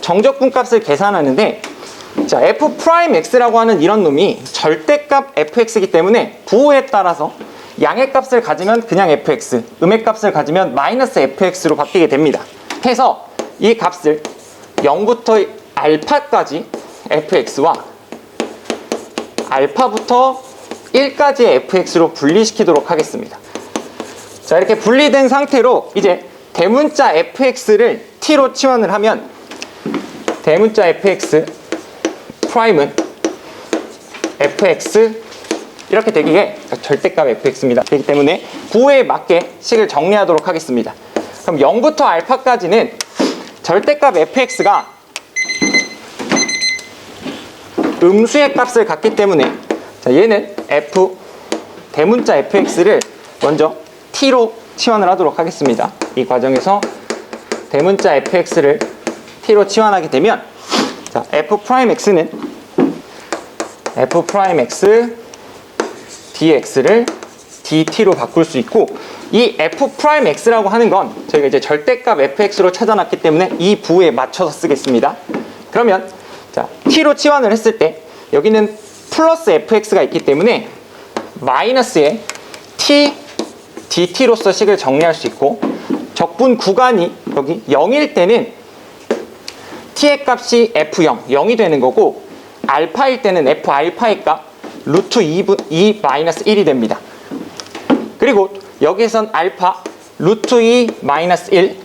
정적분 값을 계산하는데, 자, f 프라임 x라고 하는 이런 놈이 절대값 fx이기 때문에 부호에 따라서 양의 값을 가지면 그냥 fx, 음의 값을 가지면 마이너스 fx로 바뀌게 됩니다. 해서 이 값을 0부터 알파까지 fx와 알파부터 1까지의 fx로 분리시키도록 하겠습니다. 자, 이렇게 분리된 상태로 이제 대문자 fx를 t로 치환을 하면 대문자 fx 프라임은 fx 이렇게 되기에 절대값 fx입니다. 그렇기 때문에 부호에 맞게 식을 정리하도록 하겠습니다. 그럼 0부터 알파까지는 절대값 fx가 음수의 값을 갖기 때문에, 자, 얘는 f 대문자 fx를 먼저 t로 치환을 하도록 하겠습니다. 이 과정에서 대문자 fx를 t로 치환하게 되면, 자, f 프라임 x는 f 프라임 x dx를 dt로 바꿀 수 있고, 이 f 프라임 x라고 하는 건 저희가 이제 절대값 fx로 찾아놨기 때문에 이 부호에 맞춰서 쓰겠습니다. 그러면 자, t로 치환을 했을 때 여기는 플러스 fx가 있기 때문에 마이너스의 t dt로서 식을 정리할 수 있고, 적분 구간이 여기 0일 때는 t의 값이 f0, 0이 되는 거고, 알파일 때는 f 알파의 값 루트 2 마이너스 1이 됩니다. 그리고 여기에선 알파 루트 2 마이너스 1,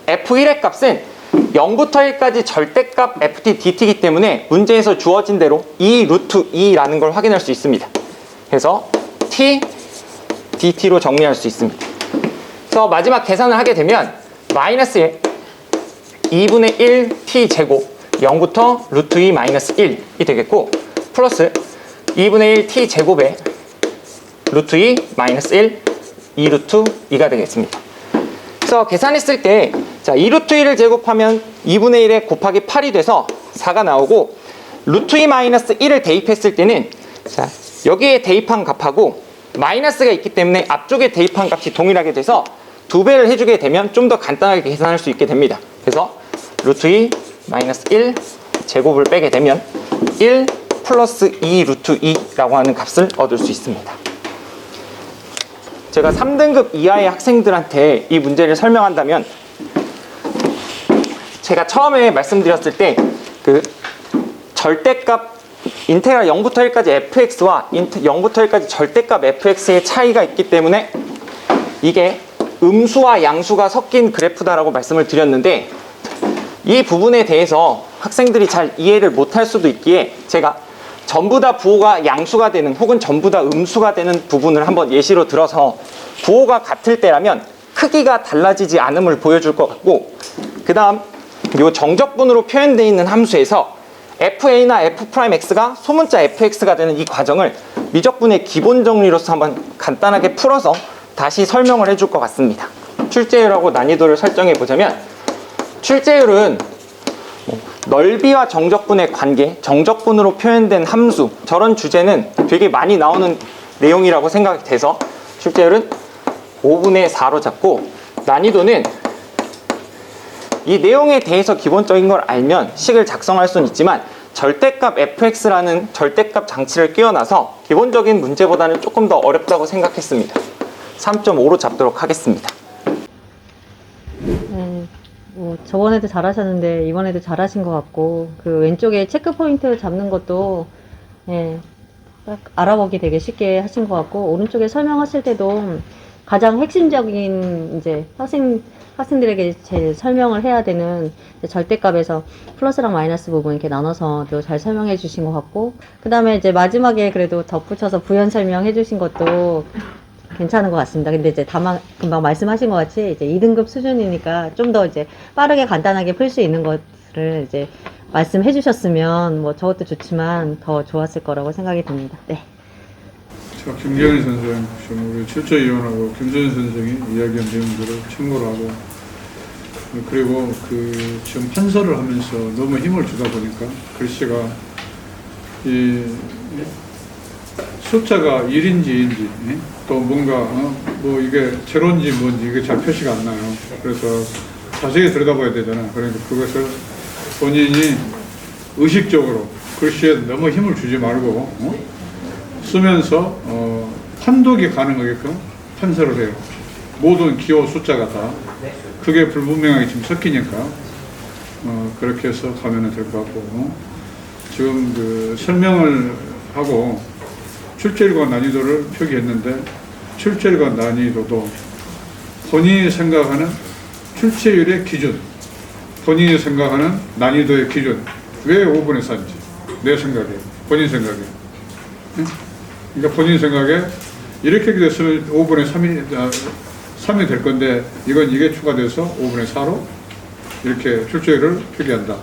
f1의 값은 0부터 1까지 절대값 ft dt이기 때문에 문제에서 주어진 대로 2 루트 2라는 걸 확인할 수 있습니다. 그래서 t dt로 정리할 수 있습니다. 그래서 마지막 계산을 하게 되면 마이너스의 2분의 1 t 제곱 0부터 루트 2 마이너스 1이 되겠고, 플러스 2분의 1 t 제곱에 루트 2 마이너스 1 2 루트 2가 되겠습니다. 그래서 계산했을 때, 자, 2 루트 2를 제곱하면 2분의 1에 곱하기 8이 돼서 4가 나오고, 루트 2 마이너스 1을 대입했을 때는, 자, 여기에 대입한 값하고 마이너스가 있기 때문에 앞쪽에 대입한 값이 동일하게 돼서 2배를 해주게 되면 좀 더 간단하게 계산할 수 있게 됩니다. 그래서 루트 2 마이너스 1 제곱을 빼게 되면 1 플러스 2 루트 2라고 하는 값을 얻을 수 있습니다. 제가 3등급 이하의 학생들한테 이 문제를 설명한다면 제가 처음에 말씀드렸을 때 그 절대값 인테그랄 0부터 1까지 fx와 0부터 1까지 절대값 fx의 차이가 있기 때문에 이게 음수와 양수가 섞인 그래프다라고 말씀을 드렸는데 이 부분에 대해서 학생들이 잘 이해를 못할 수도 있기에 제가 전부 다 부호가 양수가 되는 혹은 전부 다 음수가 되는 부분을 한번 예시로 들어서 부호가 같을 때라면 크기가 달라지지 않음을 보여줄 것 같고, 그 다음 이 정적분으로 표현되어 있는 함수에서 fa나 f'x가 소문자 fx가 되는 이 과정을 미적분의 기본 정리로서 한번 간단하게 풀어서 다시 설명을 해줄 것 같습니다. 출제율하고 난이도를 설정해 보자면, 출제율은 넓이와 정적분의 관계, 정적분으로 표현된 함수, 저런 주제는 되게 많이 나오는 내용이라고 생각이 돼서 출제율은 5분의 4로 잡고, 난이도는 이 내용에 대해서 기본적인 걸 알면 식을 작성할 수는 있지만 절대값 fx라는 절대값 장치를 끼워놔서 기본적인 문제보다는 조금 더 어렵다고 생각했습니다. 3.5로 잡도록 하겠습니다.
저번에도 잘하셨는데 이번에도 잘하신 것 같고, 그 왼쪽에 체크 포인트 잡는 것도 딱 알아보기 되게 쉽게 하신 것 같고, 오른쪽에 설명하실 때도 가장 핵심적인 이제 학생들에게 제일 설명을 해야 되는 절대값에서 플러스랑 마이너스 부분 이렇게 나눠서 또 잘 설명해 주신 것 같고, 그 다음에 이제 마지막에 그래도 덧붙여서 부연 설명해 주신 것도 괜찮은 것 같습니다. 근데 이제 다만 금방 말씀하신 것 같이 이제 2등급 수준이니까 좀 더 이제 빠르게 간단하게 풀 수 있는 것을 이제 말씀해 주셨으면 뭐 저것도 좋지만 더 좋았을 거라고 생각이 듭니다. 네.
자, 김경희 선생, 지금 우리 출제위원하고 김선희 선생이 이야기한 내용들을 참고로 하고, 그리고 그 지금 판서를 하면서 너무 힘을 주다 보니까 글씨가 이 숫자가 1인지 2인지 또 뭔가 뭐 이게 제로인지 뭔지 이게 잘 표시가 안 나요. 그래서 자세히 들여다봐야 되잖아. 그러니까 그것을 본인이 의식적으로 글씨에 너무 힘을 주지 말고 쓰면서 판독이 가능하게끔 판서를 해요. 모든 기호 숫자가 다 그게 불분명하게 지금 섞이니까 그렇게 해서 가면 될 것 같고, 지금 그 설명을 하고 출제율과 난이도를 표기했는데, 출제율과 난이도도 본인이 생각하는 출제율의 기준, 본인이 생각하는 난이도의 기준, 왜 5분의 4인지 내 생각에, 본인 생각에, 그러니까 본인 생각에 이렇게 됐으면 5분의 3이 될 건데 이게 추가돼서 5분의 4로 이렇게 출제율을 표기한다.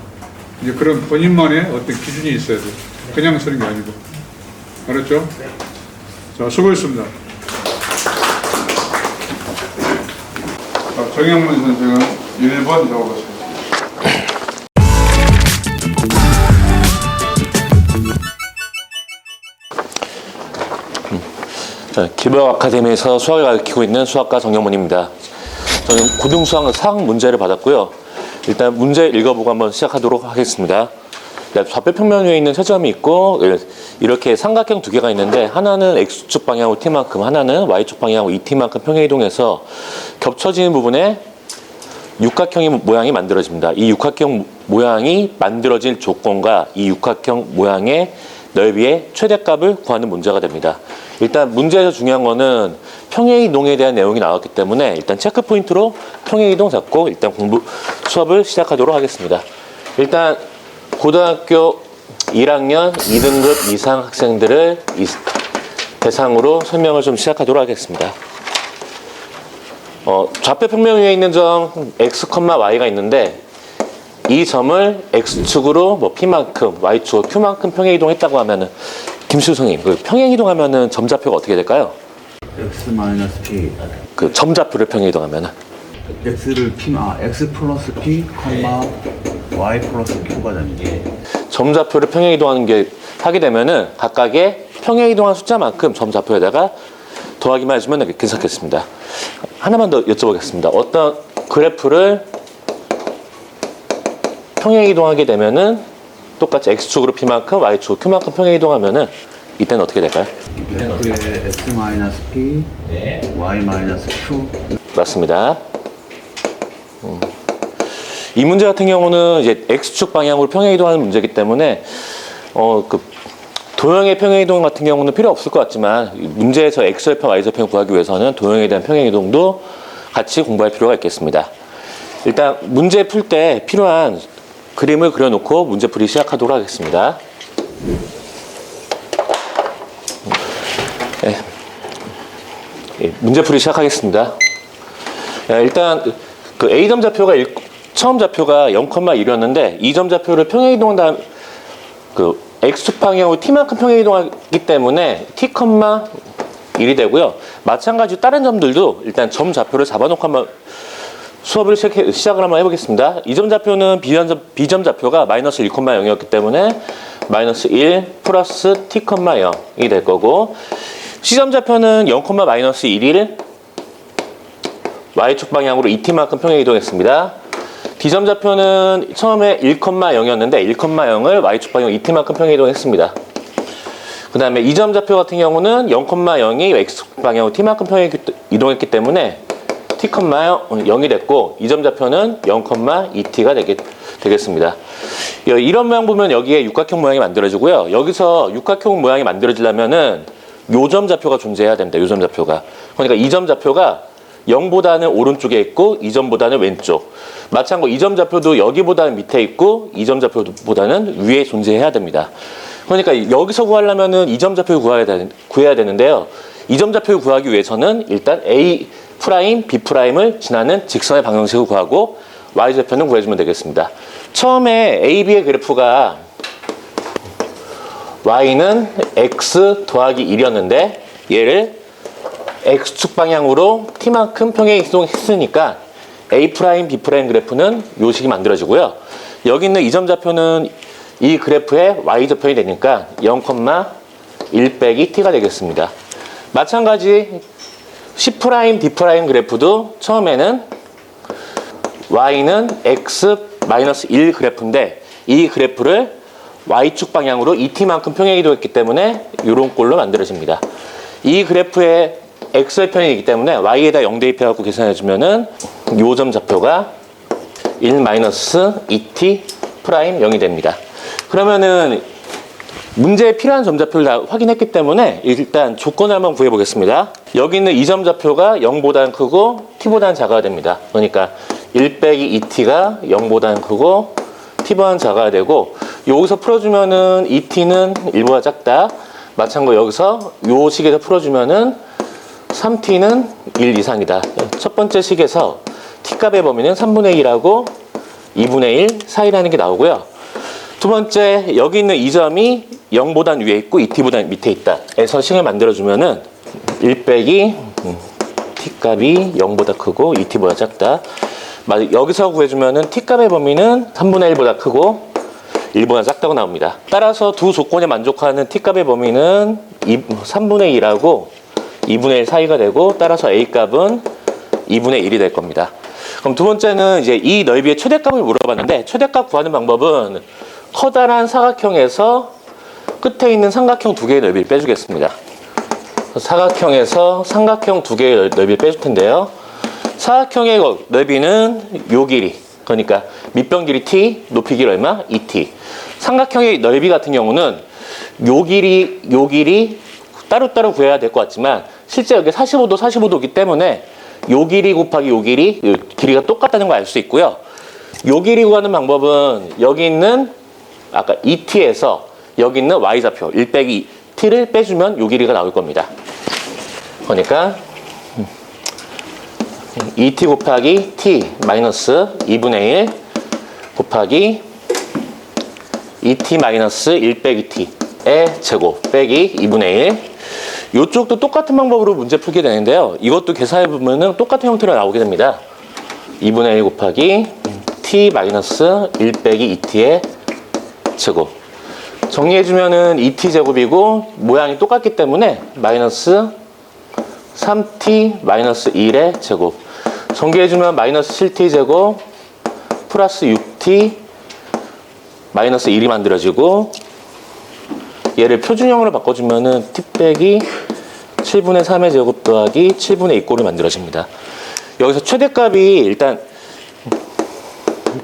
이제 그런 본인만의 어떤 기준이 있어야 돼. 그냥 쓰는 게 아니고. 알았죠? 자, 수고했습니다. 자, 정영문 선생은 1번 적어보세요.
기벌 아카데미에서 수학을 가르치고 있는 수학과 정영문입니다. 저는 고등수학 사학 문제를 받았고요. 일단 문제 읽어보고 한번 시작하도록 하겠습니다. 좌표평면 위에 있는 채점이 있고, 이렇게 삼각형 두 개가 있는데 하나는 X축 방향으로 T만큼, 하나는 Y축 방향으로 2T만큼 평행이동해서 겹쳐지는 부분에 육각형의 모양이 만들어집니다. 이 육각형 모양이 만들어질 조건과 이 육각형 모양의 넓이의 최대값을 구하는 문제가 됩니다. 일단 문제에서 중요한 거는 평행이동에 대한 내용이 나왔기 때문에 일단 체크 포인트로 평행이동 잡고 일단 수업을 시작하도록 하겠습니다. 일단 고등학교 1학년 2등급 이상 학생들을 대상으로 설명을 좀 시작하도록 하겠습니다. 좌표 평면 위에 있는 점 x, y가 있는데 이 점을 x축으로 뭐 p만큼, y축으로 q만큼 평행이동했다고 하면은 김시우 선생님, 그 평행이동하면은 점좌표가 어떻게 될까요?
x-p
그 점좌표를 평행이동하면은
x를 x 플러스 p, y 플러스 q가 됩니다.
점좌표를 평행이동하는 게 하게 되면은 각각의 평행이동한 숫자만큼 점좌표에다가 더하기만 해주면 괜찮겠습니다. 하나만 더 여쭤보겠습니다. 어떤 그래프를 평행이동하게 되면은
똑같이 x축으로 p만큼 y축 q만큼 평행 이동하면은 이때는 어떻게 될까요?
F의 S-P, Y-Q.
맞습니다. 이 문제 같은 경우는 이제 x축 방향으로 평행 이동하는 문제이기 때문에 그 도형의 평행 이동 같은 경우는 필요 없을 것 같지만 문제에서 x절편, y절편을 구하기 위해서는 도형에 대한 평행 이동도 같이 공부할 필요가 있겠습니다. 일단 문제 풀 때 필요한 그림을 그려놓고 문제풀이 시작하도록 하겠습니다. 네. 문제풀이 시작하겠습니다. 일단 그 A점 좌표가 처음 좌표가 0,1이었는데 2점 좌표를 평행 이동한 다음 그 X축 방향으로 T만큼 평행 이동하기 때문에 T,1이 되고요. 마찬가지로 다른 점들도 일단 점 좌표를 잡아놓고 한번 수업을 시작을 한번 해보겠습니다. 이 점 좌표는 B점 좌표가 마이너스 1,0이었기 때문에 마이너스 1 플러스 T,0이 될 거고 C점 좌표는 0,-1을 Y축 방향으로 2T만큼 평행 이동했습니다. D점 좌표는 처음에 1,0이었는데 1,0을 Y축 방향 2T만큼 평행 이동했습니다. 그 다음에 2점 좌표 같은 경우는 0,0이 X축 방향으로 T만큼 평행 이동했기 때문에 T,0이 됐고 2점 좌표는 0,2T가 되겠습니다. 이런 모양 보면 여기에 육각형 모양이 만들어지고요. 여기서 육각형 모양이 만들어지려면은 요점 좌표가 존재해야 됩니다. 요점 좌표가. 그러니까 2점 좌표가 0보다는 오른쪽에 있고 2점보다는 왼쪽. 마찬가지로 2점 좌표도 여기보다는 밑에 있고 2점 좌표보다는 위에 존재해야 됩니다. 그러니까 여기서 구하려면은 2점 좌표를 구해야 되는데요. 2점 좌표를 구하기 위해서는 일단 A 프라임, B 프라임을 지나는 직선의 방정식을 구하고 Y좌표는 구해주면 되겠습니다. 처음에 A, B의 그래프가 Y는 X 더하기 1이었는데 얘를 X축 방향으로 T만큼 평행 이동했으니까 A 프라임, B 프라임 그래프는 요 식이 만들어지고요. 여기 있는 2점 좌표는 이 그래프의 Y좌표이 되니까 0,1 빼기 T가 되겠습니다. 마찬가지 C 프라임, D 프라임 그래프도 처음에는 Y는 X-1 그래프인데 이 그래프를 Y축 방향으로 2T만큼 평행 이동했기 때문에 이런 꼴로 만들어집니다. 이 그래프의 X절편이기 때문에 Y에다 0 대입해갖고 계산해주면은 요점 좌표가 1-2T 프라임 0이 됩니다. 그러면은 문제에 필요한 점 좌표를 다 확인했기 때문에 일단 조건을 한번 구해보겠습니다. 여기 있는 이 점 좌표가 0보다는 크고 T보다는 작아야 됩니다. 그러니까 1 빼기 2T가 0보다는 크고 T보다는 작아야 되고 여기서 풀어주면은 2T는 1보다 작다. 마찬가지로 여기서 요 식에서 풀어주면은 3T는 1 이상이다. 첫 번째 식에서 T값의 범위는 3분의 1하고 2분의 1 사이라는 게 나오고요. 두 번째, 여기 있는 이 점이 0보단 위에 있고 2T보단 밑에 있다. 에서 식을 만들어주면은 1 빼기 T값이 0보다 크고 2T보다 작다. 여기서 구해주면은 T값의 범위는 3분의 1보다 크고 1보다 작다고 나옵니다. 따라서 두 조건에 만족하는 T값의 범위는 3분의 1하고 2분의 1 사이가 되고 따라서 A값은 2분의 1이 될 겁니다. 그럼 두 번째는 이제 이 넓이의 최대값을 물어봤는데 최대값 구하는 방법은 커다란 사각형에서 끝에 있는 삼각형 두 개의 넓이를 빼주겠습니다. 사각형에서 삼각형 두 개의 넓이를 빼줄 텐데요. 사각형의 넓이는 요 길이, 그러니까 밑변 길이 t, 높이 길이 얼마? 2t. 삼각형의 넓이 같은 경우는 요 길이 따로따로 구해야 될 것 같지만 실제 여기 45도, 45도이기 때문에 요 길이 곱하기 요 길이가 똑같다는 걸 알 수 있고요. 요 길이 구하는 방법은 여기 있는 아까 2t에서 여기 있는 y좌표 1 빼기 t를 빼주면 요 길이가 나올 겁니다. 그러니까 2t 곱하기 t 마이너스 2분의 1 곱하기 2t 마이너스 1 빼기 t의 제곱 빼기 2분의 1. 이쪽도 똑같은 방법으로 문제 풀게 되는데요. 이것도 계산해보면 똑같은 형태로 나오게 됩니다. 2분의 1 곱하기 t 마이너스 1 빼기 2t의 제곱. 정리해주면은 2t 제곱이고 모양이 똑같기 때문에 마이너스 3t 마이너스 1의 제곱. 정리해주면 마이너스 7t 제곱 플러스 6t 마이너스 1이 만들어지고 얘를 표준형으로 바꿔주면은 t 빼기 7분의 3의 제곱 더하기 7분의 2 꼴이 만들어집니다. 여기서 최대값이 일단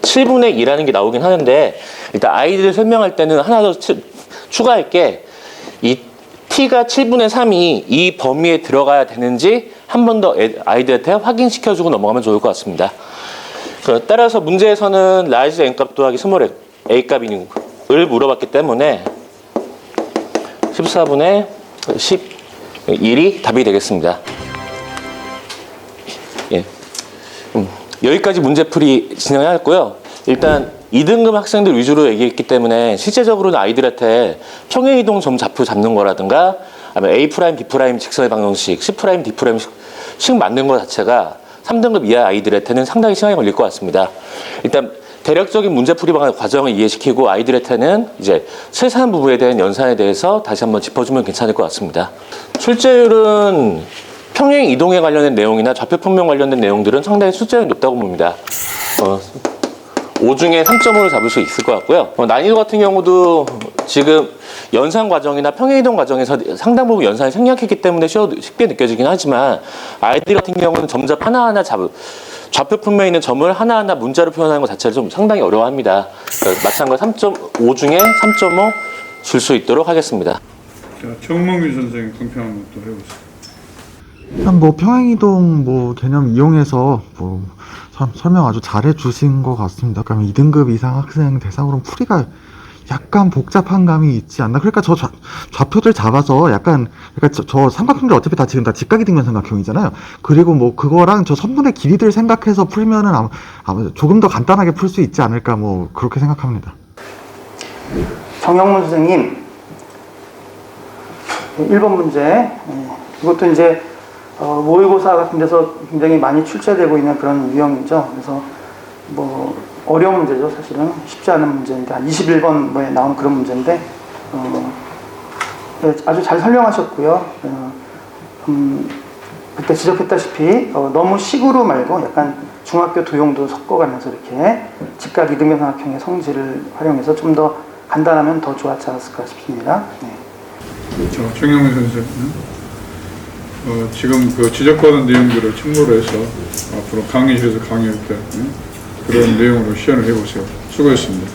7분의 2라는 게 나오긴 하는데 일단 아이들을 설명할 때는 하나 더 추가할 게 이 t가 7분의 3이 이 범위에 들어가야 되는지 한 번 더 아이들한테 확인시켜주고 넘어가면 좋을 것 같습니다. 따라서 문제에서는 large n값 더하기 small a값을 물어봤기 때문에 14분의 11이 답이 되겠습니다. 예. 여기까지 문제풀이 진행했고요. 일단 2등급 학생들 위주로 얘기했기 때문에 실제적으로는 아이들한테 평행이동 점 좌표 잡는 거라든가 아니면 A', B' 직선의 방정식, C', D''식 만든 것 자체가 3등급 이하 아이들한테는 상당히 시간이 걸릴 것 같습니다. 일단 대략적인 문제풀이 과정을 이해시키고 아이들한테는 이제 세세한 부분에 대한 연산에 대해서 다시 한번 짚어주면 괜찮을 것 같습니다. 출제율은 평행 이동에 관련된 내용이나 좌표 평면 관련된 내용들은 상당히 출제율이 높다고 봅니다. 5 중에 3.5를 잡을 수 있을 것 같고요. 난이도 같은 경우도 지금 연산 과정이나 평행이동 과정에서 상당 부분 연산이 생략했기 때문에 쉽게 느껴지긴 하지만 아이들 같은 경우는 점잡 하나하나 좌표 평면에 있는 점을 하나하나 문자로 표현하는 것 자체를 좀 상당히 어려워합니다. 마찬가지 3.5 중에 3.5 줄 수 있도록 하겠습니다.
자, 정몽규 선생님 공평 한번 또 해보세요.
일단 뭐 평행이동 뭐 개념 이용해서 뭐 설명 아주 잘해 주신 것 같습니다. 그러면 2등급 이상 학생 대상으로 풀이가 약간 복잡한 감이 있지 않나? 그러니까 저 좌표들 잡아서 약간 그러니까 저 삼각형들 어차피 다 지금 다 직각이등변 삼각형이잖아요. 그리고 뭐 그거랑 저 선분의 길이들 생각해서 풀면은 아마 조금 더 간단하게 풀 수 있지 않을까 뭐 그렇게 생각합니다.
정영문 선생님 1번 문제 이것도 이제 모의고사 같은 데서 굉장히 많이 출제되고 있는 그런 유형이죠. 그래서 뭐 어려운 문제죠. 사실은 쉽지 않은 문제인데 한 21번에 나온 그런 문제인데 네, 아주 잘 설명하셨고요. 그때 지적했다시피 너무 식으로 말고 약간 중학교 도형도 섞어가면서 이렇게 직각 이등변 삼각형의 성질을 활용해서 좀 더 간단하면 더 좋았지 않았을까 싶습니다. 네.
정영훈 선생님, 지금 그 지적받은 내용들을 참고로 해서 앞으로 강의실에서 강의할 때 그런 내용으로 시연을 해보세요. 수고했습니다.